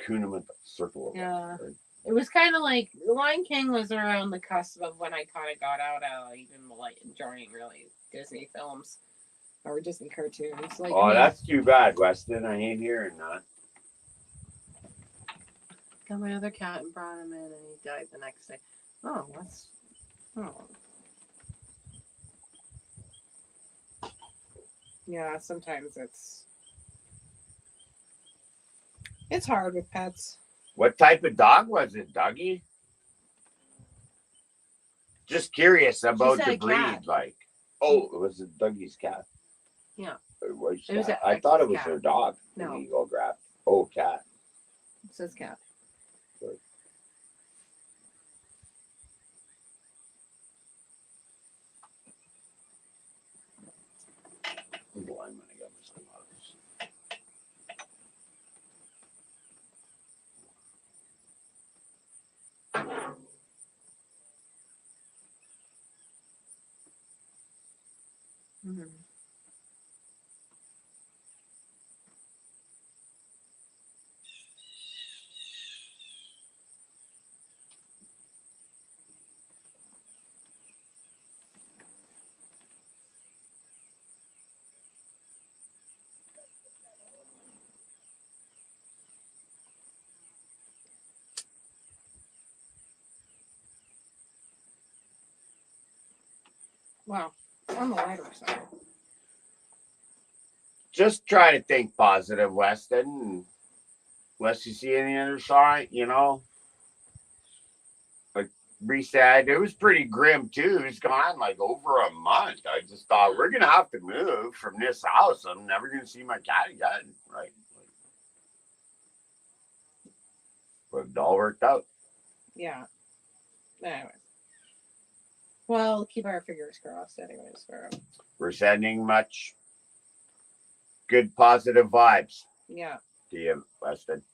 Kuna Circle of Yeah. Life, right? It was kind of like The Lion King was around the cusp of when I kind of got out of even like enjoying really Disney films or Disney cartoons. Like, Oh, that's too bad, Weston. I ain't hearing that. got my other cat and brought him in, and he died the next day. Oh, that's yeah. Sometimes it's hard with pets. What type of dog was it, Dougie? Just curious about said the a breed. cat. Like, oh, was it Dougie's cat? Yeah. Or was It was cat? a- I thought it was cat. her dog. No. The eagle grabbed. Oh, cat. It says cat. Good. I'm blind when I got my sunglasses. Mm-hmm. Wow. On the lighter side. Just try to think positive, Weston. Unless you see any other sign, you know. Like Bree said, it was pretty grim too. It's gone like over a month. I just thought we're gonna have to move from this house. I'm never gonna see my cat again, right? But it all worked out. Yeah. Anyways. Well, keep our fingers crossed anyways for him. We're sending much good positive vibes Yeah. to you, Weston.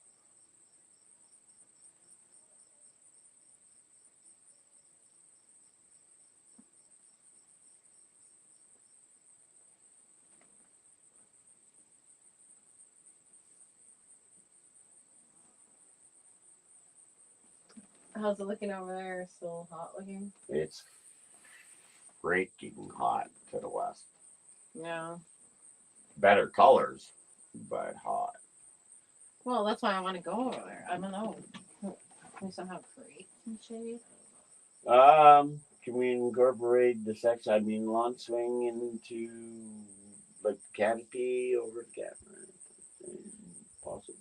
How's it looking over there? Still hot looking? It's freaking hot to the west. Yeah. Better colors, but hot. Well, that's why I want to go over there. I don't know. We somehow create some shade. Can we incorporate the sex? I mean, lawn swing into like canopy over the camera? Possible.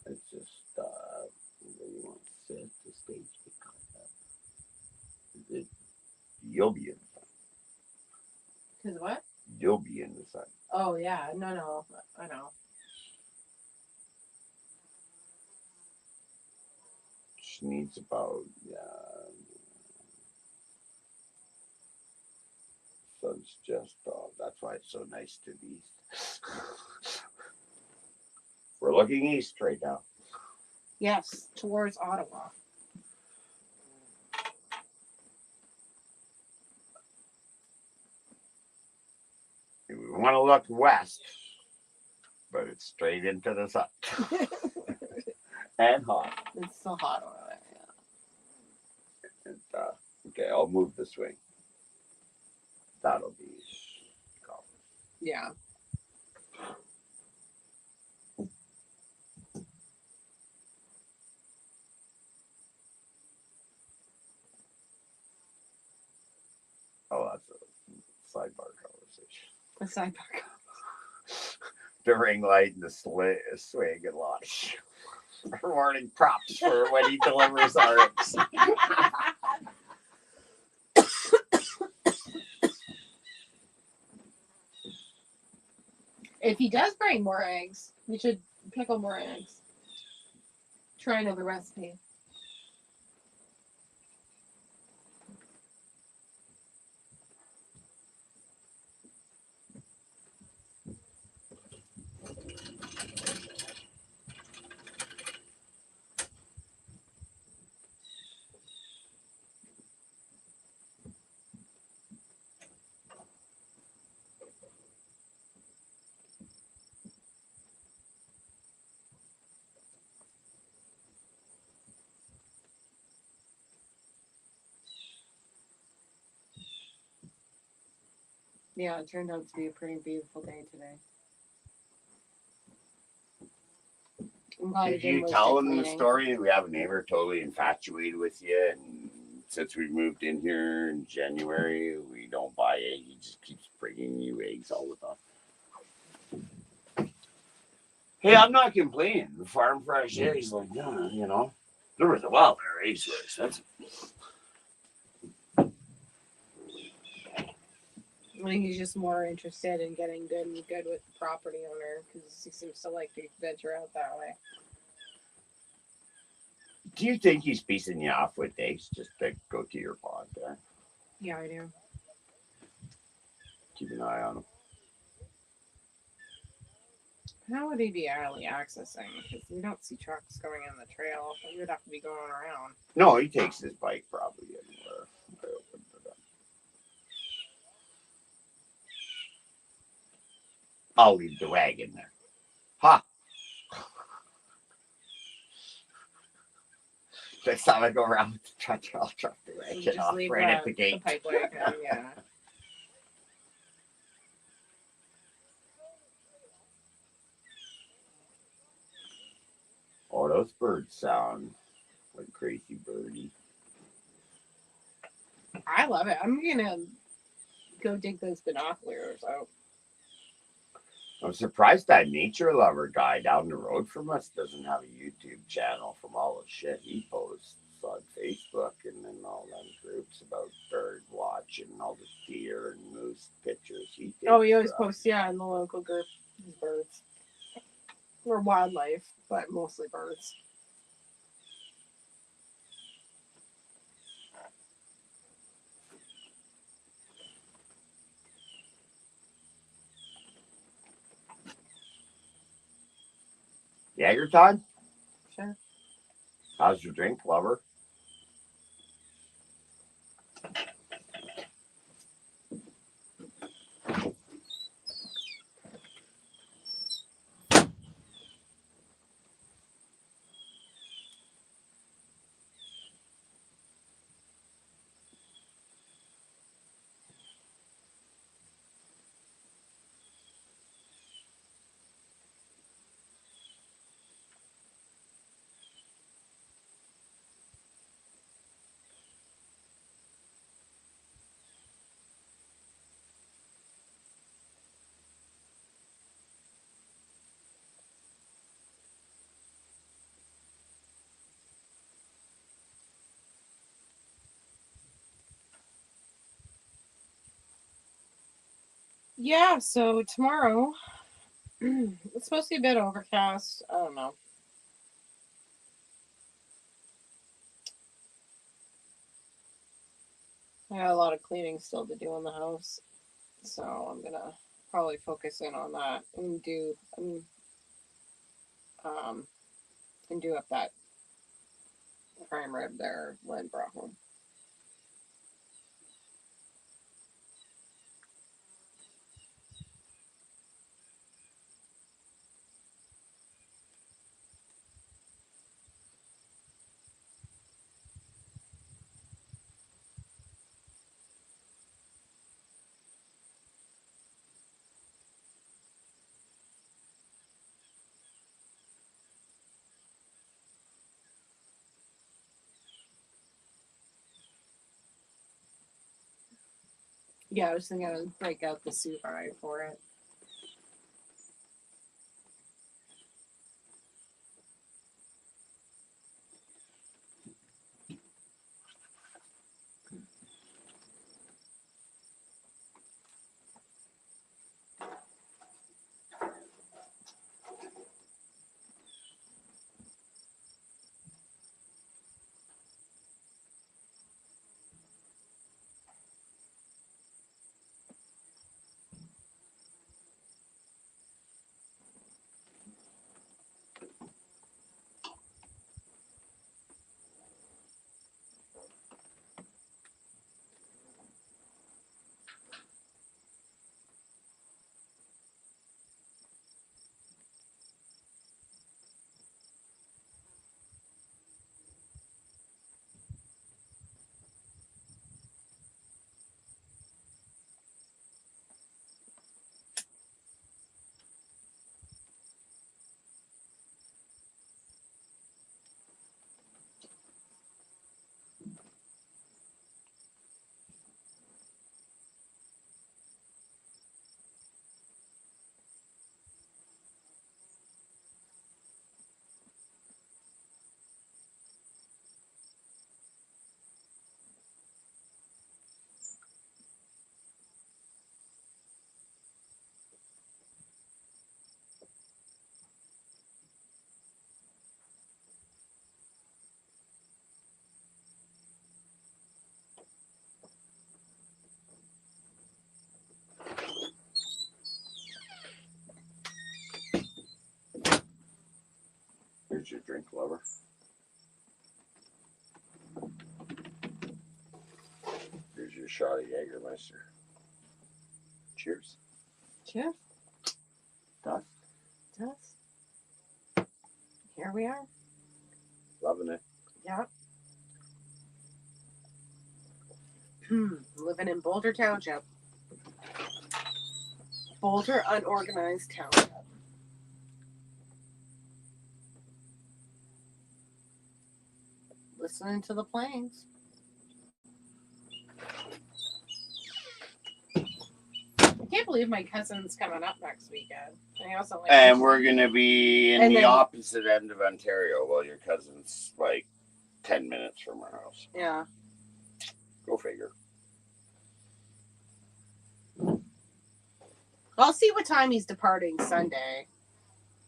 It's just where you want to sit the stage to cut up. You'll be in the sun. Cause what? You'll be in the sun. Oh yeah. No. I know. Just needs about sun's just that's why it's so nice to the east. We're looking east right now. Yes, towards Ottawa. We want to look west, but it's straight into the sun and hot. It's still hot over there. Yeah. And, okay, I'll move the swing. That'll be cool. Yeah. Oh, that's a sidebar conversation. A sidebar. The ring light and the swing and launch. Warning props for when he delivers our eggs. If he does bring more eggs, we should pickle more eggs. Try another recipe. Yeah, it turned out to be a pretty beautiful day today. I'm glad it Did didn't you waste tell it him the cleaning. story? We have a neighbor totally infatuated with you, and since we moved in here in January, we don't buy eggs. He just keeps bringing you eggs all the time. Hey, I'm not complaining. The farm fresh eggs, like, yeah, you know, there was a while there, eggs were expensive. I think he's just more interested in getting good with the property owner because he seems to like to venture out that way. Do you think he's piecing you off with eggs just to go to your pond there? Yeah, I do. Keep an eye on him. How would he be alley accessing? Because we don't see trucks going in the trail. So he would have to be going around. No, he takes his bike probably anywhere. I opened it up. I'll leave the wagon there. Ha! Next time I go around with the truck, I'll drop the So wagon just off leave right at the gate. pipe wagon, yeah. Oh, those birds sound like crazy birdie. I love it. I'm gonna go dig those binoculars out. I'm surprised that nature lover guy down the road from us doesn't have a YouTube channel from all the shit he posts on Facebook and then all them groups about bird watching and all the deer and moose pictures he takes. Oh, he always from. posts, yeah, in the local group, his birds. Or wildlife, but mostly birds. Jaeger time? Sure. How's your drink, lover? Yeah, so tomorrow it's supposed to be a bit overcast. I don't know. I got a lot of cleaning still to do in the house, so I'm gonna probably focus in on that and um do up that prime rib there Lynn brought home. Yeah, I was thinking I'd break out the sous vide for it. Here's your drink, lover. Here's your shot of Jägermeister. Cheers. Cheers. Dust. Yes. Here we are. Loving it. Yep. Living in Boulder Township. Boulder Unorganized Township. Listening to the planes. I can't believe my cousin's coming up next weekend. I also like And we're gonna be in And the then- opposite end of Ontario while your cousin's like 10 minutes from our house. Yeah. Go figure. I'll see what time he's departing Sunday.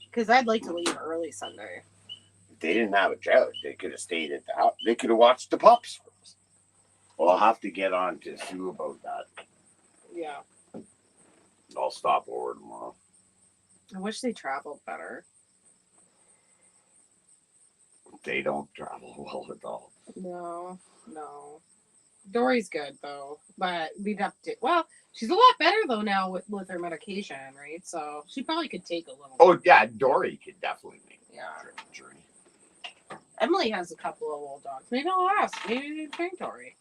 Because I'd like to leave early Sunday. If they didn't have a drought, they could have stayed at the house. They could have watched the pups first. Well, I'll have to get on to Sue about that. Yeah. I'll stop over tomorrow. I wish they traveled better. They don't travel well at all. No. Dory's good though, but we'd have to. Well, she's a lot better though now with her medication, right? So she probably could take a little. Oh yeah, Dory could definitely make Yeah. the journey. Emily has a couple of old dogs. Maybe I'll ask. Maybe they train Dory.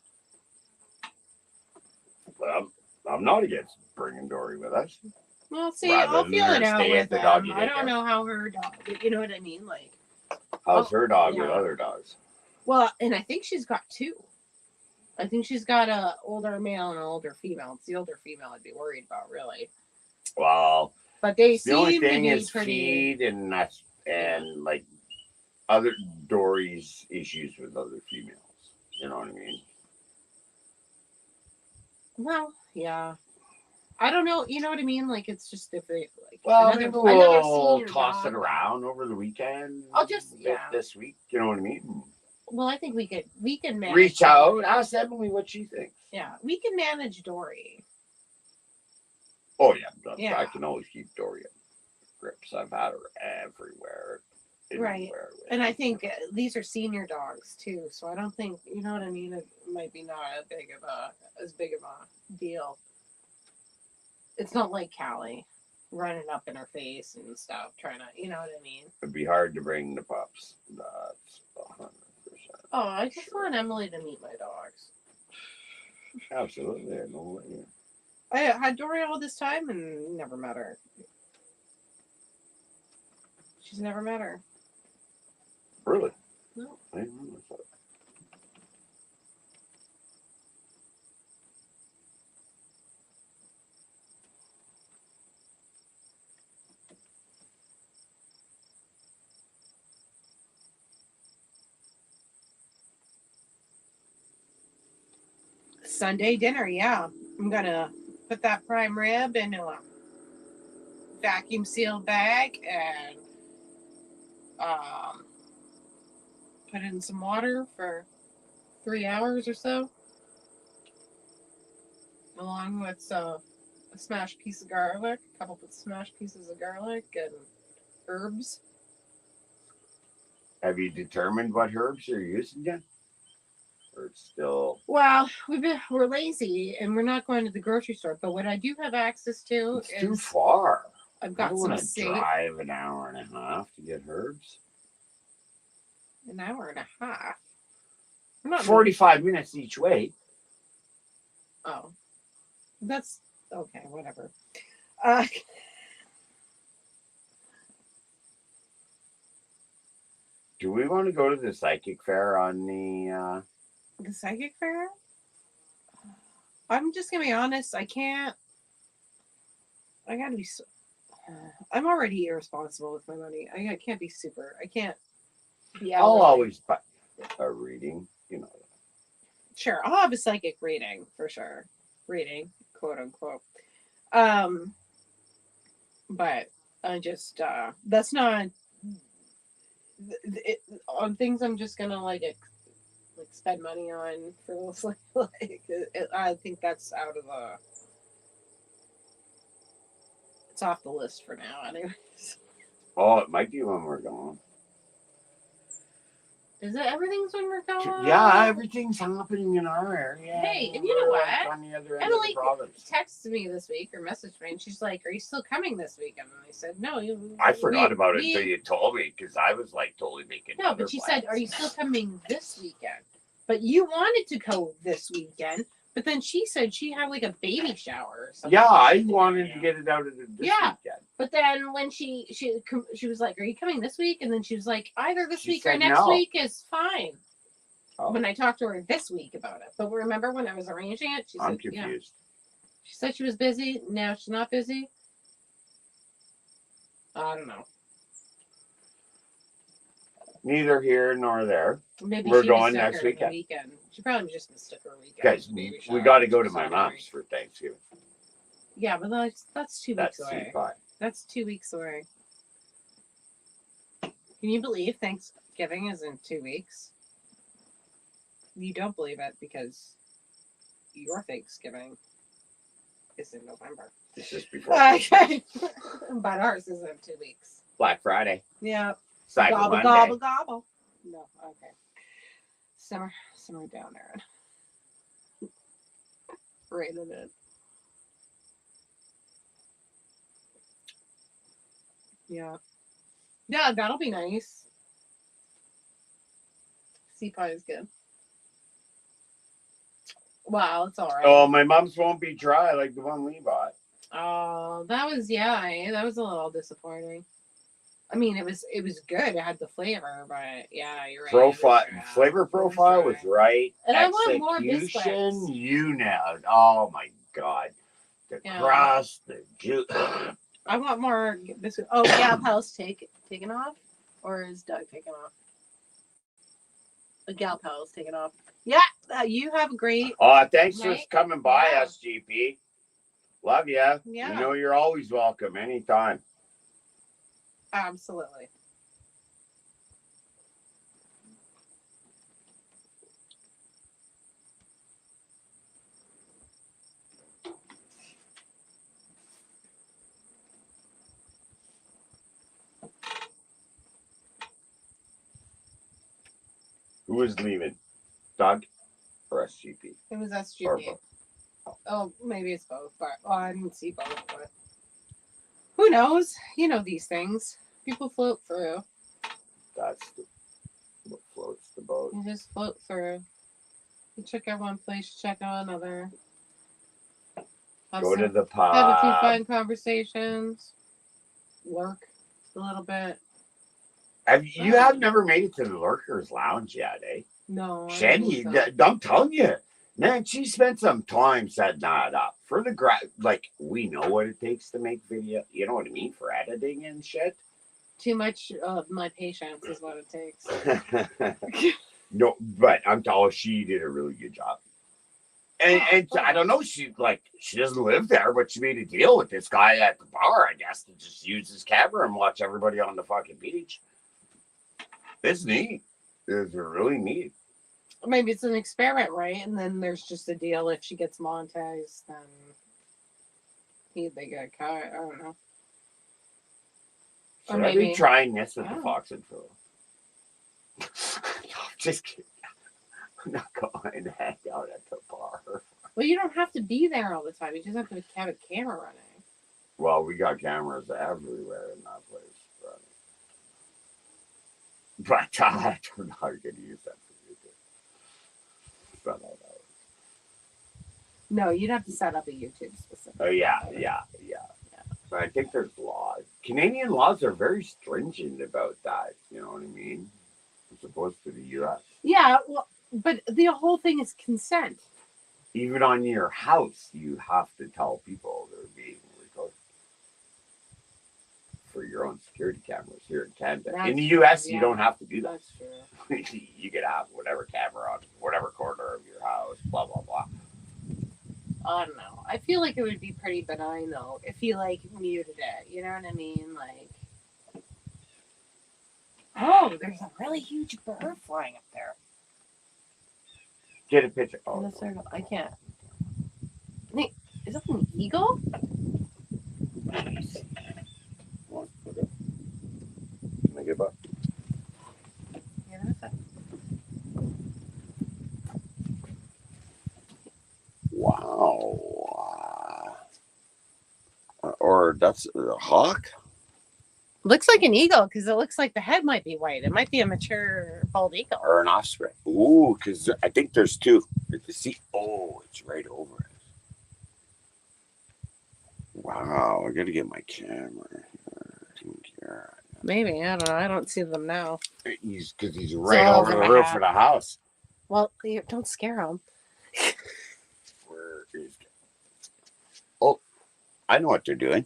I'm not against bringing Dory with us. Well, see, Rather I'll than feel her it out stay with at the them. doggy I don't daycare. know how her dog. You know what I mean? Like, How's her dog with yeah. other dogs? well, and I think she's got two. I think she's got a older male and an older female. It's the older female I'd be worried about, really. Well, But they the only seem to thing be is pretty. feed and that's and like other Dory's issues with other females. You know what I mean? Well, yeah. I don't know. You know what I mean? Like, it's just if they like. Well, another maybe we'll senior toss dog. it around over the weekend. I'll just- yeah. This week. You know what I mean? Well, I think we can manage. Reach out, Dory. ask Emily what she thinks. Yeah, we can manage Dory. Oh yeah, Yeah. I can always keep Dory in grips. I've had her everywhere. Right. anywhere with And I me. think these are senior dogs too, so I don't think you know what I mean. It might be not as big of a deal. It's not like Callie running up in her face and stuff, trying to, you know what I mean. It'd be hard to bring the pups. That's 100%. Oh, I just want Emily to meet my dogs. Absolutely, no way. I had Dory all this time and never met her. She's never met her. Really? No. I didn't realize that. Sunday dinner, yeah. I'm gonna put that prime rib into a vacuum sealed bag and put it in some water for 3 hours or so, along with a smashed piece of garlic, a couple of smashed pieces of garlic, and herbs. Have you determined what herbs you're using yet? Or it's still Well, we're lazy and we're not going to the grocery store. But what I do have access to it's too is far. I've I got don't some want to sage. drive an hour and a half to get herbs. An hour and a half. I'm not 45 minutes each way. Oh, that's okay. Whatever. Do we want to go to the psychic fair on the The psychic fair? I'm just gonna be honest. I can't. I gotta be. I'm already irresponsible with my money. I can't be super. I can't be out. I'll always buy a reading, you know. Sure, I'll have a psychic reading for sure. Reading, quote unquote. But I just that's not on things I'm just gonna like spend money on frivolously. I think that's out of the. It's off the list for now, anyways. Oh, it might be when we're gone. Is it everything's when we're going? Yeah, everything's happening in our area. Hey, and you know We're, what? like, on the other end Emily of the province. texted me this week or messaged me, and she's like, "Are you still coming this weekend?" And I said, "No." I forgot about it until you told me because I was like totally making. No, other but she said, plans. "Are you still coming this weekend?" But you wanted to go this weekend, but then she said she had like a baby shower or something. Yeah, I wanted to get it out of this Yeah. weekend. But then when she was like, "Are you coming this week?" And then she was like, "Either this She week or said next no. week is fine." Oh, When I talked to her this week about it, but remember when I was arranging it, she I'm said, "Yeah." confused. She said she was busy. Now she's not busy. I don't know. Neither here nor there. Maybe We're she going mistook next her weekend. weekend. She probably just mistook her weekend. Guys, for baby we shower. got to go to She's my not mom's for Thanksgiving. Yeah, but that's 2 That's weeks too away. far. That's 2 weeks away. Can you believe Thanksgiving is in 2 weeks? You don't believe it because your Thanksgiving is in November. It's just before Christmas. Okay. But ours is in 2 weeks. Black Friday, Yeah. Cyber Gobble, Monday. gobble, gobble. No. Okay. Simmer down, Aaron. Rated it. Yeah. Yeah, that'll be nice. Sea pie is good. Wow, it's all right. Oh, my mom's won't be dry like the one we bought. Oh, that was that was a little disappointing. I mean, it was good. It had the flavor, but yeah, you're right. Profile, It was dry. flavor profile was right. And I want more Execution, biscuits. you nailed. Oh my god, the Yeah. crust, the juice. I want more biscuits. Oh, Gal Pal's taken off, or is Doug taken off? The Gal Pal's taken off. Yeah, you have a great. Thanks for Right? coming by, Yeah. SGP. Love ya. Yeah. You know you're always welcome anytime. Absolutely. Who was leaving? Doug or SGP? It was Or SGP. both? Oh, maybe it's both, but I didn't see both. But who knows? You know these things. People float through. That's what floats the boat. You just float through. You check out one place, you check out another. Go to the Have a few pub. fun conversations. Work a little bit. You have never made it to the Lurkers Lounge yet, eh? No. I Shenny, don't think I'm telling you, man, she spent some time setting that up for the like we know what it takes to make video. You know what I mean for editing and shit. Too much of my patience is what it takes. No, but I'm telling she did a really good job. And I don't know, she doesn't live there, but she made a deal with this guy at the bar, I guess, to just use his camera and watch everybody on the fucking beach. It's neat. It's really neat. Maybe it's an experiment, right? And then there's just a deal if she gets monetized, then they get cut. I don't know. Should Or I be maybe trying this with I the don't Fox and Phil? No, just kidding. I'm not going to hang out at the bar. well, you don't have to be there all the time. You just have to have a camera running. Well, we got cameras everywhere in that place. But I'm not going to use that for YouTube. But I know. No, you'd have to set up a YouTube specific. Oh, yeah. But I think there's laws. Canadian laws are very stringent about that. You know what I mean? As opposed to the U.S. Yeah, well, but the whole thing is consent. Even on your house, you have to tell people they're being recorded for your own security cameras here in Canada. That's in the U.S., true, you yeah. don't have to do that. That's true. You can have whatever camera on whatever corner of your house, blah, blah, blah. I don't know. I feel like it would be pretty benign though if you muted it. You know what I mean? Oh, there's a really huge bird flying up there. Get a picture. Oh, I can't. Wait, is that an eagle? Can I get back? Yeah, there's a... Wow. Or that's a hawk? Looks like an eagle because it looks like the head might be white. It might be a mature bald eagle. Or an offspring. Ooh, because I think there's two. See, oh, it's right over it. Wow, I gotta get my camera here. Maybe, I don't know. I don't see them now. He's right all over the over roof half. of the house. Well, don't scare them. Where is? Oh, I know what they're doing.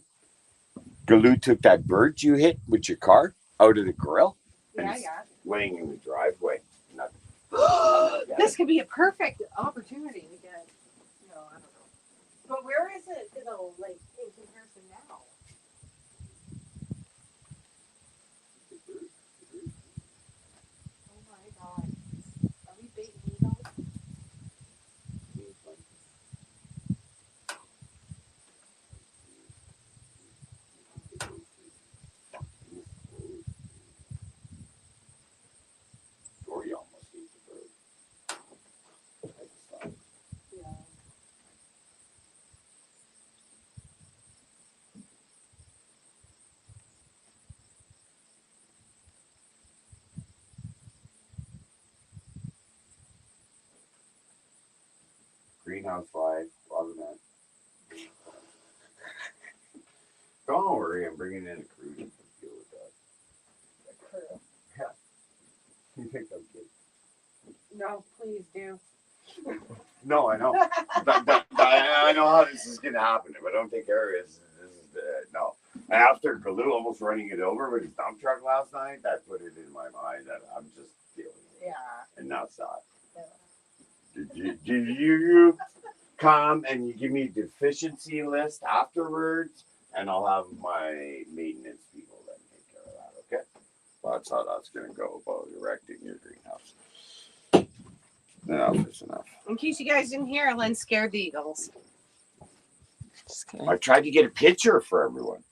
Galoo took that bird you hit with your car out of the grill. And it's laying in the driveway. This could be a perfect opportunity to get. No, I don't know. But where is it? In comparison now. Oh my god! Are we baiting eagles? greenhouse fly, loving that. Don't worry, I'm bringing in a crew to deal with that. Yeah. You think I'm kidding? No, please do. No, I know. I know how this is going to happen. If I don't take care of it, this is no. After Kalu almost running it over with his dump truck last night, that put it in my mind that I'm just dealing with it. Yeah. And that's that. Yeah. Did you come and you give me a deficiency list afterwards, and I'll have my maintenance people then take care of that, okay? That's how that's going to go about erecting your greenhouse. Enough is enough. In case you guys didn't hear, Len scared the eagles. Just kidding. I tried to get a picture for everyone.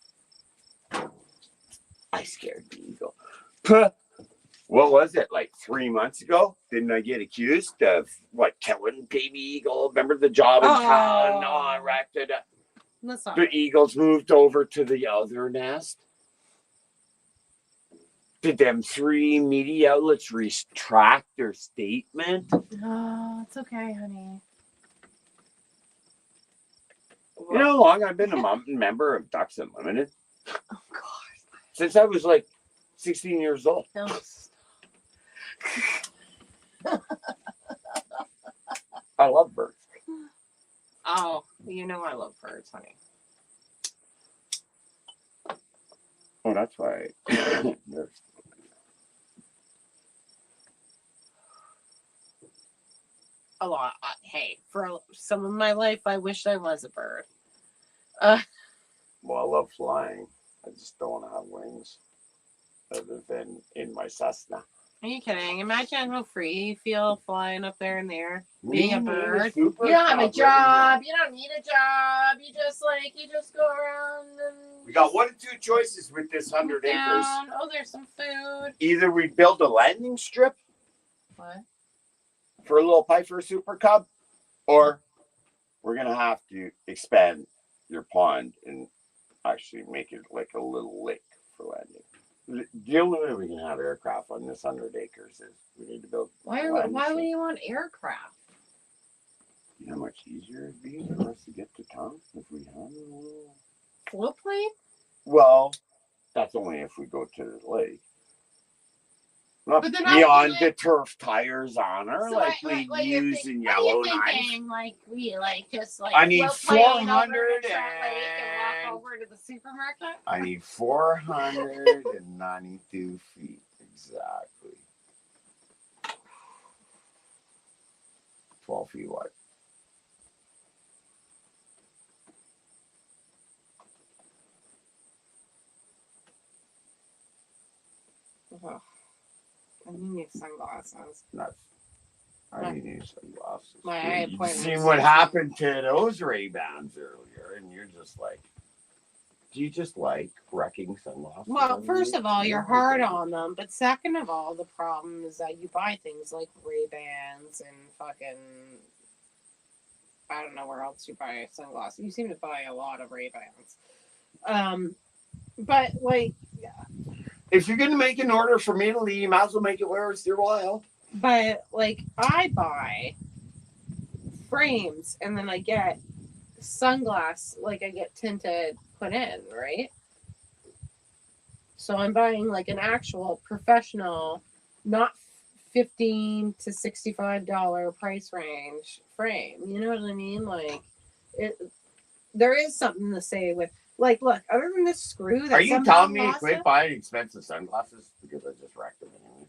I scared the eagle. Puh. What was it, like 3 months ago? Didn't I get accused of killing baby eagle? Remember the job in town? No, I wrecked it. That's not The eagles moved over to the other nest. Did them 3 media outlets retract their statement? No, it's okay, honey. You know how long I've been a member of Ducks Unlimited? Oh God. Since I was like 16 years old. No. I love birds. Oh, you know I love birds, honey. Oh, that's why. There's A lot. Hey, for some of my life, I wished I was a bird. well, I love flying. I just don't want to have wings other than in my Cessna. Are you kidding? Imagine how free you feel flying up there in the air. Being a Me, bird. super You don't have a cowboy. job. You don't need a job. You just go around and We got 1 of 2 choices with this 100 acres. down. Oh, there's some food. Either we build a landing strip What? for a little Piper Super Cub, or we're gonna have to expand your pond and actually make it like a little lake for landing. The only way we can have aircraft on this 100 acres is we need to build. Why would you want aircraft? You know how much easier it'd be for us to get to town if we had a little. Float plane? Well, that's only if we go to the lake. Not But then I beyond feel the turf tires on her, So like what- we what you're use think- in what are you Yellowknife. thinking? Like we just I need float plane over 400 to Trout Lake and and- walk over to the supermarket. I need 492 feet exactly. 12 feet wide. Ugh. I need sunglasses. Nuts. I need new sunglasses. My eye You appointment seen is what 16. happened to those Ray-Bans earlier, and you're just like, do you just like wrecking sunglasses? Well, first of all, you're hard on them, but second of all, the problem is that you buy things like Ray-Bans and fucking I don't know where else you buy sunglasses. You seem to buy a lot of Ray-Bans. But like, If you're gonna make an order from Italy, you might as well make it where it's your while. but like I buy frames and then I get sunglass, like I get tinted put in, right? So I'm buying like an actual professional, not $15 to $65 price range frame. You know what I mean? Like it. There is something to say with like, look, other than this screw that Are you somehow telling me to lost quit it- buying expensive sunglasses because I just wrecked them anyway?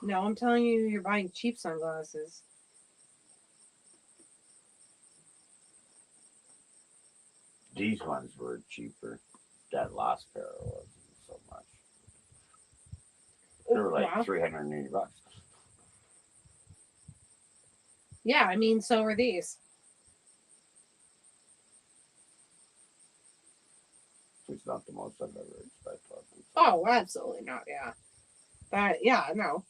No, I'm telling you, you're buying cheap sunglasses. These ones were cheaper. That last pair wasn't so much. They were like Wow. $380. Yeah, I mean, so are these. It's not the most I've ever expected. Oh, absolutely not. Yeah, but yeah, no,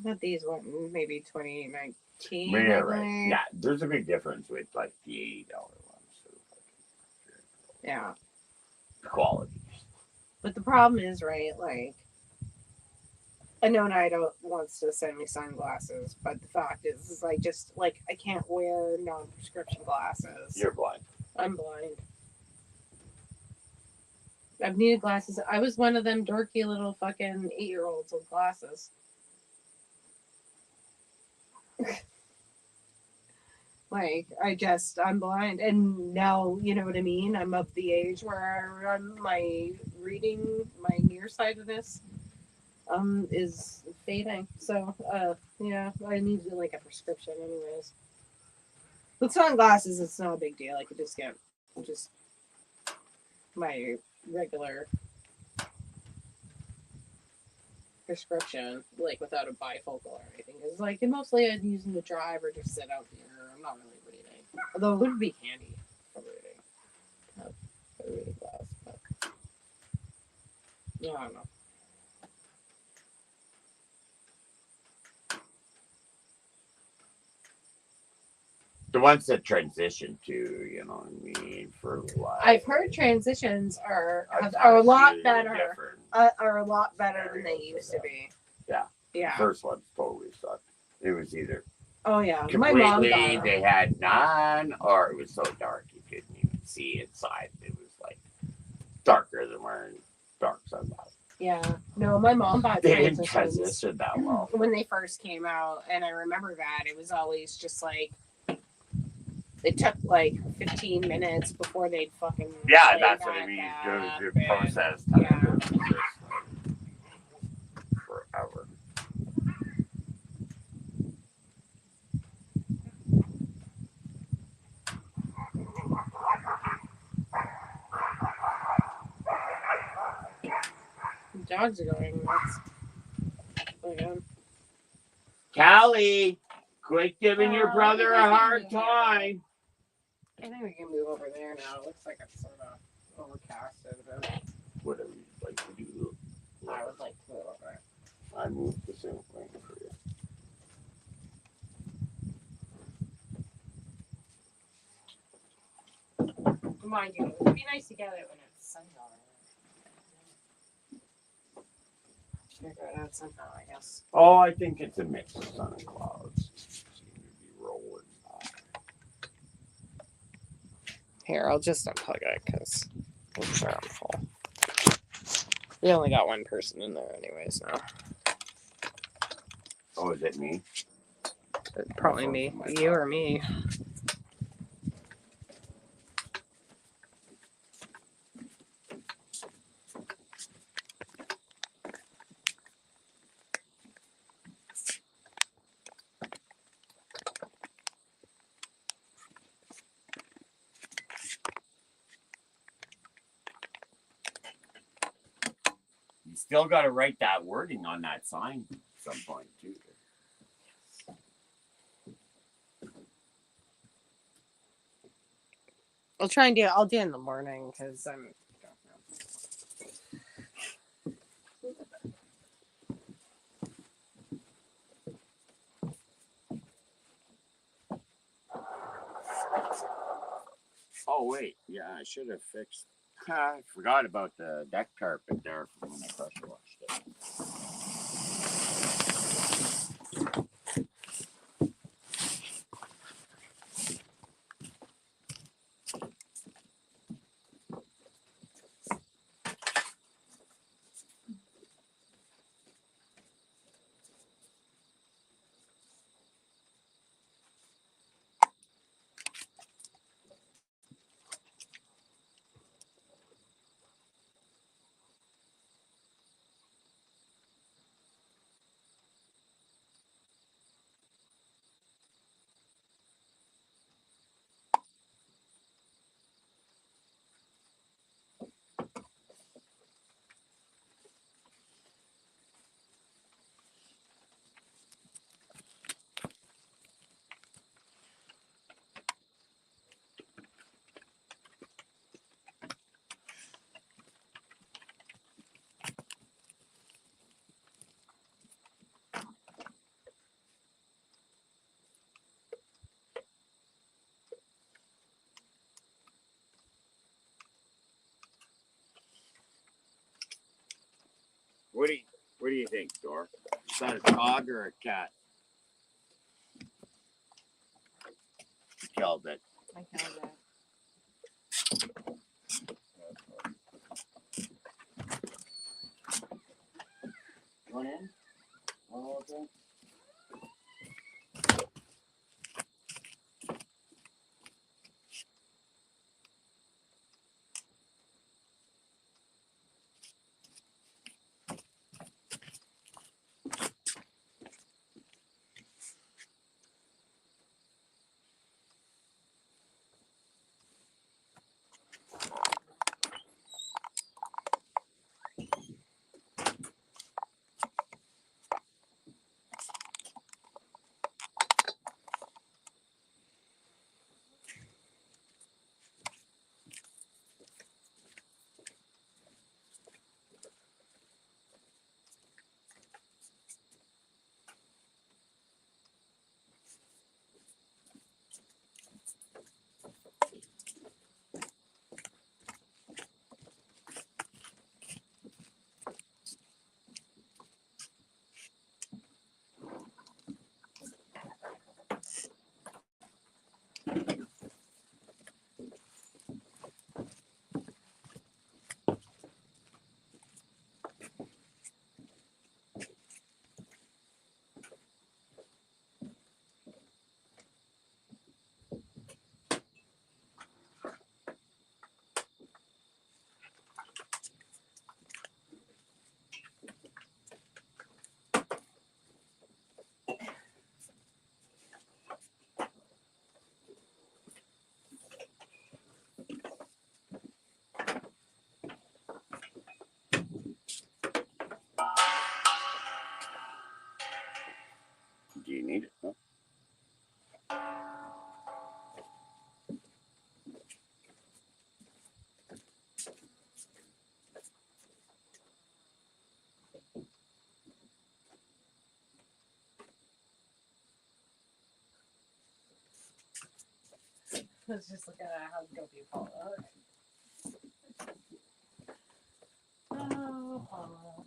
but these went in maybe 2019. Yeah, I right. believe. Yeah, there's a big difference with like the $80 ones. So Yeah, quality. but the problem is, right? Like, I know Nida wants to send me sunglasses, but the fact is I just like I can't wear non-prescription glasses. You're blind. I'm blind. I've needed glasses. I was one of them dorky little fucking 8-year-olds with glasses. Like I'm blind, and now you know what I mean. I'm of the age where my reading, my nearsightedness, is fading. So, yeah, I need like a prescription, anyways. With sunglasses, it's not a big deal. I could just get just my regular prescription, like without a bifocal or anything. Because like mostly I'd use them to drive or just sit out here. I'm not really reading. Although it would be handy for reading. Have a reading glass, but I don't know. The ones that transition to, you know what I mean, for life. I've heard transitions are Are a lot Absolutely better. different. Are a lot better than they used to be. Yeah. Yeah. First one totally sucked. It was either Oh yeah. My mom completely got 'em. they had none, or it was so dark you couldn't even see inside. It was like darker than wearing dark sunglasses. Yeah. No, my mom bought They didn't transitions transition that well. when they first came out, and I remember that it was always just like it took like 15 minutes before they'd fucking Yeah, play that's what I back mean. up, The and- process time yeah. was just like forever. Dogs are going nuts. Again. Callie, quit giving your brother a hard Yeah. time. I think we can move over there now. It looks like it's sort of overcasted a bit. Whatever you'd like to do. I would like to move over there. I moved the same thing for you. Mind you, it would be nice to get it when it's sunny out. Figure it out somehow, I guess. Oh, I think it's a mix of sun and clouds. Seem to be rolling by. Here, I'll just unplug it because I'm sure I'm full. We only got one person in there, anyways. Now, Oh, is it me? probably me, you or me. You still got to write that wording on that sign at some point, too. I'll try and do. I'll do it in the morning because I'm. Oh, wait. Yeah, I should have fixed. I forgot about the deck carpet there from when I pressure washed it. What do you think, Dor? Is that a dog or a cat? You killed it. I held it. Going in? Oh, okay. Do you need it? No? Let's just look at how to go people. Okay. Oh,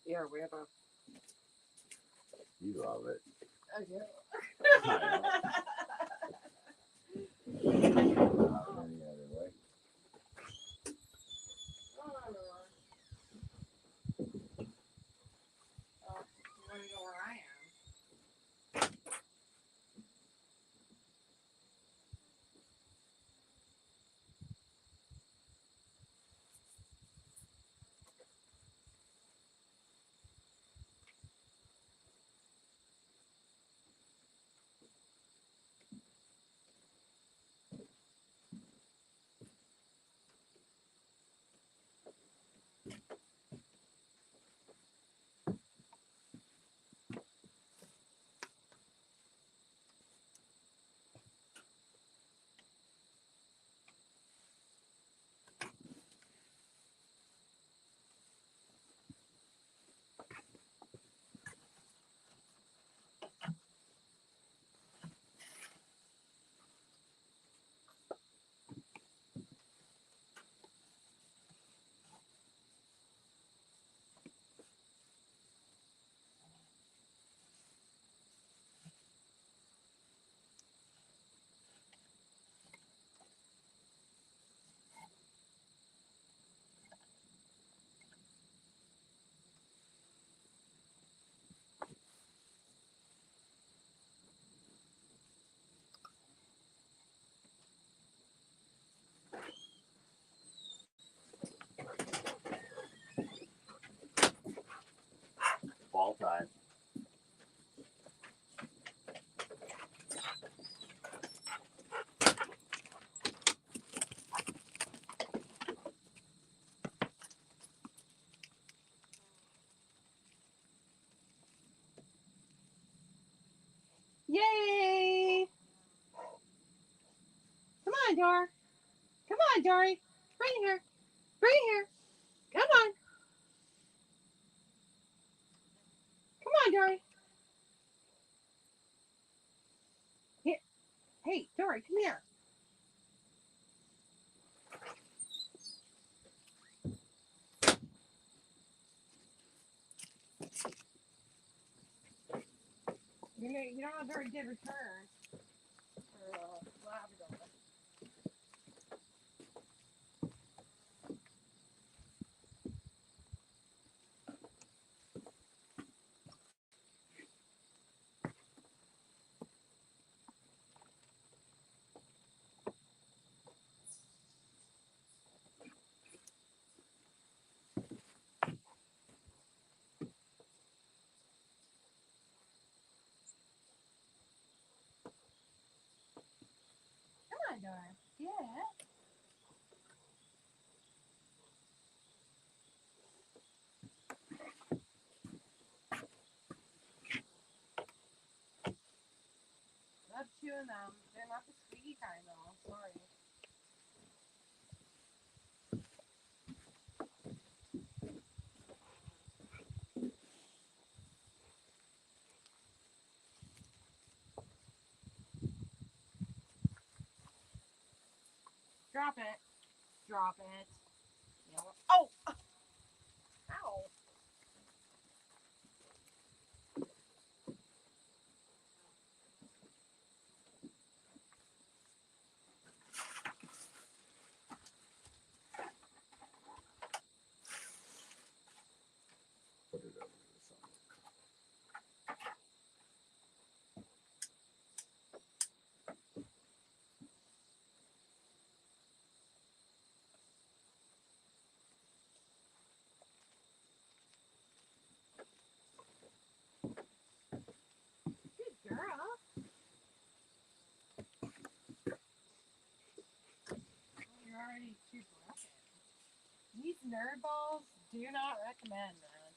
yeah, we have a. You love it. I do. Not any other way. You want to know where I am? on, Dor. Come on, Dory. Bring her. Bring her. Come on. Come on, Dory. Here. Hey, Dory, come here. You don't have a very good return for Labrador. Come on, Dory. Yeah. Love chewing them. They're not the squeaky kind, though. Sorry. Drop it. Drop it. You know, oh! Ow! Put it over to something. Good girl. You're already too broken. These nerd balls do not recommend, man.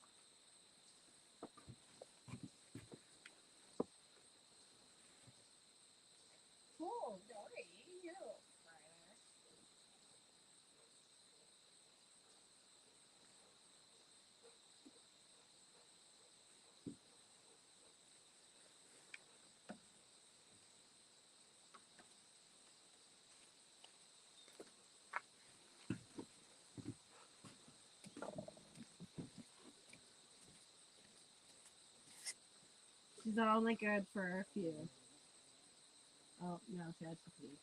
Oh, Dory, you're a little brighter. She's only good for a few. Oh, no, she has to pee.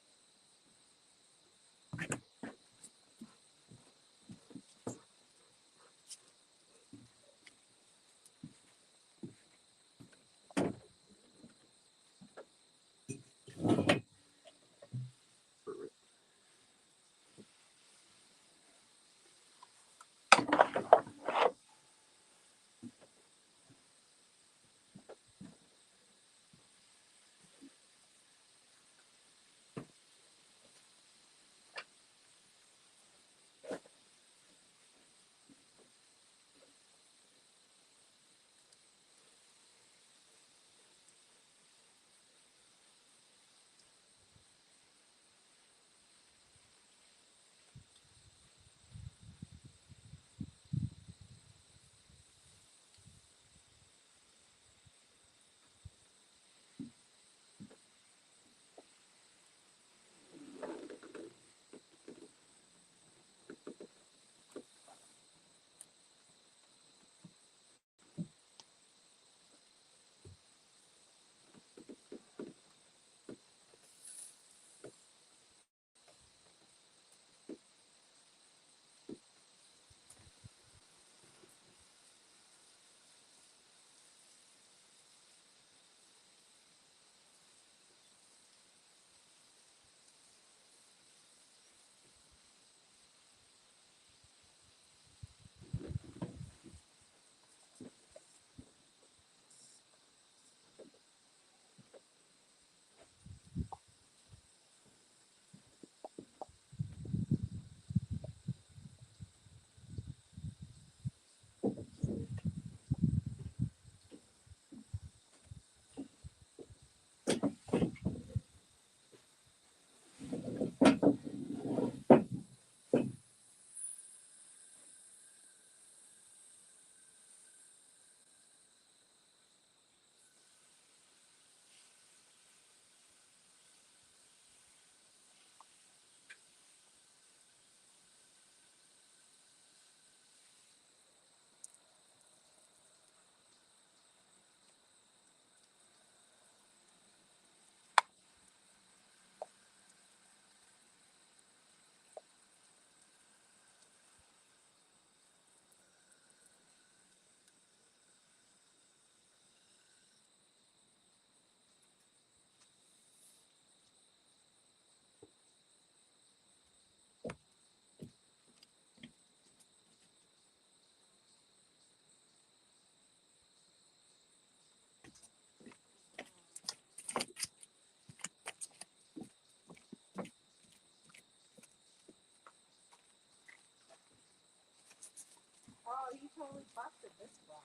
totally busted this glass.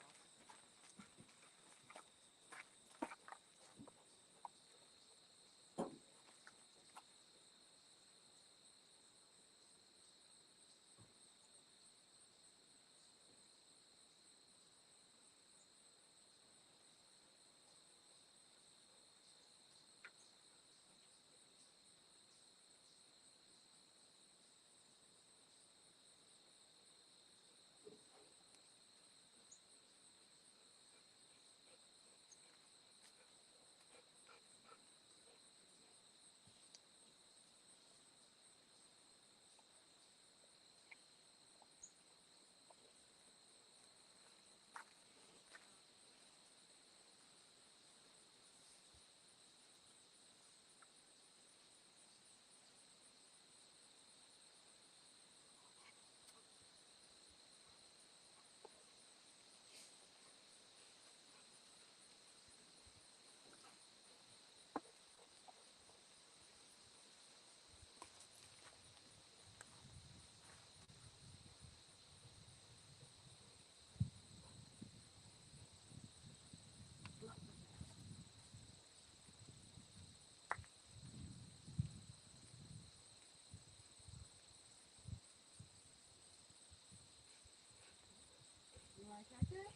You want to catch it?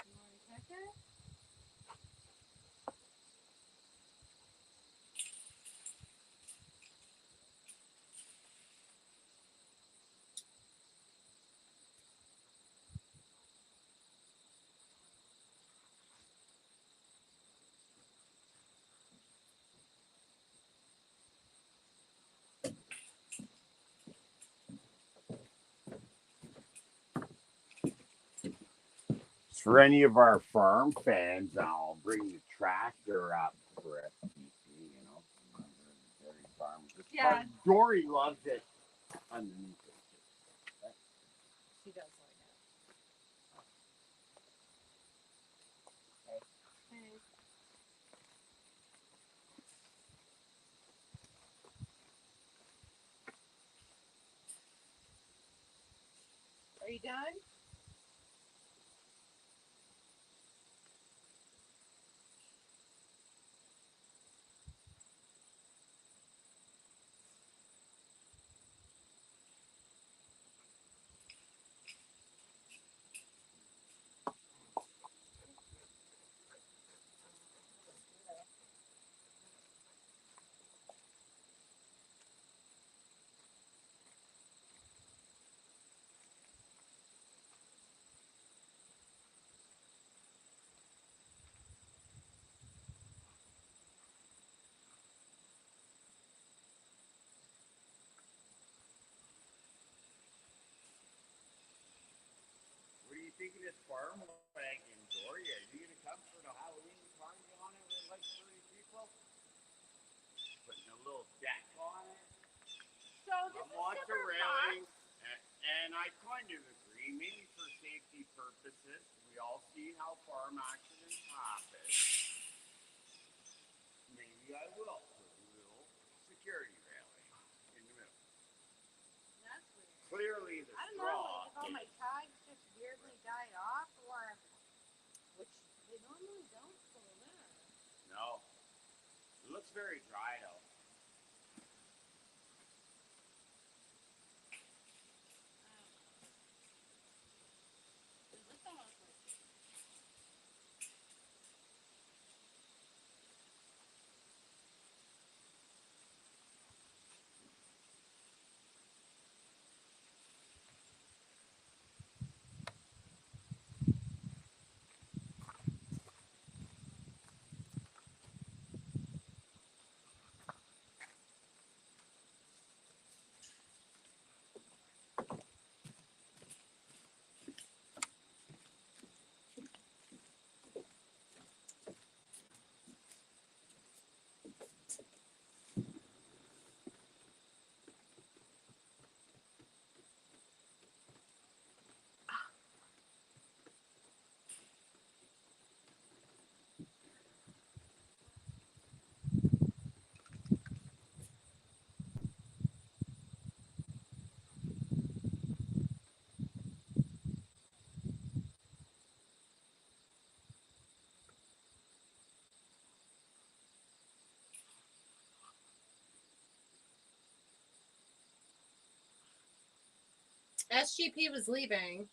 You want to catch it? For any of our farm fans, I'll bring the tractor up for FTP, you know. Dairy farm. Yeah. Dory loves it underneath it. She does like it. Hey. Are you done? What do you think of this farm wagon, Dory? Are you going to come for the Halloween party on it with like 30 people? Putting a little deck on it? So this Some is wants a super railing, and I kind of agree. Maybe for safety purposes, we all see how farm accidents happen. Maybe I will put a little security railing in the middle. That's weird. Clearly, the I don't know straw. if all my tags just weirdly died off or which they normally don't for the winter. No, it looks very dry though. Is this almost like SGP was leaving.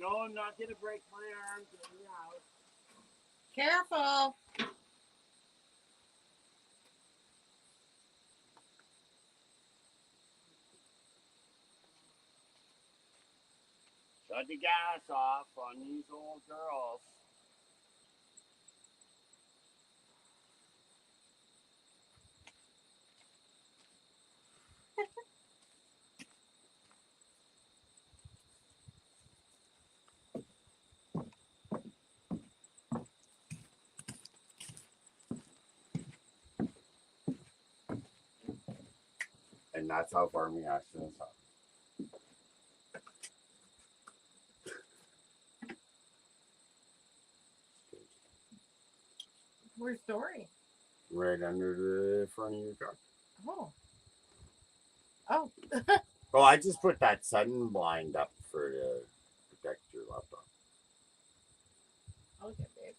No, I'm not gonna break my arm getting out. Careful. Shut the gas off on these old girls. And that's how farming accidents happen. Where's Dory? Right under the front of your truck. Oh. Oh. Well, I just put that sun blind up for to protect your laptop. Okay, babe.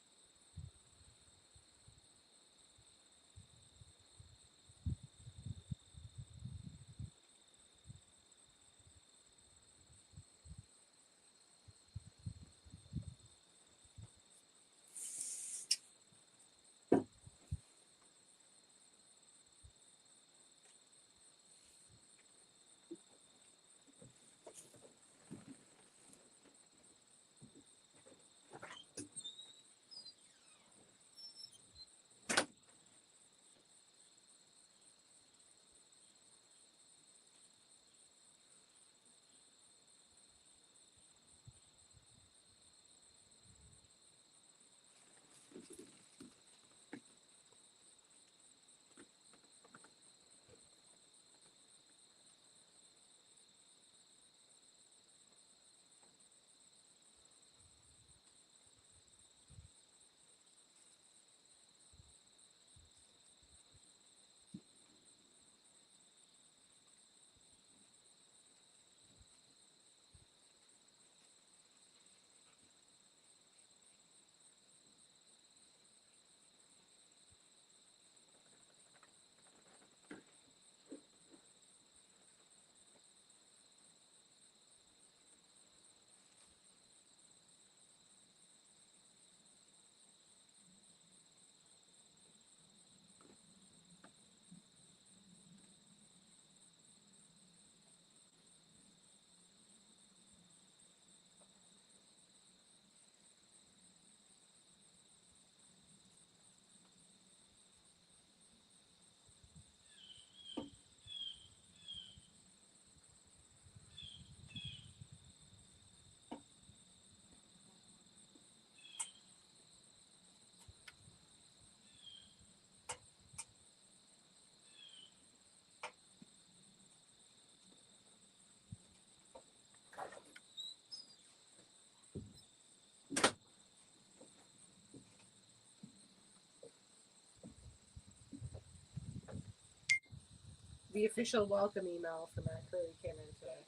The official welcome email from Matt Curry came in today.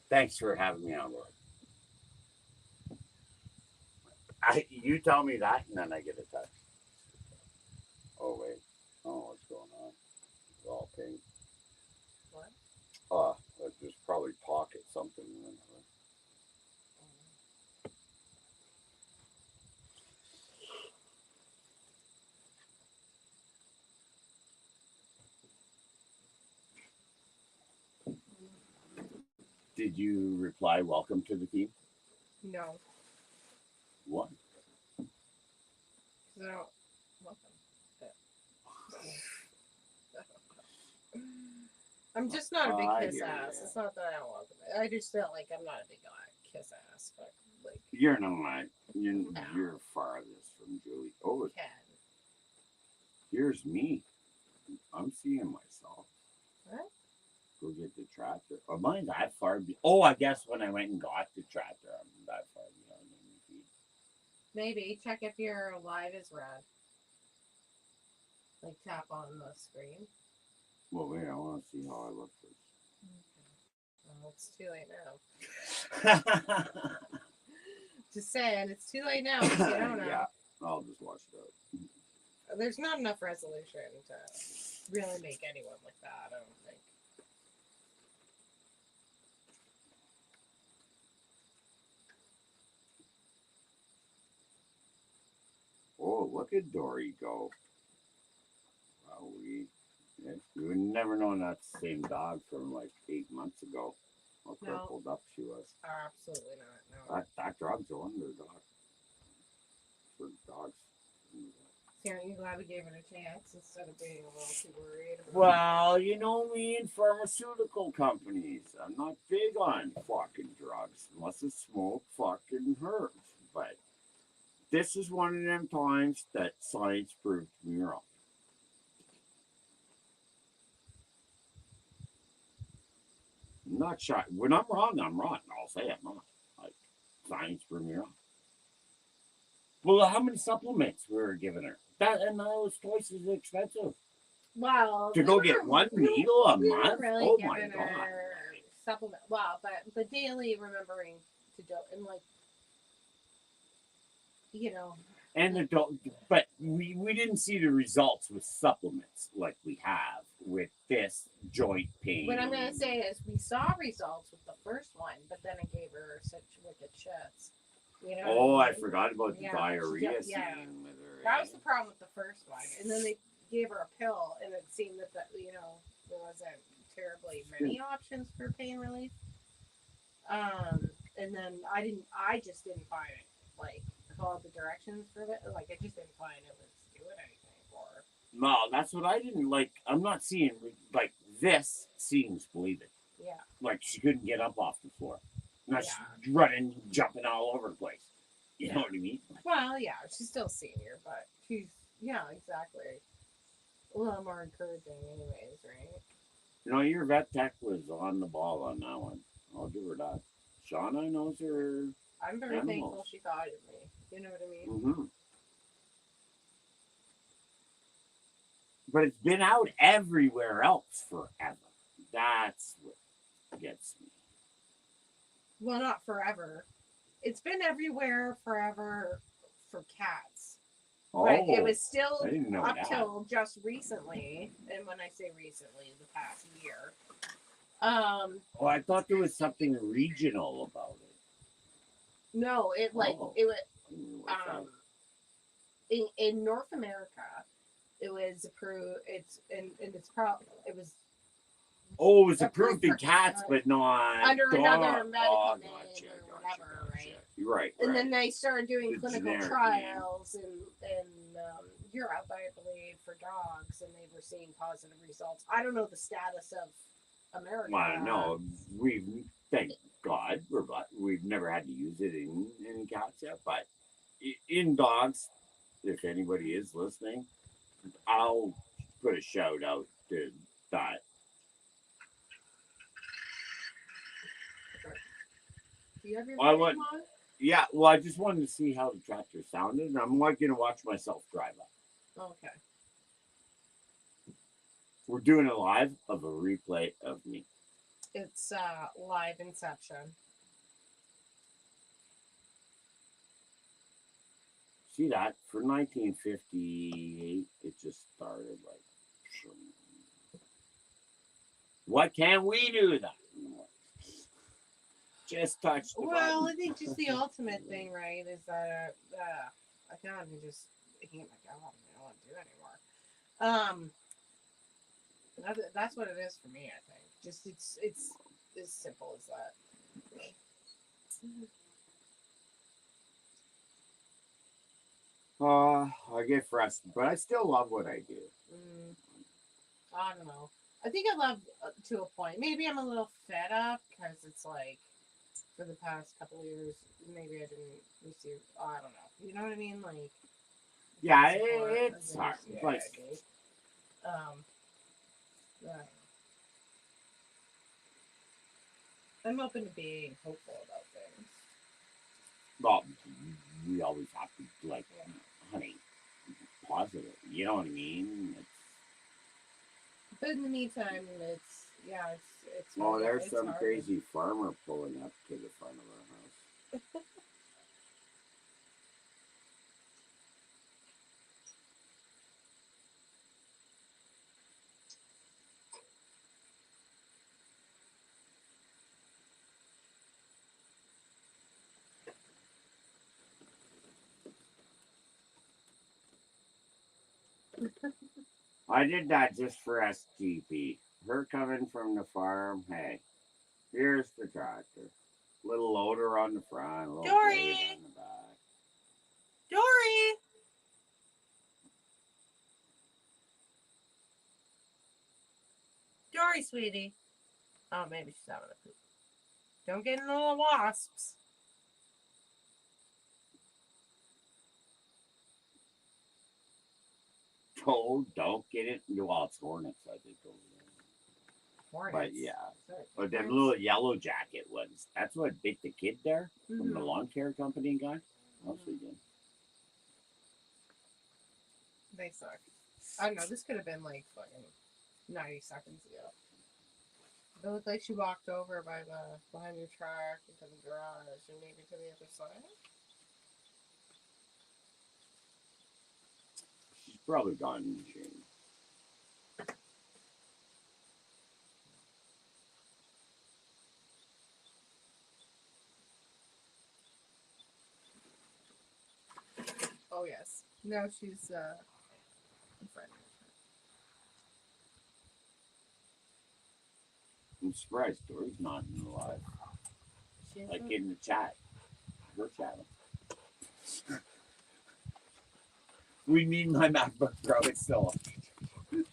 Thanks for having me on board. You tell me that, and then I get a text. Oh wait. Oh, what's going on? It's all pink. What? I just probably pocket something. Did you reply welcome to the team? No. What? No. Welcome. I'm just not a big I kiss hear ass. ya. It's not that I don't welcome it. I just feel like I'm not a big kiss ass, but like You're not. You're, No. you're farthest from Julie. Oh, Ken. here's me. I'm seeing myself. What? Go get the tractor. Am I that far? Oh, I guess when I went and got the tractor, I'm that far behind in the feed. Maybe check if your live is red. Like tap on the screen. Well, wait, I want to see how I look Okay. Well, it's too late now. first. Just saying, it's too late now. 'Cause you don't know. Yeah, I'll just watch it out. There's not enough resolution to really make anyone like that. I don't think. Oh, look at Dory go. Wow, we would never known that's the same dog from like 8 months ago. How No. crippled up she was. Absolutely not. No. That dog's a wonder dog. For dogs. See, aren't you glad we gave it a chance instead of being a little too worried? About Well, you know me and pharmaceutical companies. I'm not big on fucking drugs unless it's smoke fucking herbs. But this is one of them times that science proved me wrong. I'm not shy. When I'm wrong, I'm wrong. I'll say I'm wrong. Like, science proved me wrong. Well, how many supplements we were giving her? That and that was twice as expensive. Well, To go get one needle a month? Really Oh my giving god. her supplement. Wow, but the daily remembering to do and like, you know. And but we didn't see the results with supplements like we have with this joint pain. What I'm gonna say is we saw results with the first one, but then it gave her such wicked shits. You know. Oh, what I mean? forgot about the Yeah, diarrhea yeah. scene with her. That was the problem with the first one, and then they gave her a pill, and it seemed that there wasn't terribly many options for pain relief. And then I just didn't find it like follow the directions for it. Like I just didn't find it was doing anything for her. No, that's what I didn't like. I'm not seeing like this. Seeing's believing. Yeah. Like she couldn't get up off the floor. Now Yeah. she's running, jumping all over the place. You know what I mean? Well, yeah, she's still a senior, but she's exactly. A little more encouraging, anyways, right? You know, your vet tech was on the ball on that one. I'll give her that. Shauna knows her. I'm very Animals. thankful she thought of me. You know what I mean? Mm-hmm. But it's been out everywhere else forever. That's what gets me. Well, not forever. It's been everywhere forever for cats. Oh, But it was still I didn't know up that. till just recently, and when I say recently, the past year. Oh, I thought there was something regional about it. No, it Oh. it was I didn't know what that- in North America, it was approved. It was Oh, it was approved approved in for- cats, but not under another medical oh, name gotcha, or gotcha, whatever, gotcha. right? You're right. And right. then they started doing The clinical generic trials in Europe, I believe, for dogs, and they were seeing positive results. I don't know the status of America. Well, no, thank God, we've never had to use it in cats yet, but in dogs, if anybody is listening, I'll put a shout out to that. Do you have your I volume would- on? Yeah, well, I just wanted to see how the tractor sounded, and I'm like going to watch myself drive up. Okay. We're doing a live of a replay of me. It's live Inception. See that? For 1958, it just started like. Why can't we do that? Just touch the Well, button. I think just the ultimate thing, right, is that I kind of just hate my job. I don't want to do it anymore. That's what it is for me. I think just it's as simple as that. I get frustrated, but I still love what I do. I don't know. I think I love to a point. Maybe I'm a little fed up because it's like for the past couple of years, maybe I didn't receive. I don't know. You know what I mean? Like, Yeah, support it's as I hard. used to get, Like, I think. I don't know. I'm open to being hopeful about things. well, we always have to, like, honey, positive. You know what I mean? But in the meantime, it's. Well, there's it's some hard. crazy farmer pulling up to the front of our house. I did that just for SGP. Her coming from the farm. Hey, here's the tractor. Little loader on the front, a little Dory! blade on the back. Dory. Dory, sweetie. Oh, maybe she's having a poop. Don't get into the wasps. Oh, don't get it. Well, it's hornets, I think. Over there. Hornets. But yeah. Sorry. But them little yellow jacket ones. That's what bit the kid there from the Mhm. lawn care company guy. I'll see again. They suck. I don't know. This could have been like fucking 90 seconds ago. It looked like she walked over behind your truck into the garage and maybe to the other side. She's probably gone in the machine. Oh yes. No, she's in front of I'm surprised Dory's not in the live. me. Like in the chat. Her chat. We need my MacBook Pro. It's still There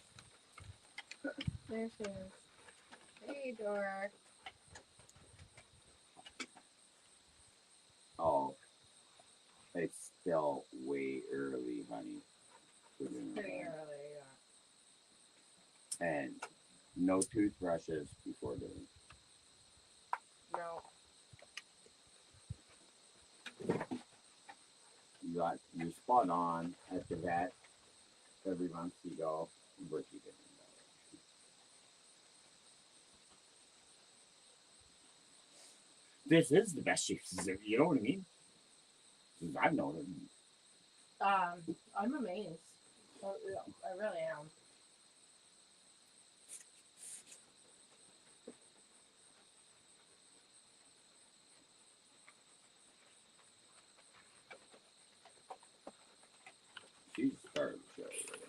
she is. Hey, Dora. Oh. It's still way early, honey. For dinner Pretty time. early, And no toothbrushes before dinner. No. You're spot on at the vet. Every month you go, we're keeping it that way. This is the best shape. You know what I mean? Since I've known it. I'm amazed. I really am. She's started the show already.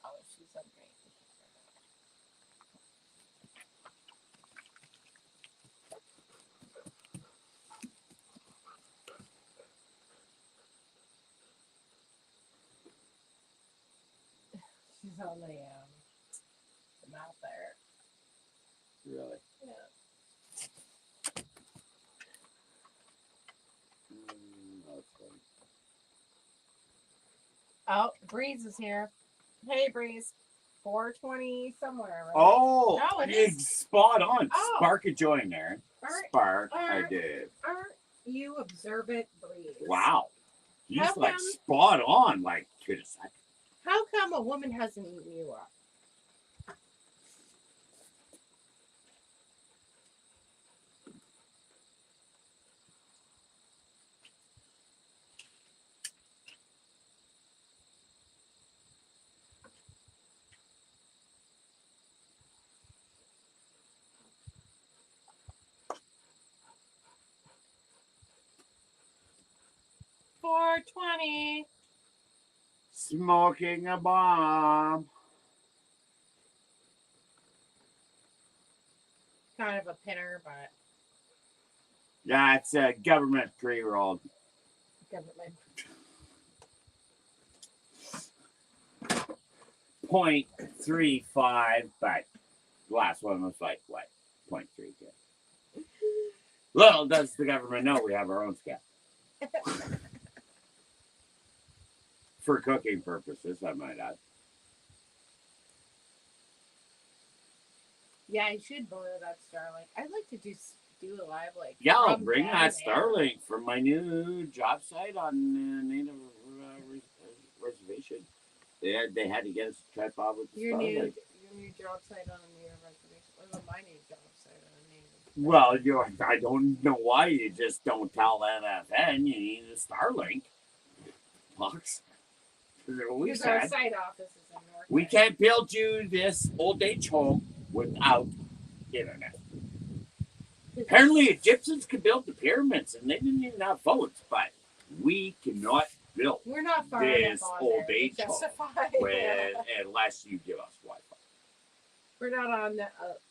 Oh, she's amazing. She's on the mouth there. Really? Yeah. That's funny. Oh, Breeze is here. Hey, Breeze. 420 somewhere, right? Oh, No, it it's is. spot on. Oh. Spark a joint there. Aren't- Spark, I aren't- did. Aren't you observant, Breeze? Wow. He's How like come- spot on, like to the second. How come a woman hasn't eaten you up? $4.20. Smoking a bomb. Kind of a pinner, but Yeah, it's a government pre-roll. government. 0.35, but the last one was like what? 0.32. Little does the government know we have our own scale. For cooking purposes, I might add. Yeah, I should borrow that Starlink. I'd like to do a live like. Yeah, I'll from bring down that there. Starlink from my new job site on Native Reservation. They had to get us a tripod with the Your Starlink. new job site on a native reservation. What about my new job site on a native? Well, I don't know why you just don't tell NFN you need a Starlink box. We Because our said site office is in North. we can't build you this old age home without internet. Apparently, Egyptians could build the pyramids, and they didn't even have phones. But we cannot build We're not far this enough on old there to age home justify. when, unless you give us Wi-Fi. We're not on the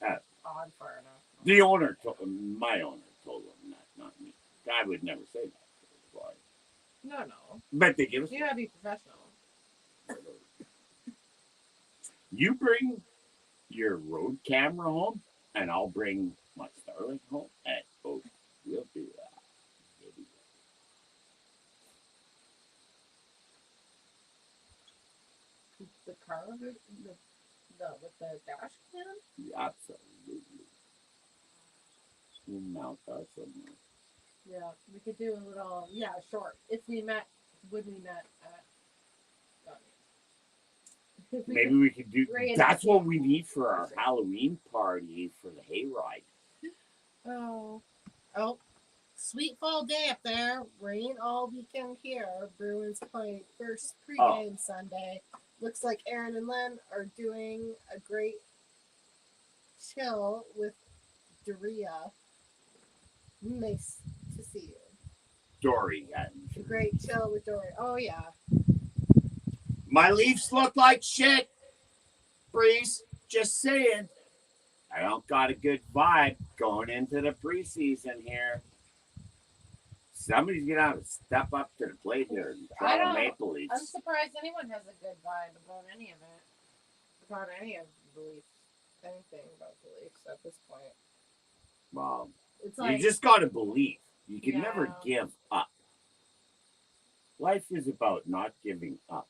Uh, on far enough. The owner, my owner, told them that, not me. I would never say that to the employee. No. But they give us. You gotta be professional. You bring your road camera home, and I'll bring my Starlink home, and we'll do that. Maybe. The car, the with the dash cam. Absolutely. We'll mount that somewhere. Yeah, we could do a little. Yeah, short. If we met at. If we Maybe we could do. Great That's idea. what we need for our Halloween party for the hayride. Oh, sweet fall day up there. Rain all weekend here. Bruins playing first pregame Sunday. Looks like Aaron and Len are doing a great chill with Doria. Nice to see you. Dory. A great chill with Doria. Oh yeah. My Leafs look like shit. Breeze, just saying. I don't got a good vibe going into the preseason here. Somebody's gonna have to step up to the plate here and I try don't- the Maple I'm Leafs. surprised anyone has a good vibe about any of it. About any of the Leafs. Anything about the Leafs at this point. Well, It's you like just gotta believe. You can never Yeah. give up. Life is about not giving up.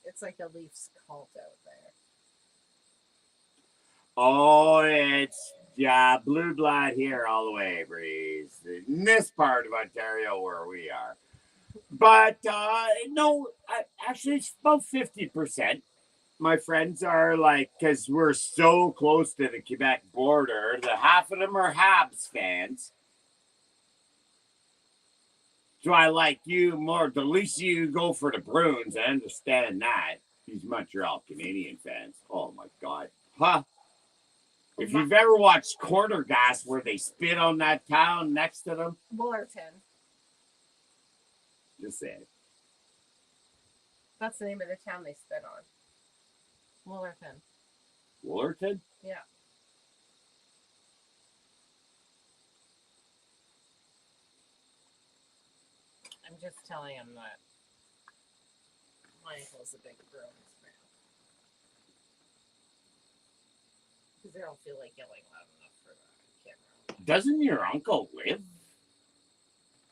it's like a Leafs cult out there. Oh, it's blue blood here all the way, Breeze. In this part of Ontario where we are. But no, actually, it's about 50%. My friends are like, because we're so close to the Quebec border, the half of them are Habs fans. So I like you more. At least you go for the Bruins. I understand that. These Montreal Canadian fans. Oh my God. Huh? If you've ever watched Corner Gas where they spit on that town next to them, Wullerton. just say it. That's the name of the town they spit on. Wullerton. Wullerton? Yeah. I'm just telling him that my uncle's a big Bruins fan. Because they don't feel like yelling loud enough for the camera. Doesn't your uncle live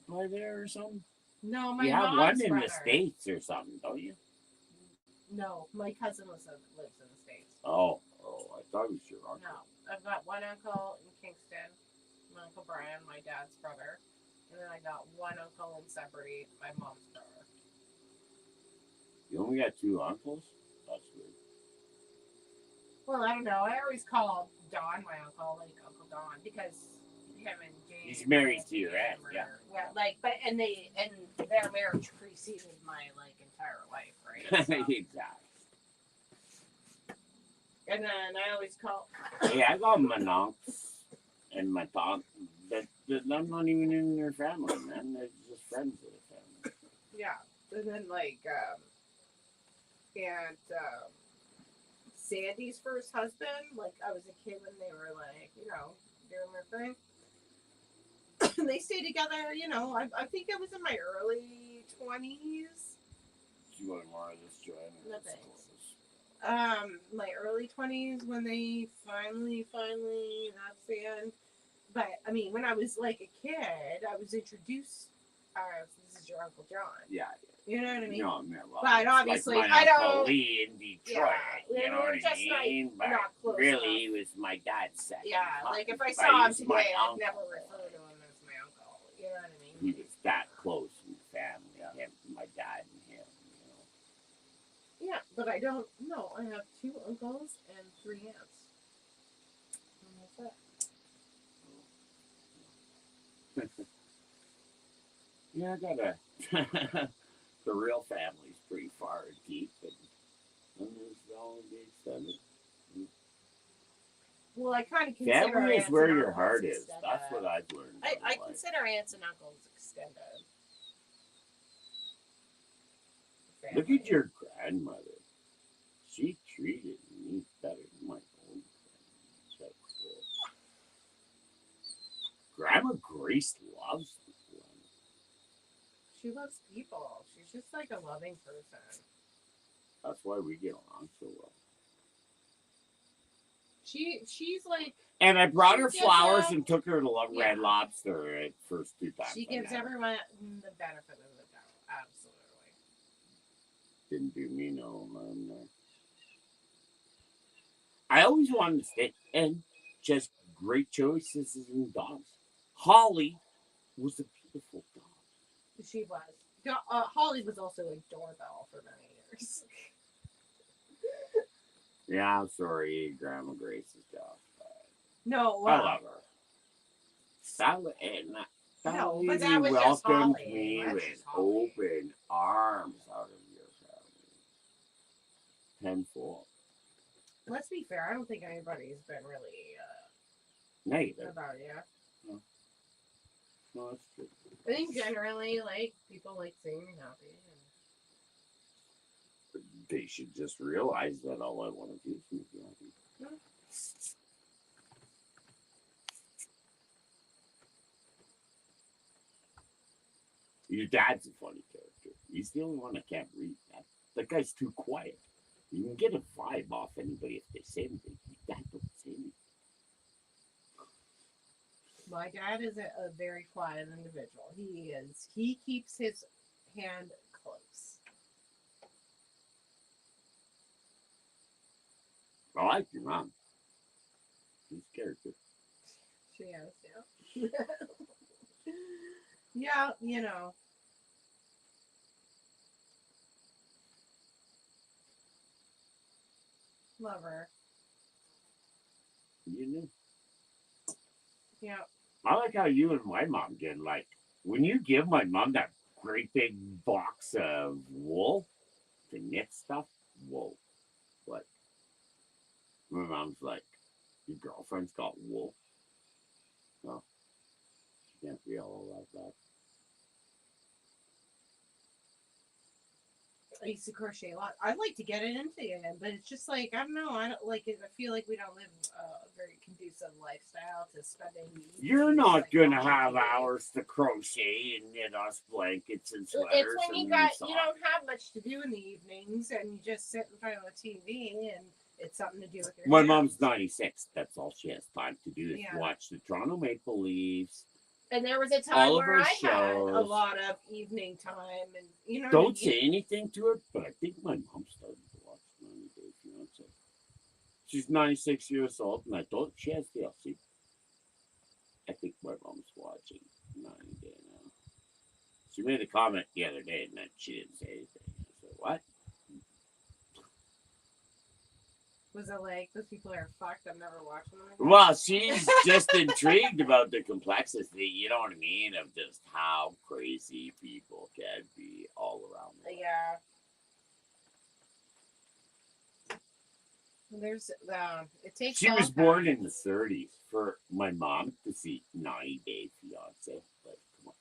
by there or something? No, my You have mom's one in brother. the States or something, don't you? No, my cousin lives in the States. Oh, I thought it was your uncle. No, I've got one uncle in Kingston, my uncle Brian, my dad's brother, and then I got one uncle in Sudbury, my mom's brother. You only got 2 uncles? That's weird. Well, I don't know. I always call Don my uncle, like Uncle Don, because him and Jane. He's married to your aunt, yeah. Yeah, like, but and their marriage preceded my like entire life, right? So, Exactly. and then I always call. Yeah, I got my aunts and my aunt, but I'm not even in their family, man. They're just friends of the family. Yeah, and then like Sandy's first husband, like I was a kid when they were like, doing their thing. They stayed together, I think it was in my early 20s. Do you want more of this, Joanne? No, my early 20s when they finally, that's the end. But I mean, when I was like a kid, I was introduced as this is your Uncle John. Yeah. You know what I mean? No, man, well, But obviously, like my I Uncle don't. Lee in Detroit. Yeah, You know we're what just, I mean? like, not close really, he was my dad's second. Yeah, like if I But saw him he's my today, I'd uncle. never refer to him as my uncle. You know what I mean? He was that close in the family. Him, my dad, and him. Yeah, but I don't know. I have 2 uncles and 3 aunts. And that's it. Yeah, I got a. The real family's pretty far and deep, and there's all the extended. Well, I kind of consider Family is aunts where and your uncles heart is. extended. That's what I've learned. I in life. consider aunts and uncles extended. Look Family. at your grandmother. She treated me better than my own grandmother. That's cool. Grandma Grace loves me. She loves people. She's just like a loving person. That's why we get along so well. She's like And I brought her She gives flowers them- and took her to Yeah. Red Lobster at first 2 times. she I gives met her. everyone the benefit of the doubt. Absolutely. Didn't do me no harm there. I always wanted to stay, and just great choices in dogs. Holly was a beautiful dog. She was. Holly was also a doorbell for many years. Yeah, I'm sorry, Grandma Grace's dog. No, I love her. Sally, No, Sally but that was just welcomed Holly. me That's with just Holly. open arms out of your family. Tenfold. let's be fair. I don't think anybody's been really Neither. about you. No, that's true. I think generally, like people like seeing you happy. They should just realize that all I want to do is make you happy. Yeah. Your dad's a funny character. He's the only one I can't read. That guy's too quiet. You can get a vibe off anybody if they say anything. Your dad don't say anything. My dad is a very quiet individual. He is. He keeps his hand close. I like your mom. She's a character. She is, yeah. Yeah, you know. Love her. You know. Yeah. I like how you and my mom did. Like, when you give my mom that great big box of wool to knit stuff, whoa. Like, my mom's like, your girlfriend's got wool. No. She can't be all like that. I used to crochet a lot. I'd like to get it into it, but it's just like I don't know. I don't like it. I feel like we don't live a very conducive lifestyle to spending. the You're evenings, not like, gonna watching have TV. hours to crochet and knit us blankets and It's sweaters. when you and got socks. you don't have much to do in the evenings, and you just sit in front of the TV, and it's something to do with your. My hands. mom's 96. That's all she has time to do is Yeah. watch the Toronto Maple Leafs. And there was a time all of where her I had a shows. lot of evening time, and you know. Don't say anything to her, but I think my mom started to She's 96 years old, and I told her she has DLC. I think my mom's watching 90 Day now. She made a comment the other day, and then she didn't say anything. I said, what? Was it like those people are fucked? I'm never watching them again? Well, she's just intrigued about the complexity, you know what I mean, of just how crazy people can be all around the world. Yeah. There's it takes. She all was that. born in the 30s. For my mom to see 90 Day Fiance, like, come on.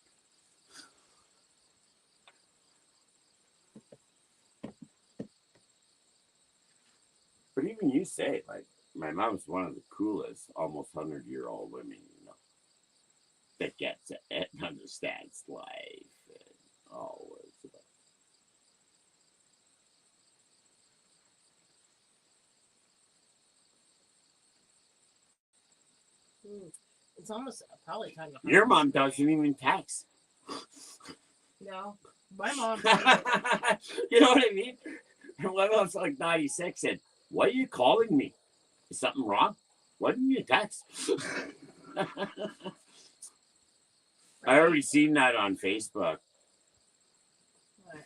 But even you say, like, my mom's one of the coolest, almost 100-year-old women, you know, that gets it and understands life and all it's about. It's almost probably time to. Your mom doesn't even text. No, my mom. You know what I mean? And my mom's like 96 and, why are you calling me? Is something wrong? Why didn't you text? I already seen that on Facebook. What?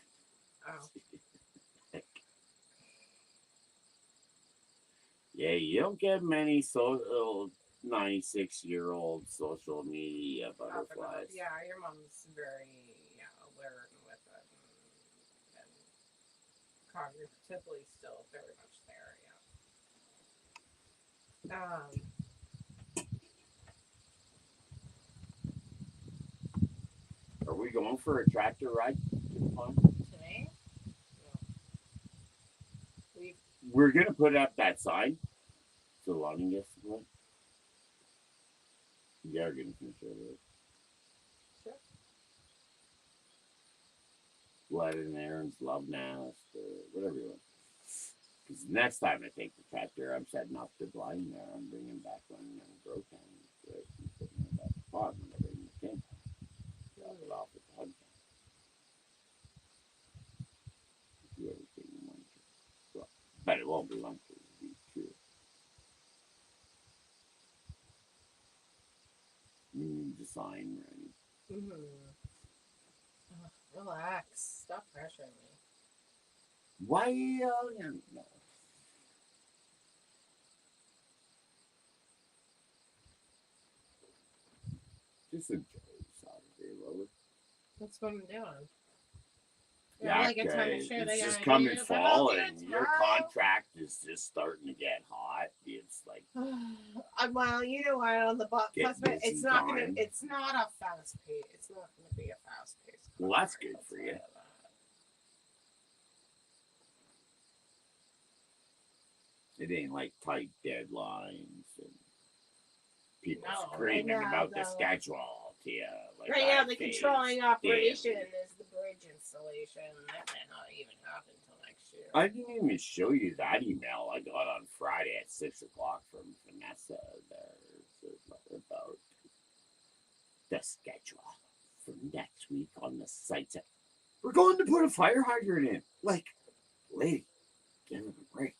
Oh. Yeah, you don't get many 96-year-old social media butterflies. Yeah, your mom's very alert with it and cognitively still very much there. Yeah. Are we going for a tractor ride to the pond? Today. No. We're gonna put up that sign so Lonnie gets to play. You are gonna finish it. Sure. Blood and Aaron's Love Nest or whatever you want. Because next time I take the tractor, I'm setting off the blind there. I'm bringing back one and broken. Right? I'm putting it at the pond when I bring the tent. Drop it off at the hug. Do everything in one trip. Well, but it won't be one trip. It'll be two. You need the sign ready. Relax. Stop pressuring me. Why? No. Just enjoy Saturday, Lois. That's what I'm doing. Yeah, like a time to okay. share. It's They just gotta coming do it. fall, I'll do it and your tomorrow. contract is just starting to get hot. It's like Well, you know what? On the Get plus, it's busy not gonna. time. It's not a fast pace. It's not gonna be a fast pace. Well, that's good for you. It ain't like tight deadlines and people No, screaming right now, about the though. schedule to you. Like Right now, I the face controlling operation daily. is the bridge installation. That may not even happen until next year. I didn't even show you that email I got on Friday at 6:00 from Vanessa there about the schedule for next week on the site. We're going to put a fire hydrant in. Like, lady, give it a break.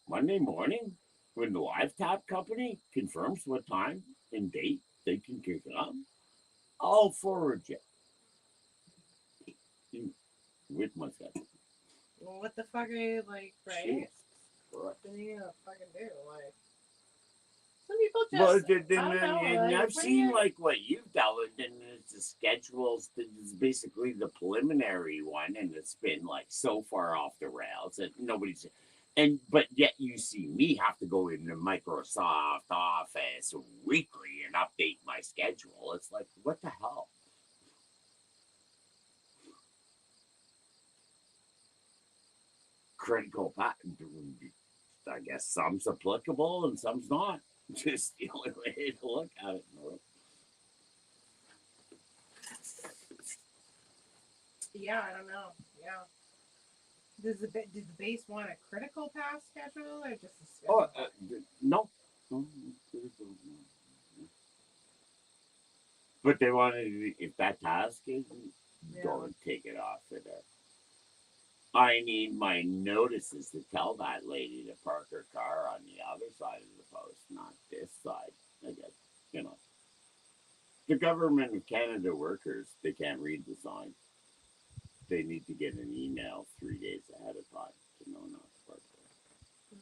Monday morning, when the Live Tap company confirms what time and date they can kick it up, I'll forward you with my schedule. Well, what the fuck are you like, right? Jeez. What do you fucking do? Like, some people just. Well, I don't know, and like, I've what seen do you- like what you've done, and it's the schedules. It's basically the preliminary one, and it's been like so far off the rails that nobody's. But yet you see me have to go into Microsoft Office weekly and update my schedule. It's like, what the hell? Critical patent. I guess some's applicable and some's not. Just the only way to look at it. Yeah, I don't know. Yeah. Did the base want a critical path schedule or just a schedule? No. But they wanted, if that task is, Yeah. don't take it off of there. I need my notices to tell that lady to park her car on the other side of the post, not this side. I guess, you know. The government of Canada workers, they can't read the sign. They need to get an email 3 days ahead of time to know not to park there.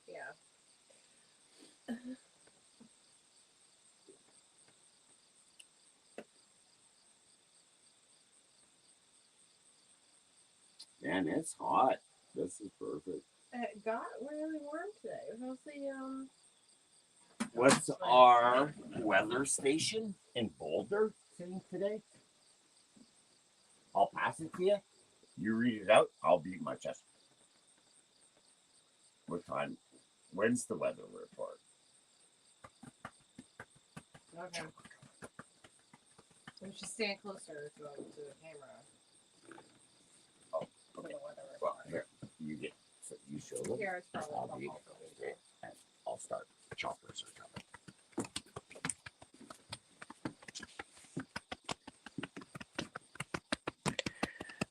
Yeah. Man, it's hot. This is perfect. It got really warm today. How's the What's our weather station in Boulder saying today? I'll pass it to you. You read it out. I'll beat my chest. What time? When's the weather report? Okay. We should stand closer to the camera. Oh, For okay. the weather Well, report. here, you get. So you show them. Here, it's probably I'll be. helpful for me too. And I'll start. Choppers are coming.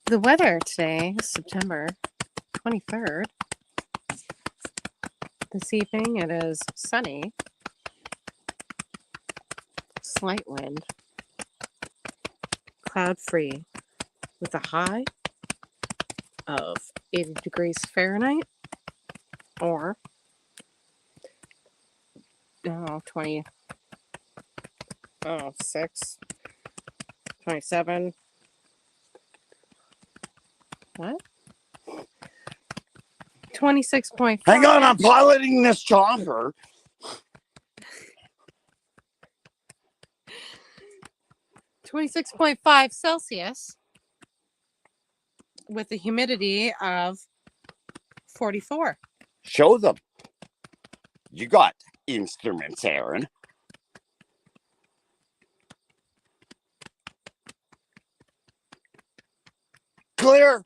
The weather today is September 23rd. This evening it is sunny, slight wind, cloud free, with a high of 80 degrees Fahrenheit or 26, 27. What? 26.5. Hang on, I'm piloting this chopper. 26.5 Celsius with a humidity of 44. Show them. You got instruments, Aaron. Clear.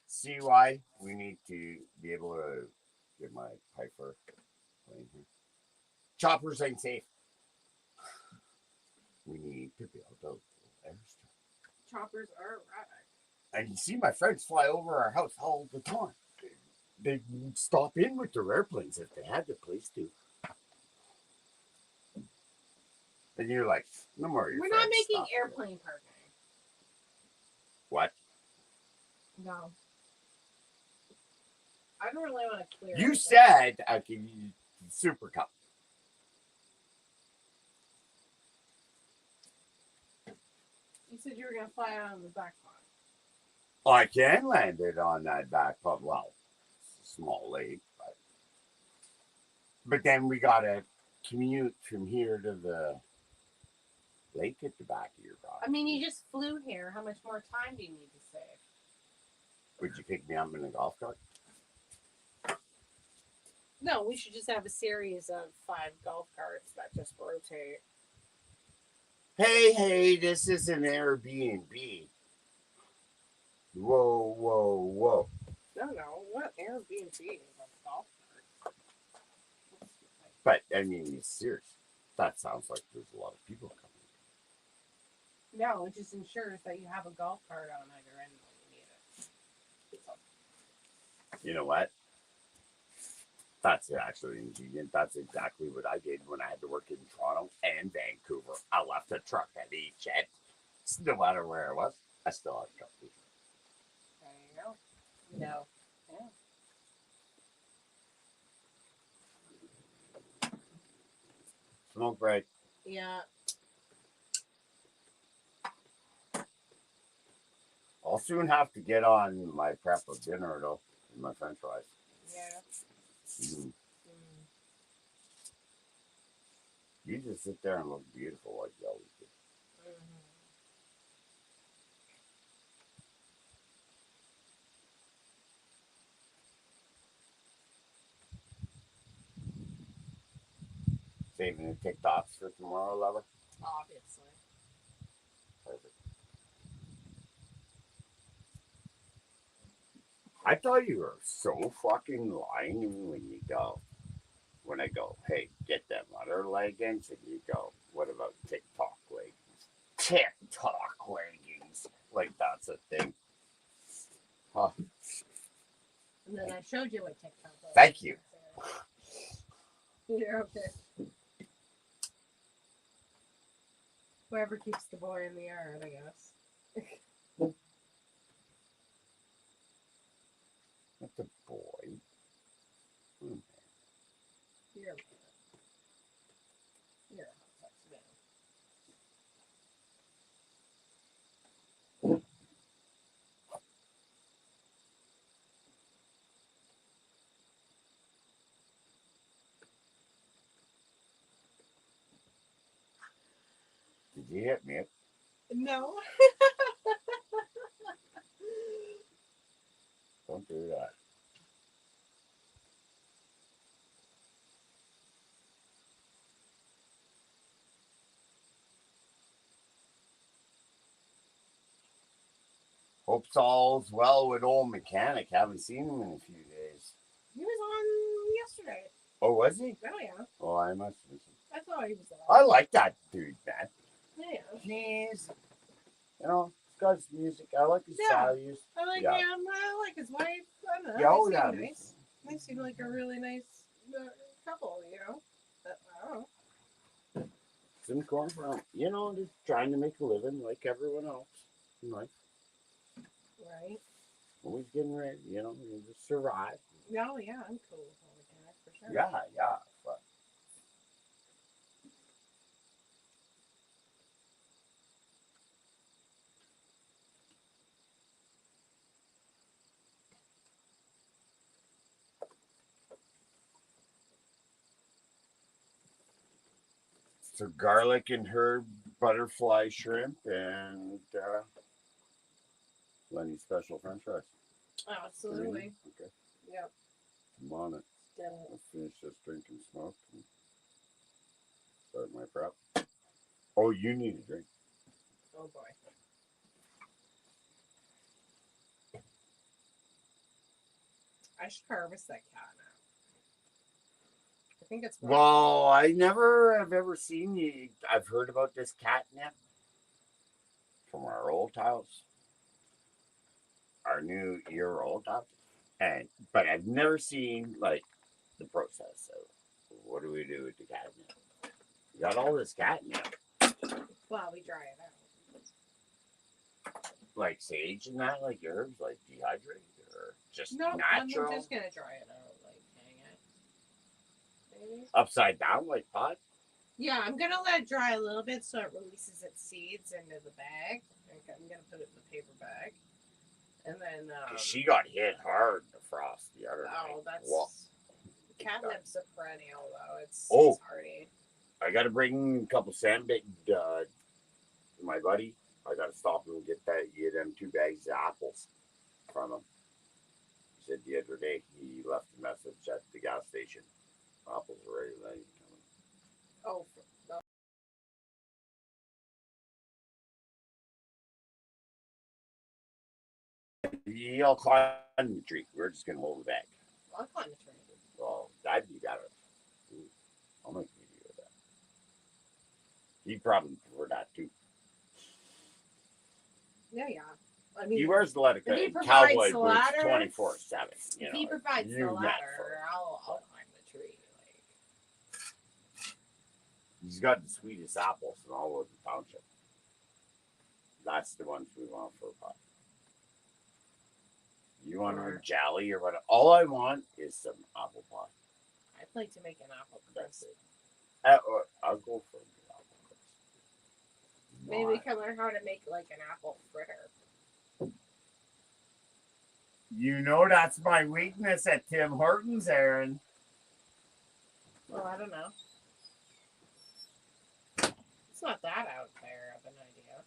See why we need to be able to get my Piper plane here. Choppers ain't safe. We need to be able to airstrike. Choppers are erratic. And you see my friends fly over our house all the time. They stop in with their airplanes if they had the place to. And you're like, no more. Of your We're not friends making stop here. airplane parking. What? No. I don't really want to clear. You anything. said I could use Super Cup. You said you were going to fly out on the back pod. I can land it on that back pub. Well, it's a small lake, but then we gotta commute from here to the lake at the back of your property. I mean, you just flew here. How much more time do you need to save? Would you pick me up in a golf cart? No, we should just have a series of 5 golf carts that just rotate. Hey, this is an Airbnb. Whoa. No. What Airbnb is a golf cart? But, I mean, it's serious. That sounds like there's a lot of people coming. No, it just ensures that you have a golf cart on either end when you need it. So, You know what? That's actually ingredient. That's exactly what I did when I had to work in Toronto and Vancouver. I left a truck at each end. No matter where it was, I still had a truck. there you go. No. Yeah. Smoke break. Yeah. I'll soon have to get on my prep of dinner though, and my French fries. Yeah. Mm. You just sit there and look beautiful like you always do. Saving the TikToks for tomorrow, lover. Obviously. I thought you were so fucking lying when I go, hey, get them other leggings, and you go, what about TikTok leggings? TikTok leggings, like that's a thing. Huh. And then I showed you what TikTok was. Thank you. You're okay. Whoever keeps the boy in the yard, I guess. That's a boy. You're a man. You're a hot sex man. Did you hit me? No. Don't do that. Hope's all's well with old mechanic. Haven't seen him in a few days. He was on yesterday. Oh, was he? Oh, yeah. Oh, I must have. I thought he was I on. like that dude, man. Yeah. He's, he's got his music. I like his Yeah. values. I like Yeah. him. I like his wife. I don't know. Yeah, oh, They yeah. seem nice. They seem like a really nice couple, you know? I don't know. Some corn from, just trying to make a living like everyone else. Like, Right? always getting ready, just survive. Oh, yeah. I'm cool with all mechanic for sure. Yeah. But so garlic and herb butterfly shrimp and Lenny's special French fries. Absolutely. Okay, Yep. I'm on it. Done. I'll finish this drink and smoke and start my prep. Oh, you need a drink. Oh, boy. I should harvest that cat now. I think it's Well, I never have ever seen you. I've heard about this catnip from our old house, our new year old house, but I've never seen like the process of what do we do with the catnip. You got all this catnip, Well, we dry it out. like sage and that, like herbs, like dehydrated or just No, natural, I'm just gonna dry it out, like hang it. Maybe. upside down, like pot. Yeah, I'm gonna let it dry a little bit so it releases its seeds into the bag. I'm gonna put it in the paper bag, and then 'Cause she got hit hard in the frost the other night. oh, that's Whoa. catnip's a perennial though. It's hardy. I got to bring a couple sandbag to my buddy. I got to stop him and get them 2 bags of apples from him. He said the other day he left a message at the gas station. Apples are ready, lady. Oh, He'll climb the tree. We're just gonna hold it back. I'll climb the tree. Well, that you got it. I'll make a video of that. He'd probably prefer that too. Yeah. I mean, He wears the leather if he cowboy provides the boots ladder, 24/7. if he provides the you met ladder, for it. I'll climb the tree. Like, He's got the sweetest apples in all of the township. That's the ones we want for a pie. You want a jelly or what? All I want is some apple pie. I'd like to make an apple crisp. I'll go for an apple crisp. Maybe we can learn how to make like an apple fritter. You know that's my weakness at Tim Hortons, Aaron. Well, I don't know. It's not that out there of an idea.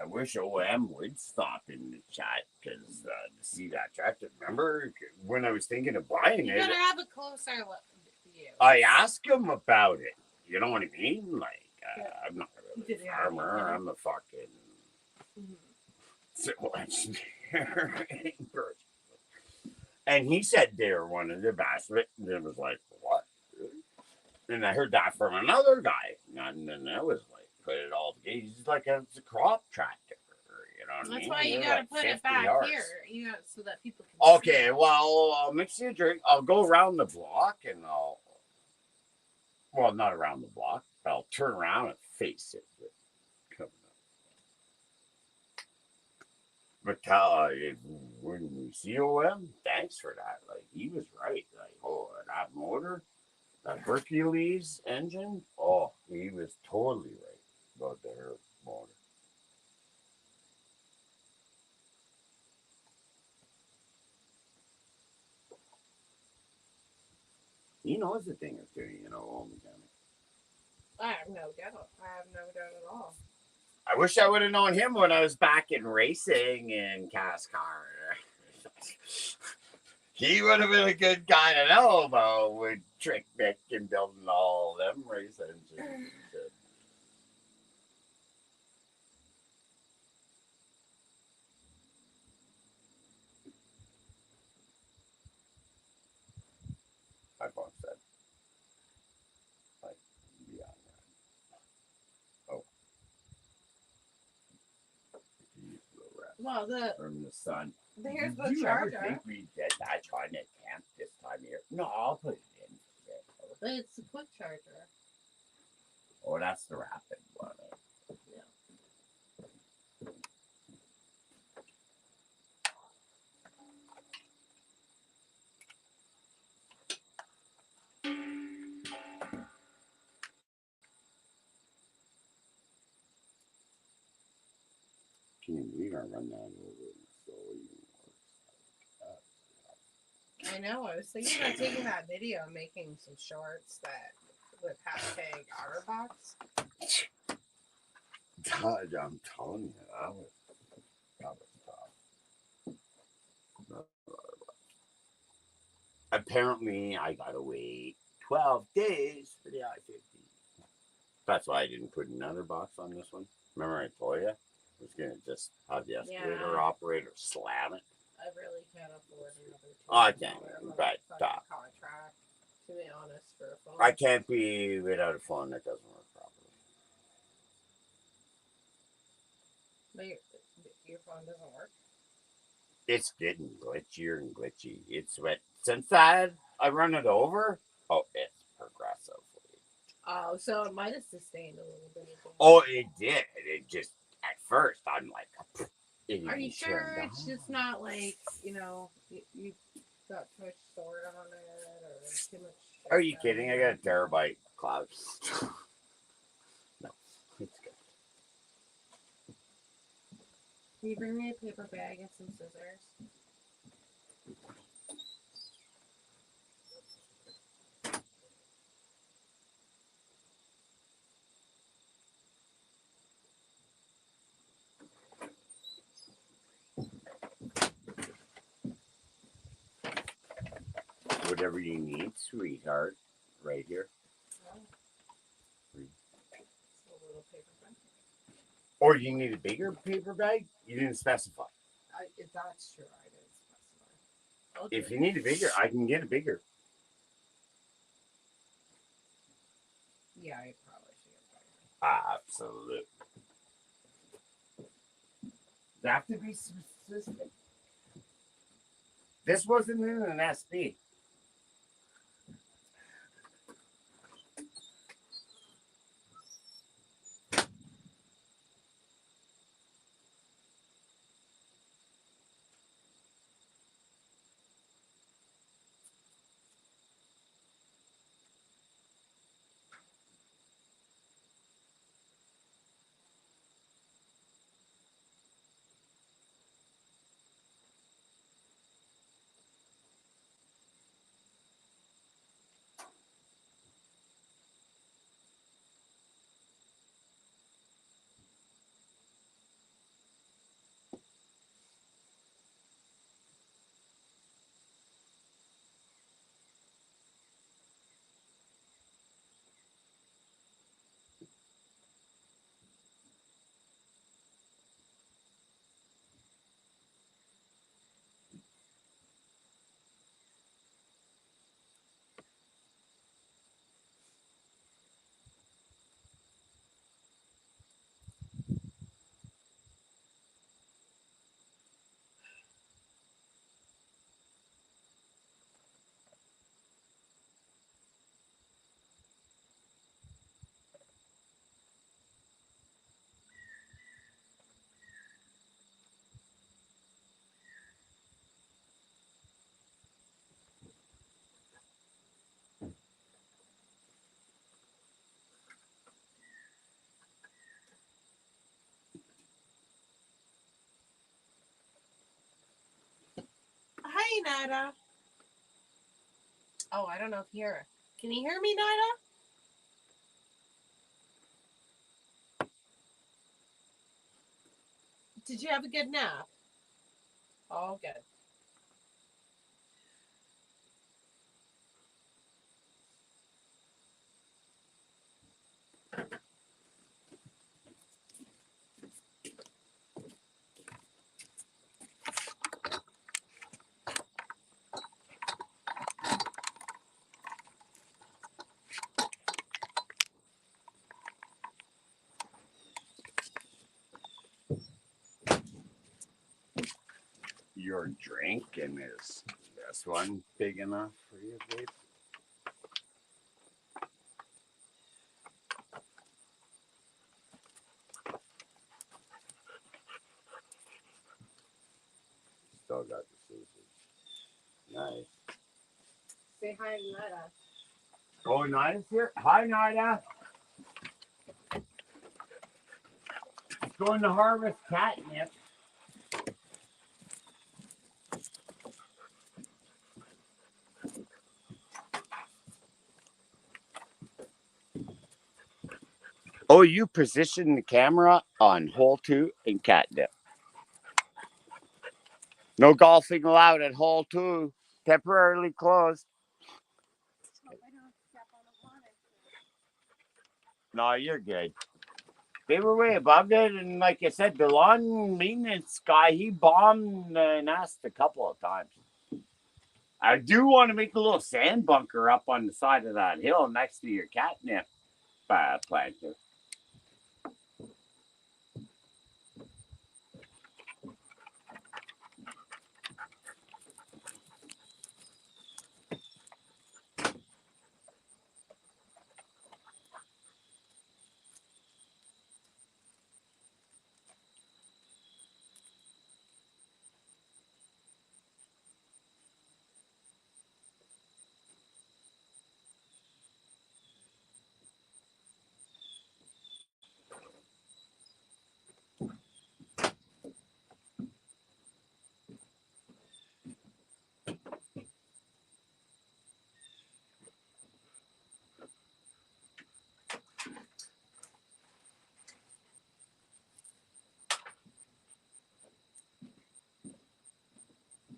I wish OM would stop in the chat because to see that tractor. Remember when I was thinking of buying You it? gotta have a closer look view. I asked him about it. You know what I mean? Like, I'm not really Did a he have it? farmer. I'm a fucking Mhm. civil engineer. And he said they were one of the best. And it was like, what? And I heard that from another guy. And then I was like, put it all together. He's like, it's a crop tractor. You know what I That's mean? why you They're gotta like put it 50 back yards. here. You got so that people can see Okay, it. well, I'll mix you a drink. I'll go around the block and well, not around the block, but I'll turn around and face it. Coming up. But when we see OM, thanks for that. Like, he was right. Like, oh, that motor, that Hercules engine, oh, he was totally right about the motor. He knows the thing is doing, all mechanic. I have no doubt. I have no doubt at all. I wish I would have known him when I was back in racing in Cascar. He would have been a good guy to know about with Trick Mick and building all them race engines. My phone said, like, beyond that. Oh. He's the rest. Well, From the sun. here's Did the you ever charger. think we did that trying to camp this time of year? No, I'll put it in. But it's a quick charger. Oh, that's the rapid one. Can you believe I run that over so even worse? I know. I was thinking about taking that video and making some shorts that with hashtag OtterBox. God, I'm telling you, that was tough. Apparently, I gotta wait 12 days for the I-50. That's why I didn't put another box on this one. Remember I told you? I was gonna just have the excavator operator slam it. I really can't afford another I can't, $200 but contract. To be honest, for a phone. I can't be without a phone that doesn't work properly. But your phone doesn't work. It's getting glitchier and glitchy. It's what since I run it over. Oh, it's progressively. Oh, so it might have sustained a little bit. Oh, it did. It just at first I'm like. Are you sure it's just not like you got too much stored on it or too much? Are you kidding? I got a terabyte cloud. No, it's good. Can you bring me a paper bag and some scissors? Whatever you need, sweetheart. Right here. Oh. Free. It's a little paper bag. Or you need a bigger paper bag? You didn't specify. If that's true, I didn't specify. I'll If do you it. need a bigger, I can get a bigger. Yeah, I probably should get bigger. Absolutely. You have to be specific. This wasn't in an SB. Nada? Oh, I don't know if you hear. Can you hear me, Nada? Did you have a good nap? Oh, good. Your drink, and is this one big enough for you, babe? Still got the Susie. Nice. Say hi to Nada. Oh, Nida's here. Hi, Nida. Going to harvest catnip. Oh, you positioned the camera on hole 2 and catnip. No golfing allowed at hole 2. Temporarily closed. No, you're good. They were way above it, and like I said, the lawn maintenance guy, he bombed the nest a couple of times. I do want to make a little sand bunker up on the side of that hill next to your catnip planter.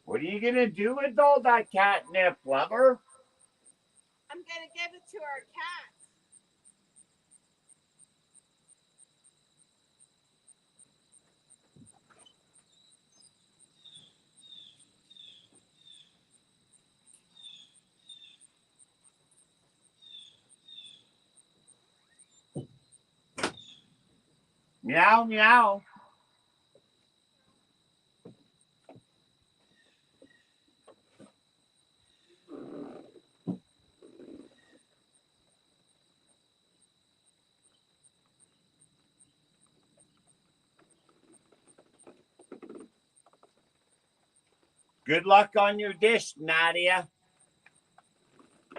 What are you gonna do with all that catnip, lover? I'm gonna give it to our cat. Meow, meow. Good luck on your dish, Nadia.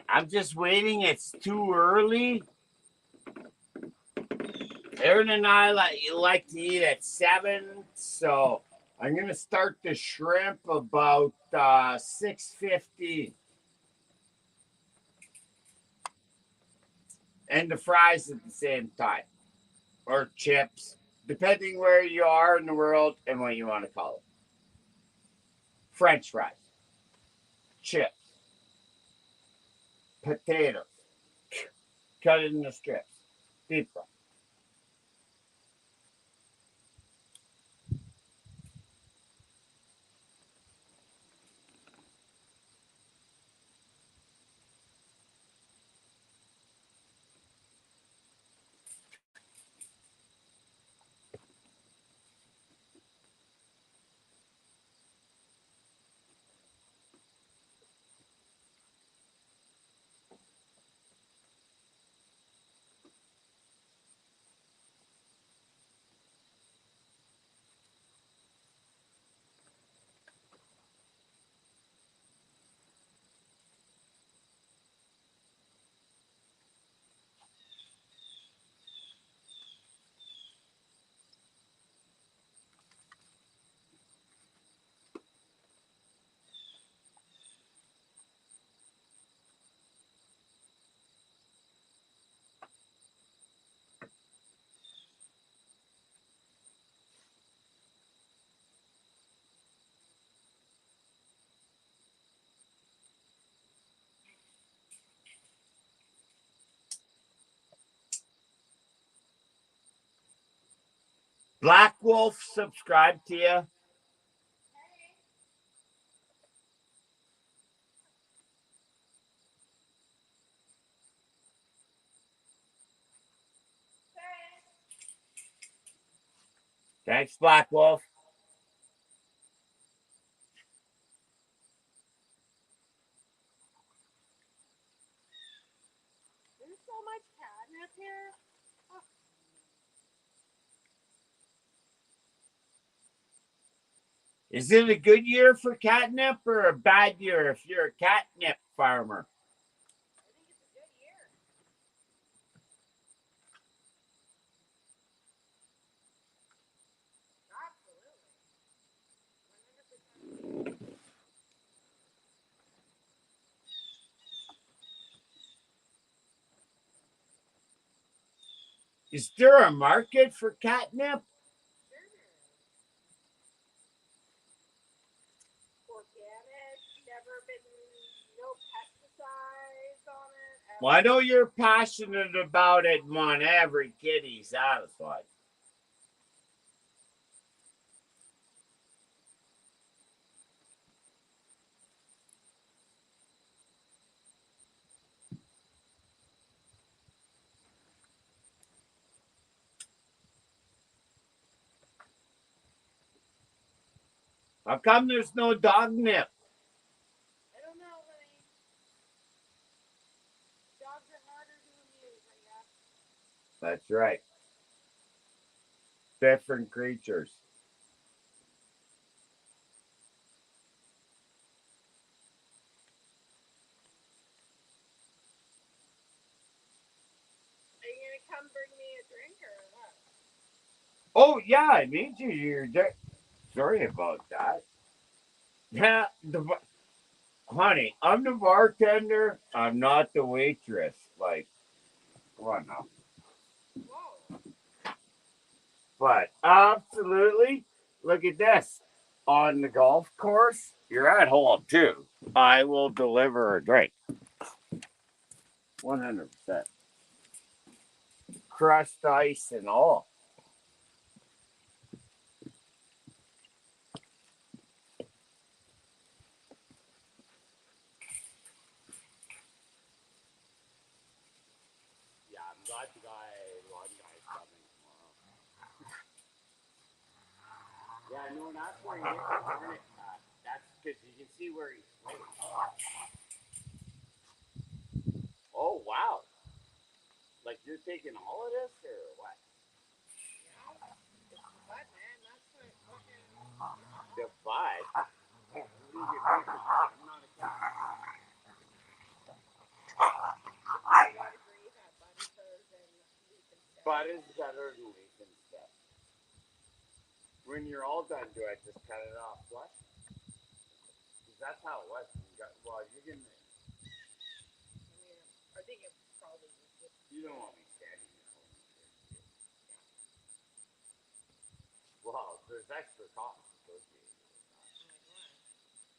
I'm just waiting. It's too early. Aaron and I like to eat at 7, so I'm gonna start the shrimp about 6:50, and the fries at the same time, or chips, depending where you are in the world and what you want to call it. French fries, chips, potatoes, cut it into strips, deep fry. Black Wolf subscribe to you? Thanks, Black Wolf. There's so much catnip here. Is it a good year for catnip or a bad year if you're a catnip farmer? I think it's a good year. Absolutely. 100%. Is there a market for catnip? Organic, never been no pesticides on it. Well, I know you're passionate about it and want every kitty satisfied. How come there's no dog nip? I don't know, honey. Dogs are harder to amuse, I guess. That's right. Different creatures. Are you gonna come bring me a drink or what? Oh, yeah, I need you. Sorry about that. Yeah, honey, I'm the bartender. I'm not the waitress. Like, come on now. Whoa. But absolutely, look at this. On the golf course, you're at hole 2. I will deliver a drink. 100%. Crushed ice and all. Yeah, I'm glad the one guy's coming tomorrow. Yeah, no, that's where he hit the hornet path. That's because you can see where he's swinging. Oh, wow. Like you're taking all of this or what? Yeah. It's the butt, man. That's what fucking. The five. I'm not a cat. I gotta agree that butt is better than leaf and stem. But it's better than leaf and stuff. When you're all done, do I just cut it off flush? Because that's how it was. Well, you can. I mean, I think it probably would. You don't want me standing there holding your shit. Well, there's extra costs associated with that.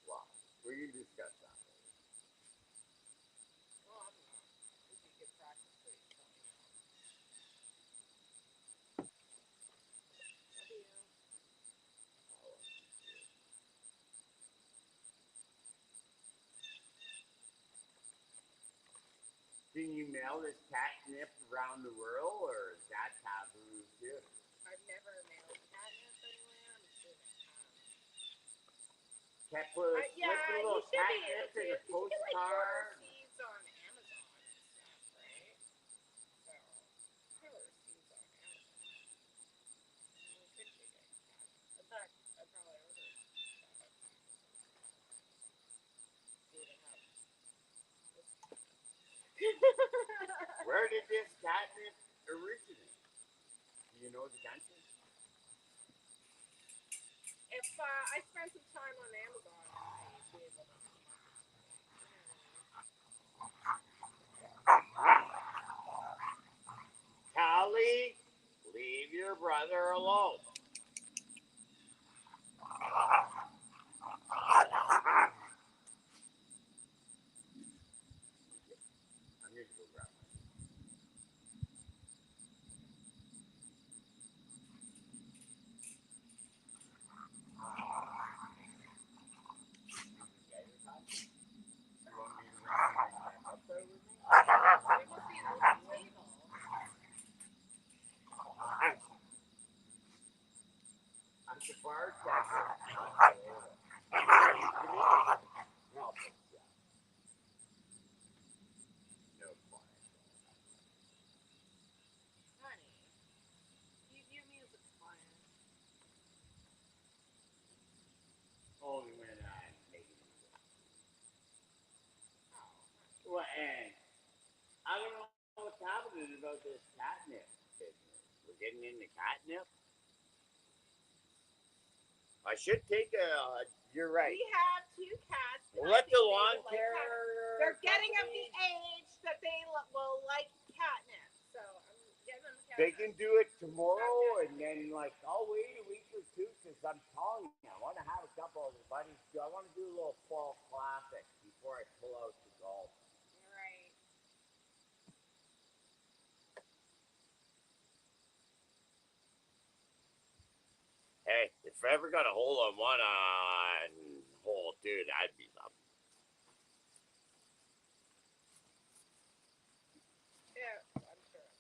Well, we can discuss that later. Well, I don't know. It'd be good practice for you. Love you. Can you mail this catnip around the world, or is that taboo too? I've never mailed catnip anywhere. I'm assuming. Can't put a Yeah, little you should be able catnip to. in a You can like order postcard. seeds on Amazon and stuff, right? So, you can order seeds on Amazon. You could be getting catnip. In fact, I probably ordered catnip. See what I have. Where did this catnip originate? Do you know the country? If I spend some time on Amazon, I might be able to come up with Callie, leave your brother alone. I'm going to go grab my. the bar sector. No. No bar. Honey, you view me as a client. Only when I'm making it. Well, and I don't know what's happening about this catnip business. We're getting into catnip. I should take a. You're right. We have two cats. that We'll I let the think they lawn would like care. cat- They're getting of the company- age that they will like catnip. So I'm getting them They catnip. can do it tomorrow, and then like I'll wait a week or two because I'm telling you, I want to have a couple of buddies. I want to do a little fall classic before I pull out the golf. Right. Hey, if I ever got a hole on one on hole, dude, I'd be up. Yeah, I'm sure.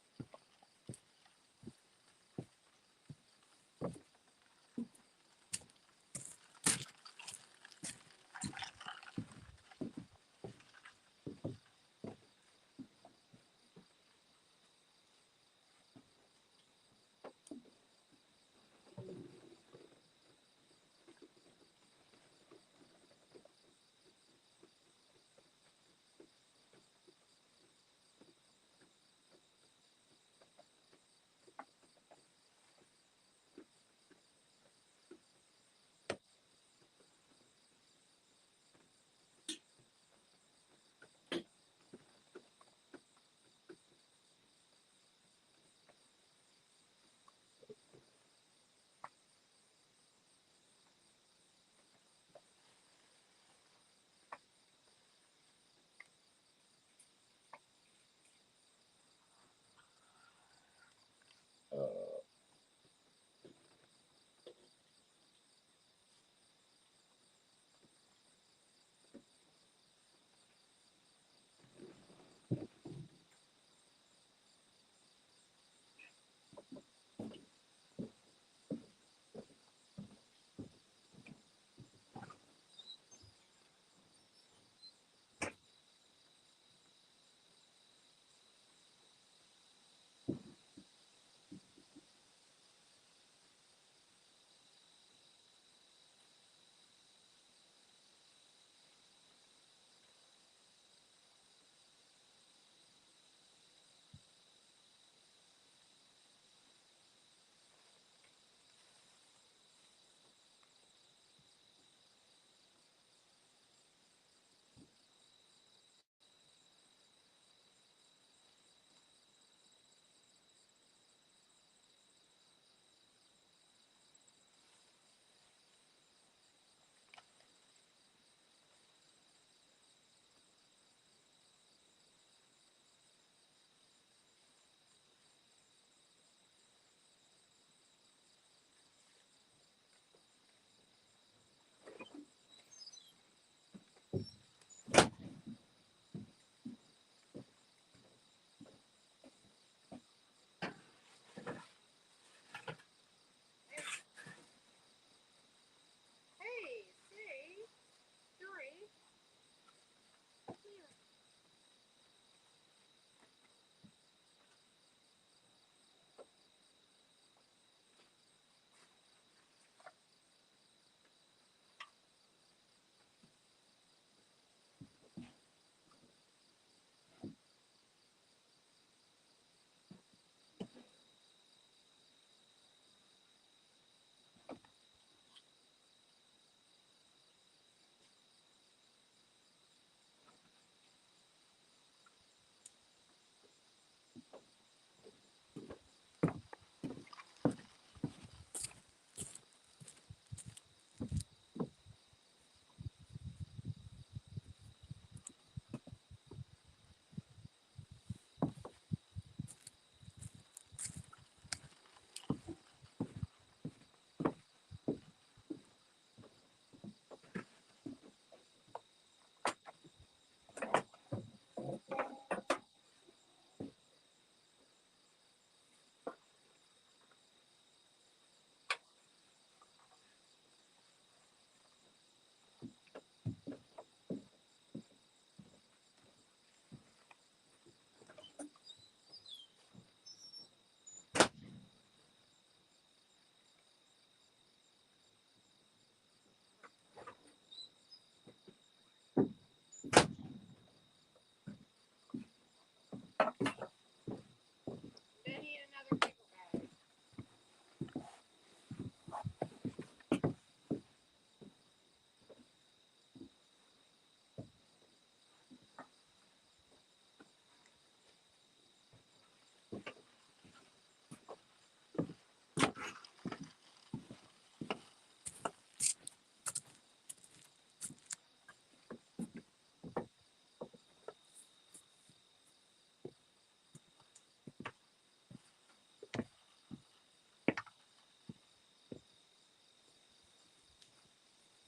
Then eat another pickle bag.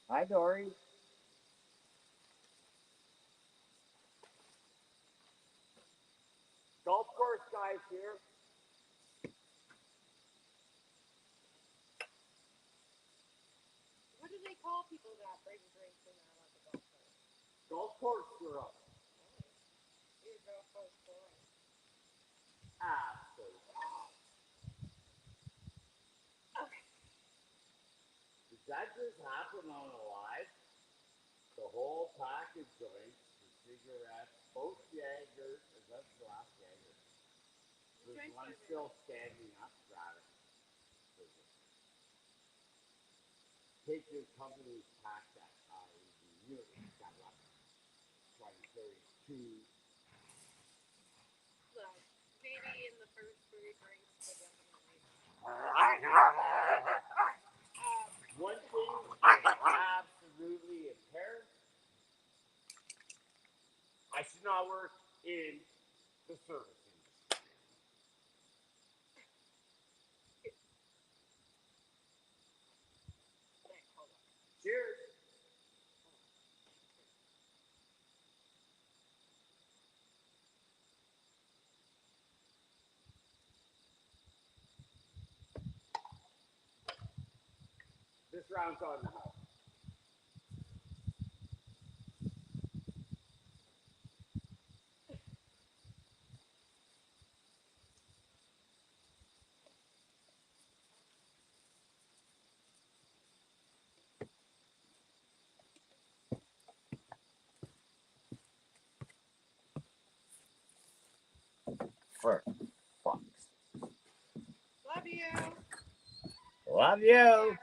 Hi, Dory. Golf course guys here. What do they call people that bring drinks in there like a golf course? Golf course girl. You golf course boy. Absolutely. Okay. Did that just happen on a live? The whole pack of joints, the cigarettes, both Jaggers. Is that the last Jagger? There's one still standing up, Travis. Take your company's pack that you got left. Trying to carry two. Look, maybe in the first 3 drinks, but definitely. One thing absolutely apparent. I should not work in the service industry. Cheers. This round's on the house. For fucks. Love you. Love you. Yeah, right?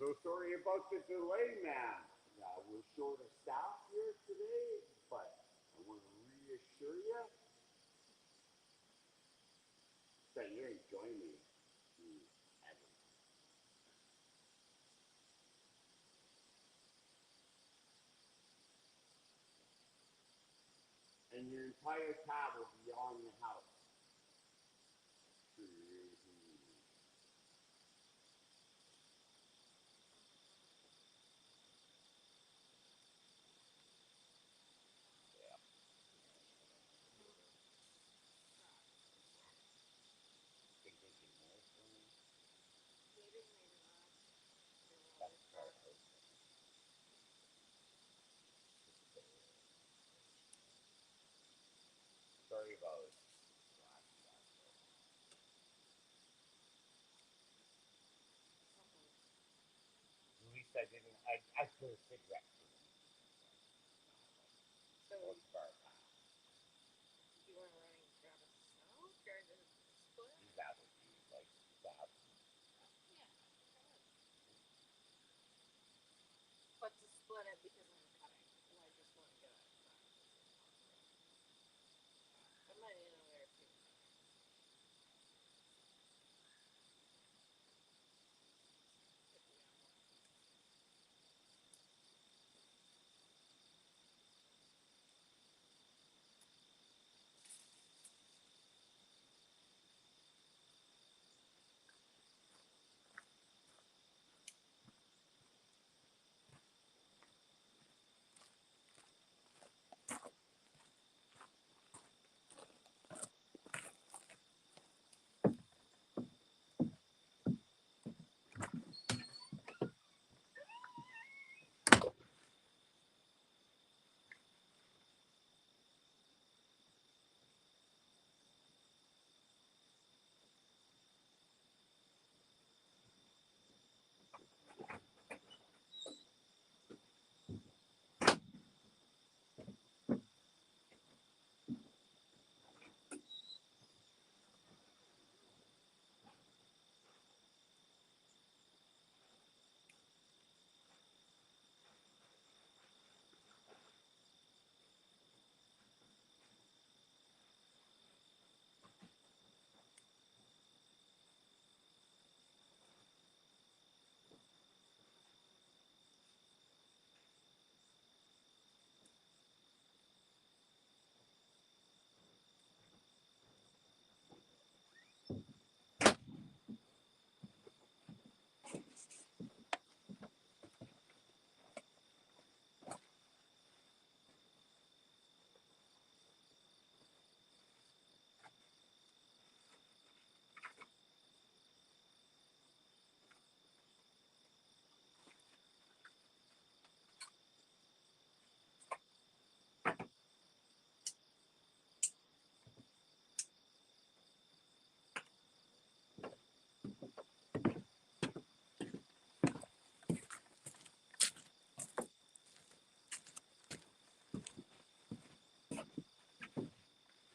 So sorry about the delay, ma'am. We're short of staff here today, but I want to reassure you that you're enjoying me. And your entire tab will be on the house. Sorry about it. At least I didn't. I put a cigarette to him. So Most part. you want to run and grab a smoke or just split? That would be like that. Yeah. But to split it because I'm cutting, and I just want to get it done as soon as possible. I might need another 2 minutes. If we have one.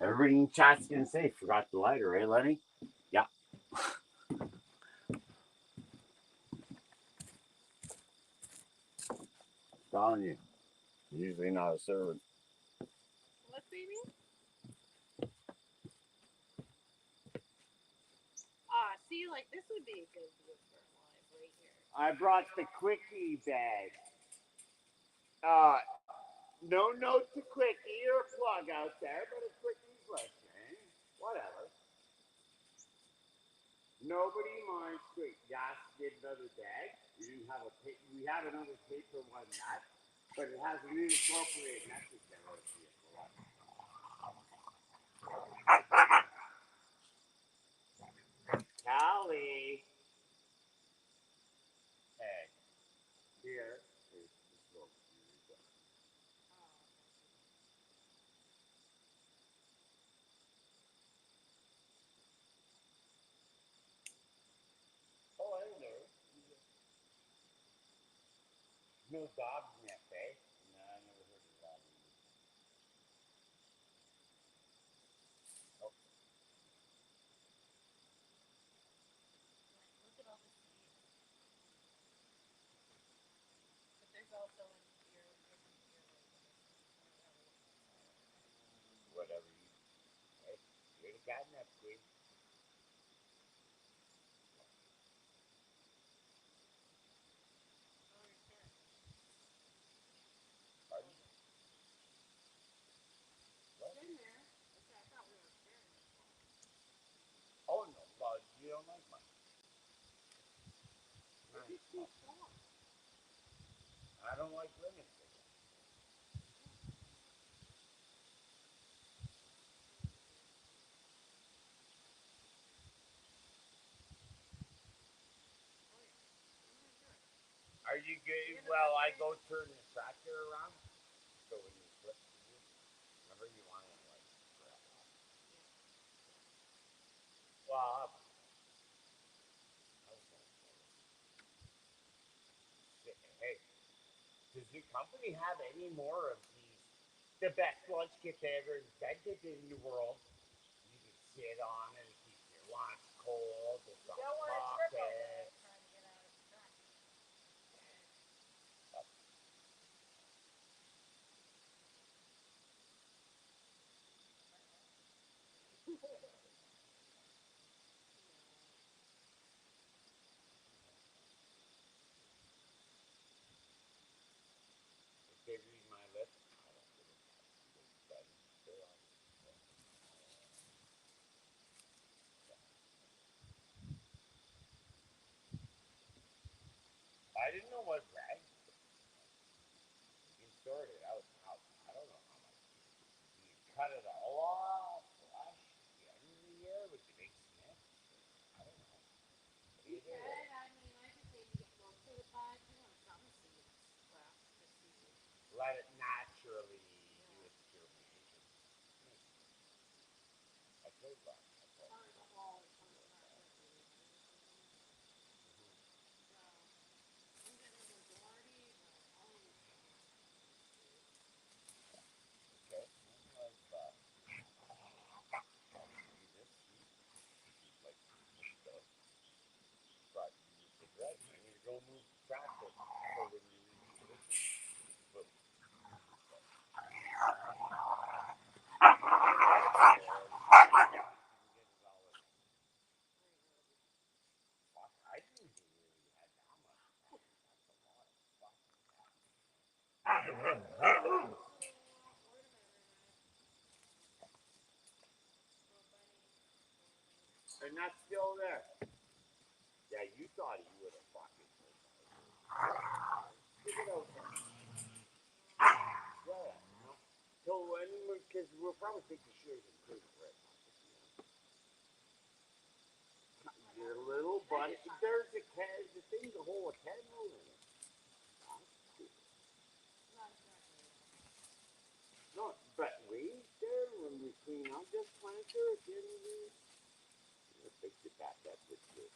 Everybody in chat's gonna say, forgot the lighter, eh, Lenny? Yeah. Telling you. Usually not a servant. What, baby? See, like this would be a good view for live right here. I brought the quickie bag. No note to quickie or plug out there, but a quickie's listening. Whatever. Nobody minds quick. Yes, get another bag. We didn't have we have another paper one that, but it has an inappropriate message there. Callie. Hey. Here is the smoke. Oh, I know. No dog nest, eh? No, I never heard of that. Oh. Look at all this. catnip, Queen. Pardon? What? Oh no, well, you don't like mine. I don't like women. Are you good? Well, I go turn the tractor around. So when you flip, remember you want it like. Well, hey, does your company have any more of these? The best lunch kits ever invented in the world. You can sit on it and keep your lunch cold. It's got pockets. If they read my lips, I don't give a fuck. They're on. I didn't know what rags. You can sort it out now. I don't know how much. You cut it all off, flush the end of the year with the big snip. I don't know. What do you do? Let it naturally do its germination. I told that. Okay. Like, but you cigarette. I'm gonna go move the tractor. So when you listen, boom. I didn't even really had that much. That's a lot of and that's still there. Yeah, you thought he would have fucking told me. Stick it out there. Yeah, no. So when, because we'll probably take the shoes and clean it right now. Your little buddy. There's a can. The thing to hold a candle in it. No, but wait there when we clean out this planter at the end of the. We'll fix it back up with this.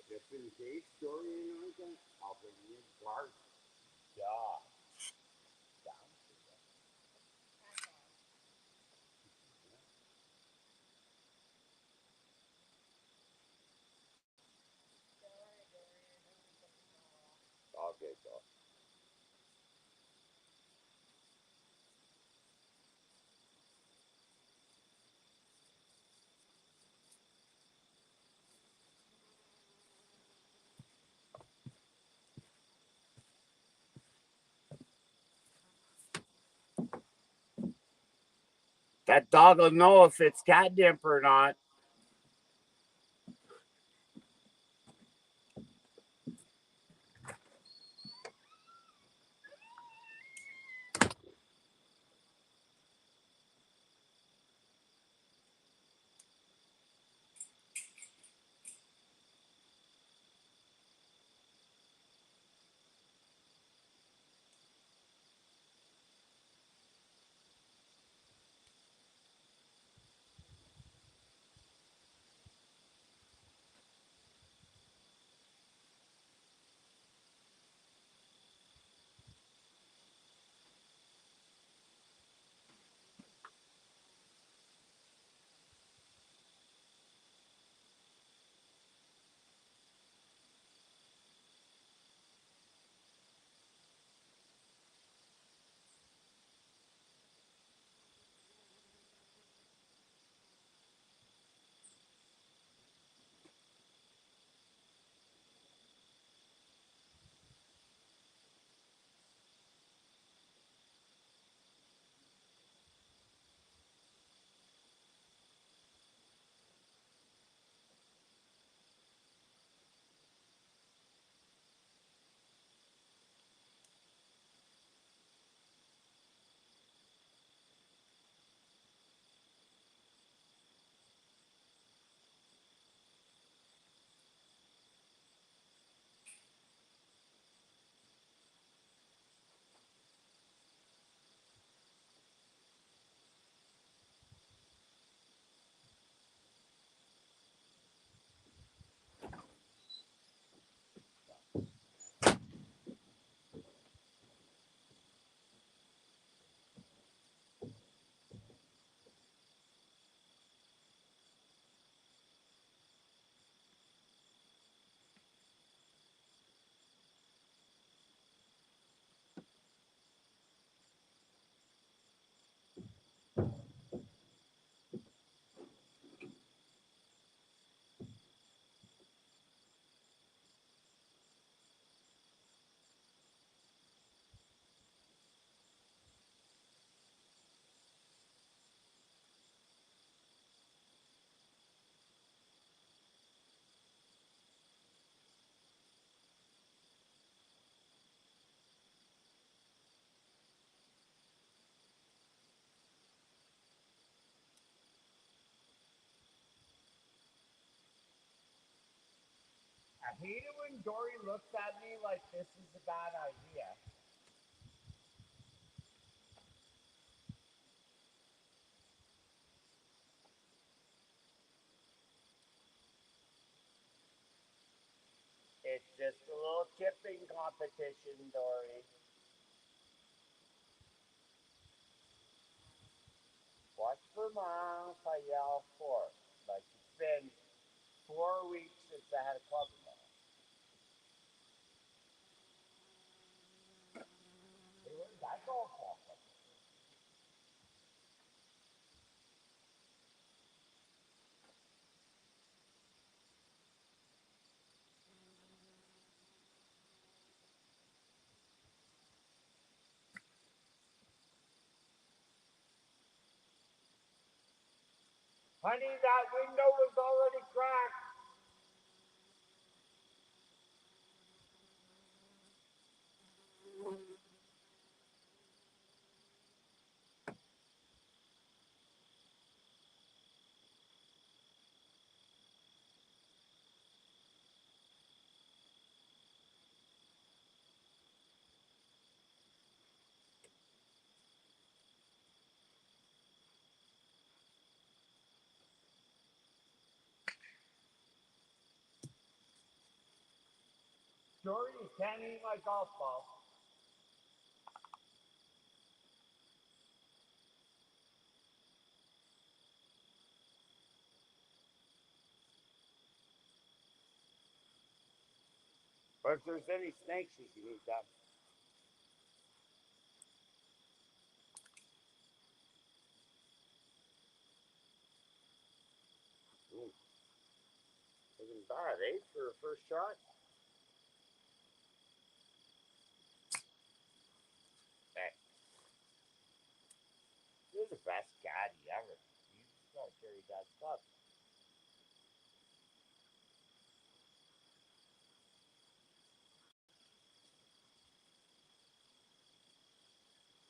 Just in case, story and I can, I'll bring you a guard. Yeah. Down to that. Okay, so. That dog will know if it's catnip or not. I hate it when Dory looks at me like this is a bad idea. It's just a little chipping competition, Dory. What's for month I yell for? Like it's been 4 weeks since I had a club tomorrow. Hey, where did that go from? Honey, that window was already cracked. Dory, you can't eat my golf ball. But if there's any snakes, you can eat them. Ooh, isn't bad, eh, for a first shot? Hey, you're the best guy. daddy ever. You just gotta carry dad's stuff.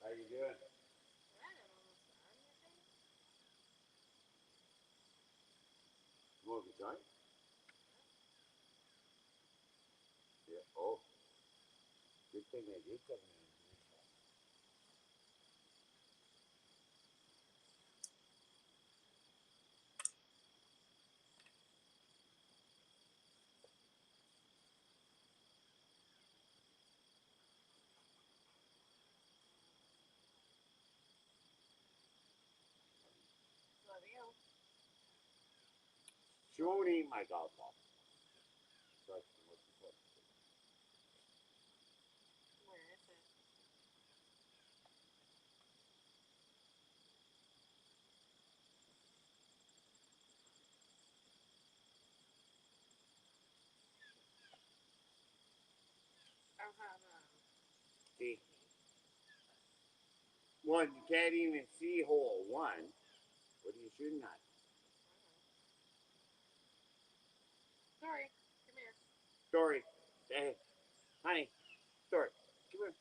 How you doing? Smoking joint? Yeah. Oh, good thing I did come in. She won't eat my golf ball. So that's the most important thing. See, one, you can't even see hole one. What are you shooting at? Sorry, come here. Dory, hey, honey, Dory, come here.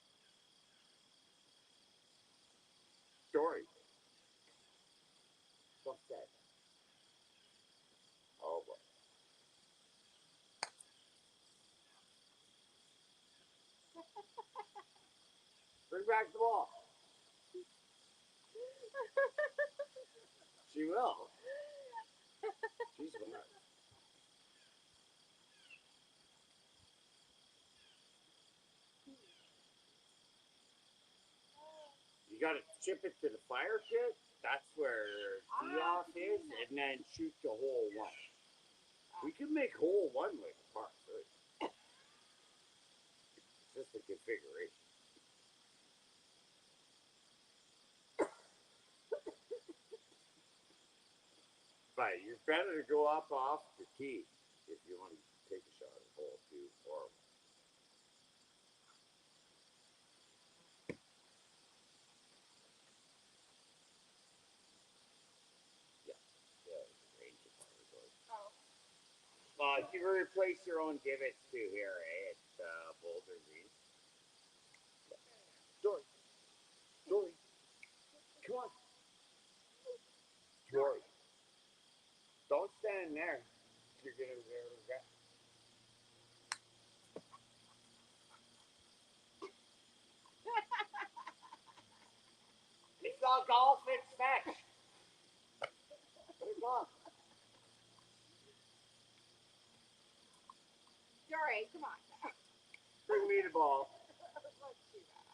Dory, what's that? Oh boy. Bring back the ball. She will. She's smart. You gotta chip it to the fire pit. That's where tee off is, and then shoot the hole one. We can make hole one like a par three. It's just a configuration. But you're better to go up off the tee if you want to take a shot at hole two or yeah, it's a range of par. You can replace your own divots too here, eh? At Boulder Green. Dory, Dory, come on, Dory. Don't stand there. You're gonna regret. It's all golf. It's fetch. Put it on. Dory, come on. Bring me the ball. Let's do that.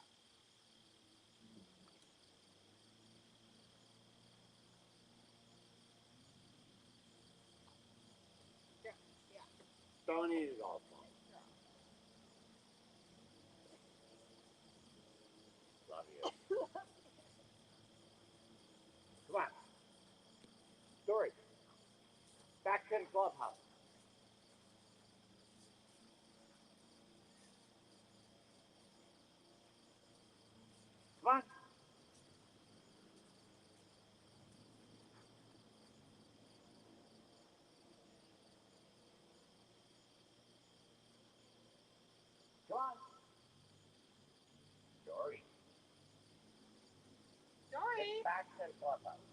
Don't need it all. Love you. Come on. Dory. Back to the clubhouse. Come on. Come on. Dory. Dory. Get back to the clubhouse.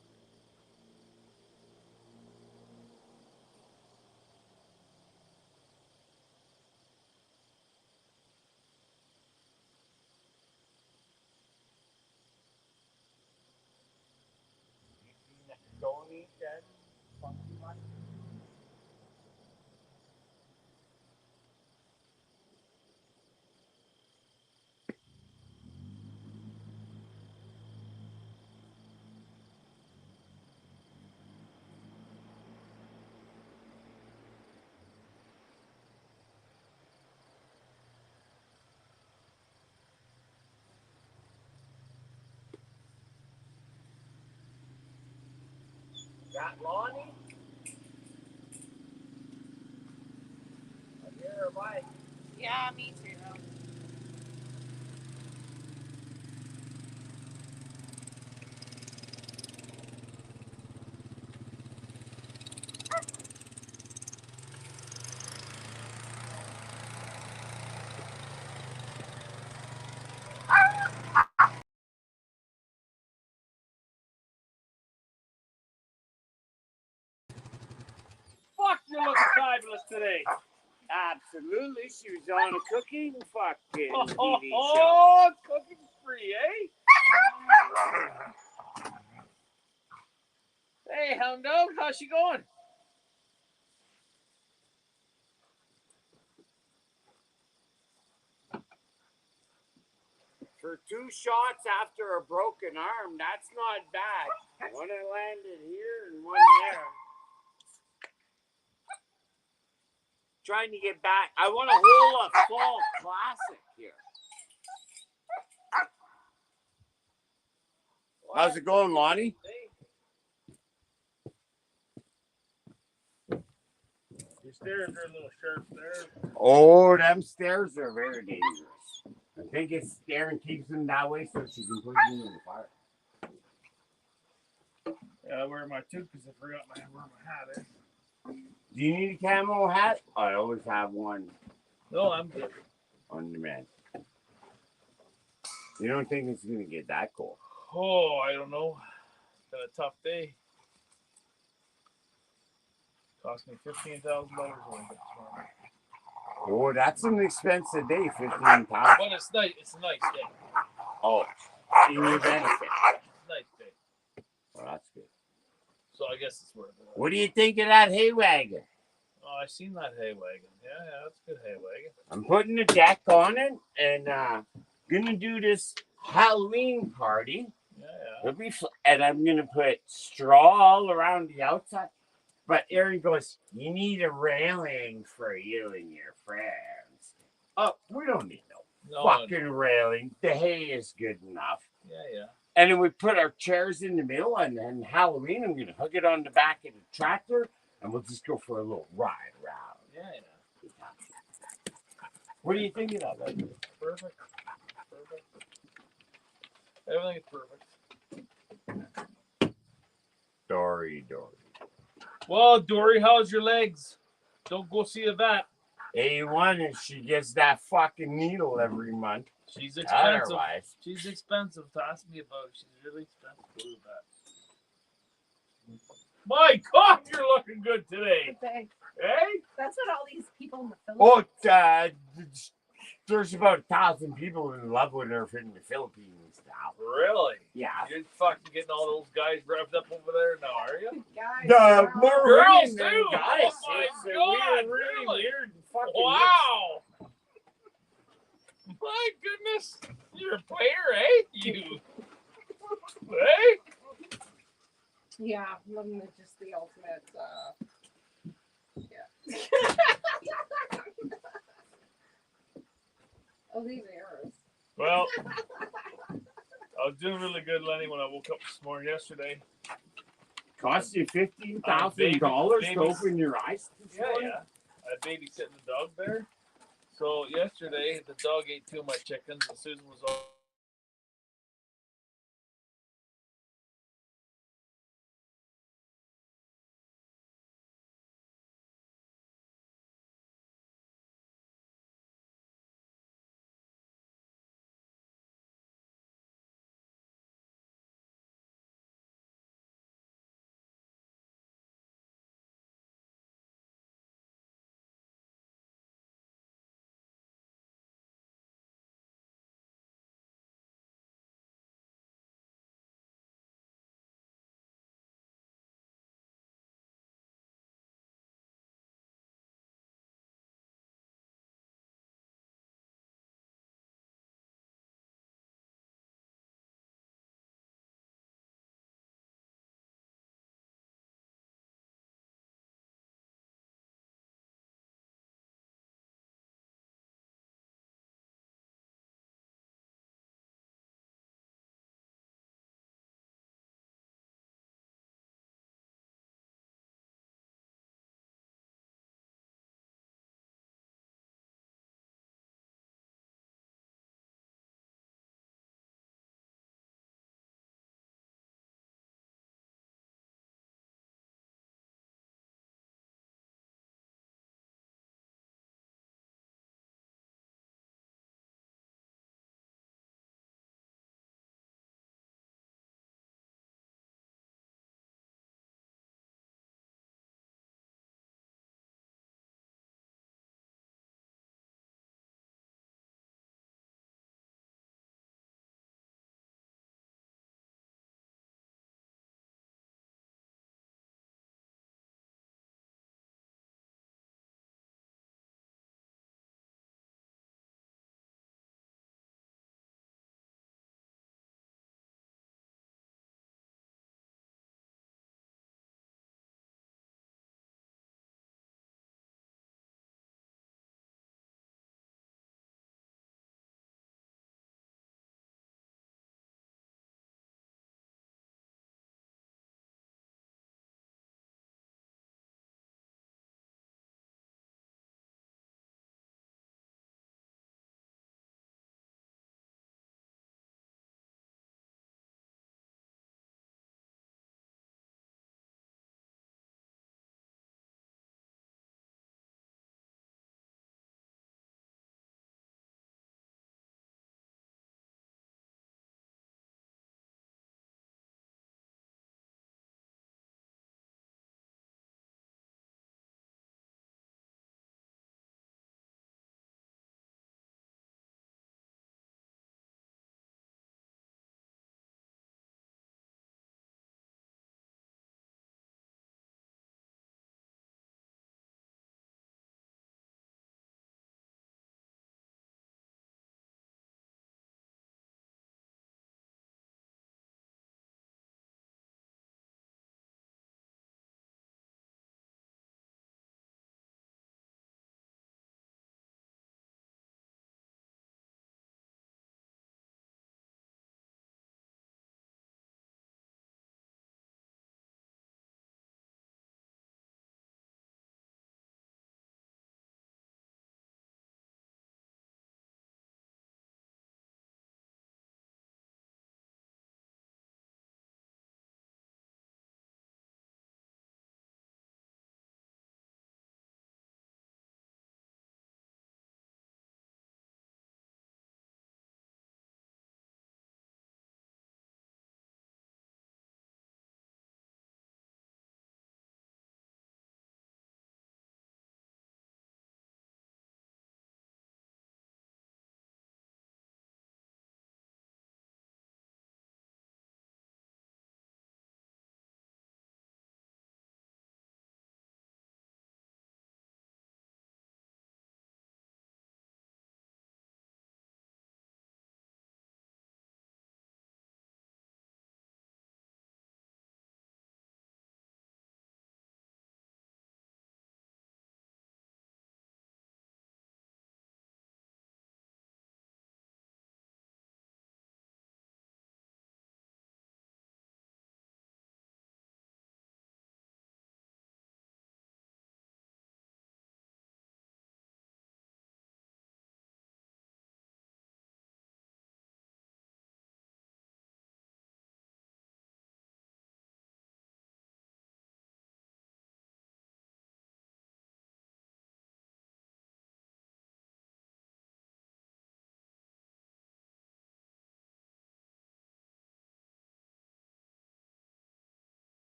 You seen that Tony said funky one? That Lonnie? I hear her bike. Yeah, me too. fabulous today. Absolutely. She was on a cooking fucking TV show. Oh, cooking free, eh? Hey, hound dog, how's she going? For 2 shots after a broken arm, that's not bad. One landed here and one there. Trying to get back. I want to hold a fall classic here. How's it going, Lonnie? Your stairs are a little sharp there. Oh, them stairs are very dangerous. I think it's Darren keeps them that way so she can put them in the fire. Yeah, I wear my toque because I forgot where my hat is. Do you need a camo hat? I always have one No, I'm good. on demand. You don't think it's going to get that cold? Oh, I don't know. It's been a tough day. Cost me $15,000 a week this morning. Oh, that's an expensive day, 15 pounds. But it's nice. It's a nice day. Oh, in your benefit. It's a nice day. Well, that's good. So I guess it's worth it. What do you think of that hay wagon? Oh, I seen that hay wagon. Yeah, that's a good hay wagon. I'm putting a deck on it and gonna do this Halloween party. Yeah. It'll be and I'm gonna put straw all around the outside. But Aaron goes, "You need a railing for you and your friends." Oh, we don't need no fucking railing. The hay is good enough. Yeah. And then we put our chairs in the middle, and then Halloween, I'm gonna hook it on the back of the tractor, and we'll just go for a little ride around. Yeah. What do you think of that? Perfect. Everything is perfect. Dory. Well, Dory, how's your legs? Don't go see a vet. A1, and she gets that fucking needle every month. She's expensive. Otherwise, She's expensive. Ask me about it. She's really expensive. Go to the vet. My God, you're looking good today. Thanks. Hey? That's what all these people in the Philippines. oh, there's about 1,000 people in love with her in the Philippines now. Really? Yeah. You're fucking getting all those guys revved up over there now, are you? Guys, The girls. more Girls women than too. guys. Oh my It's a God, weird, really really? weird fucking Wow. My goodness. You're a player, eh? You. Hey? Yeah, living is just the ultimate. Yeah. Oh, these are yours. Well, I was doing really good, Lenny, when I woke up this morning yesterday. Cost you $15,000 baby- to open your eyes? this morning? Yeah. I had babysitting the dog there. So yesterday, the dog ate 2 of my chickens, and Susan was all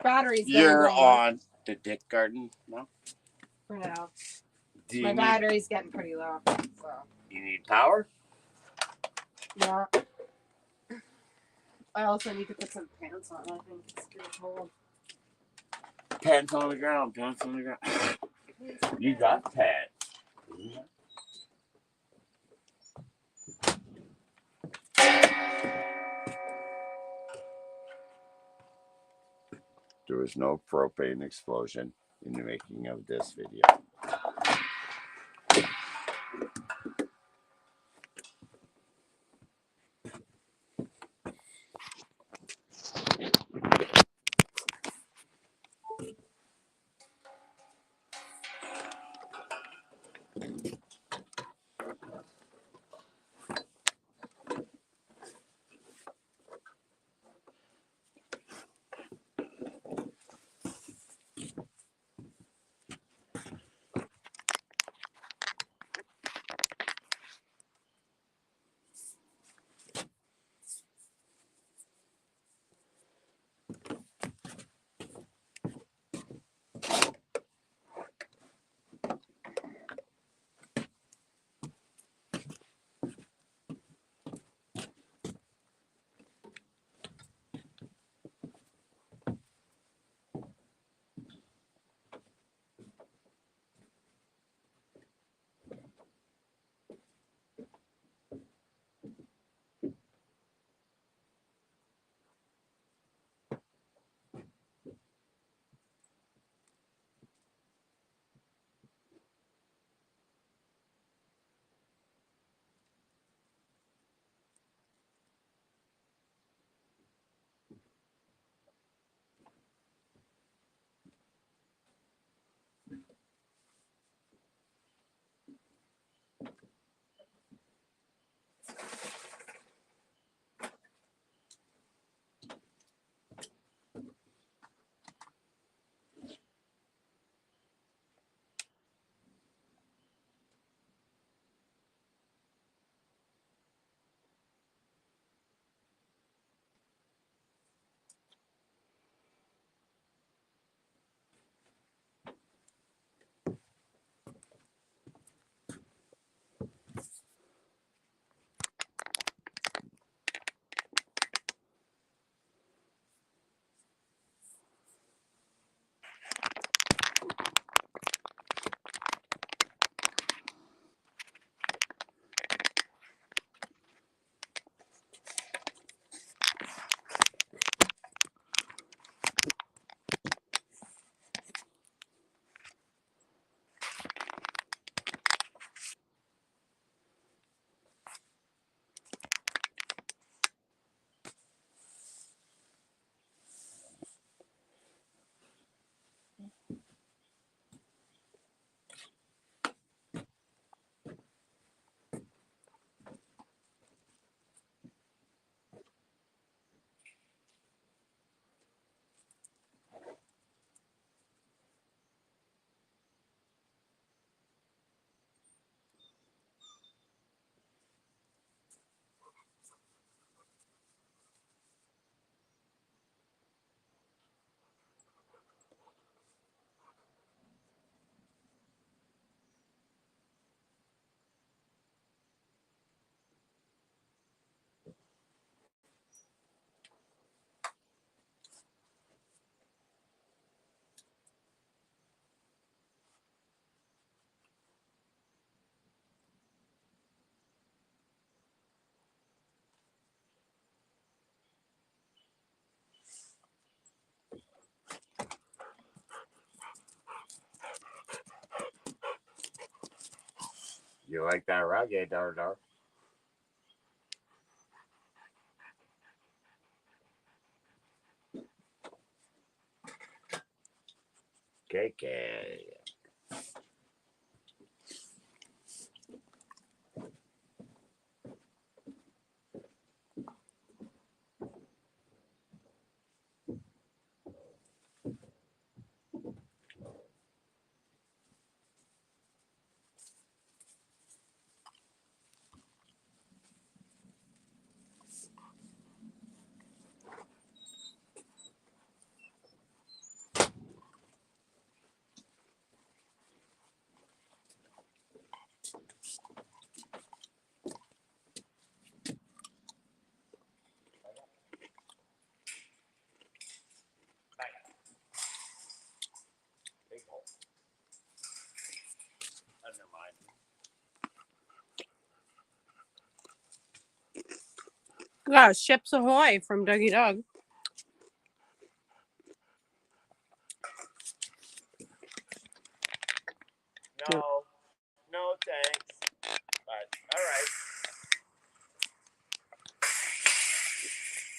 Battery's gonna You're go on the Dick Garden now. for now. Do you My need, battery's getting pretty low. So you need power? yeah. I also need to put some pants on. I think it's too cold. Pants on the ground. Pants on the ground. You got pants. There was no propane explosion in the making of this video. You like that rug, eh, Dar? KK. got Ships Ahoy from Dougie Doug. No, thanks. But all right.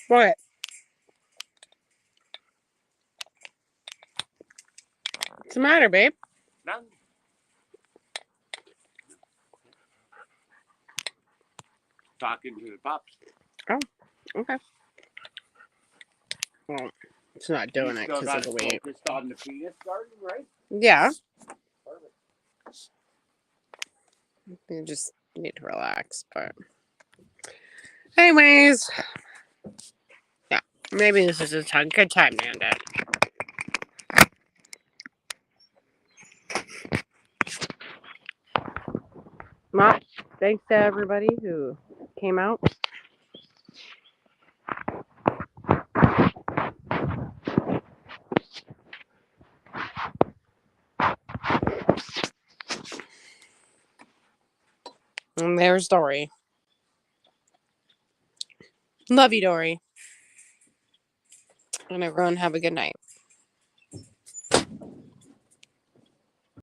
What? What's the matter, babe? None. Talking to the pups. Okay. Well, it's not doing You it still because of got the weight. focused on the penis garden, right? Yeah. Perfect. You just need to relax. But, anyways, yeah, maybe this is a good time to end it. Well, thanks to everybody who came out. And there's Dory. Love you, Dory. And everyone have a good night.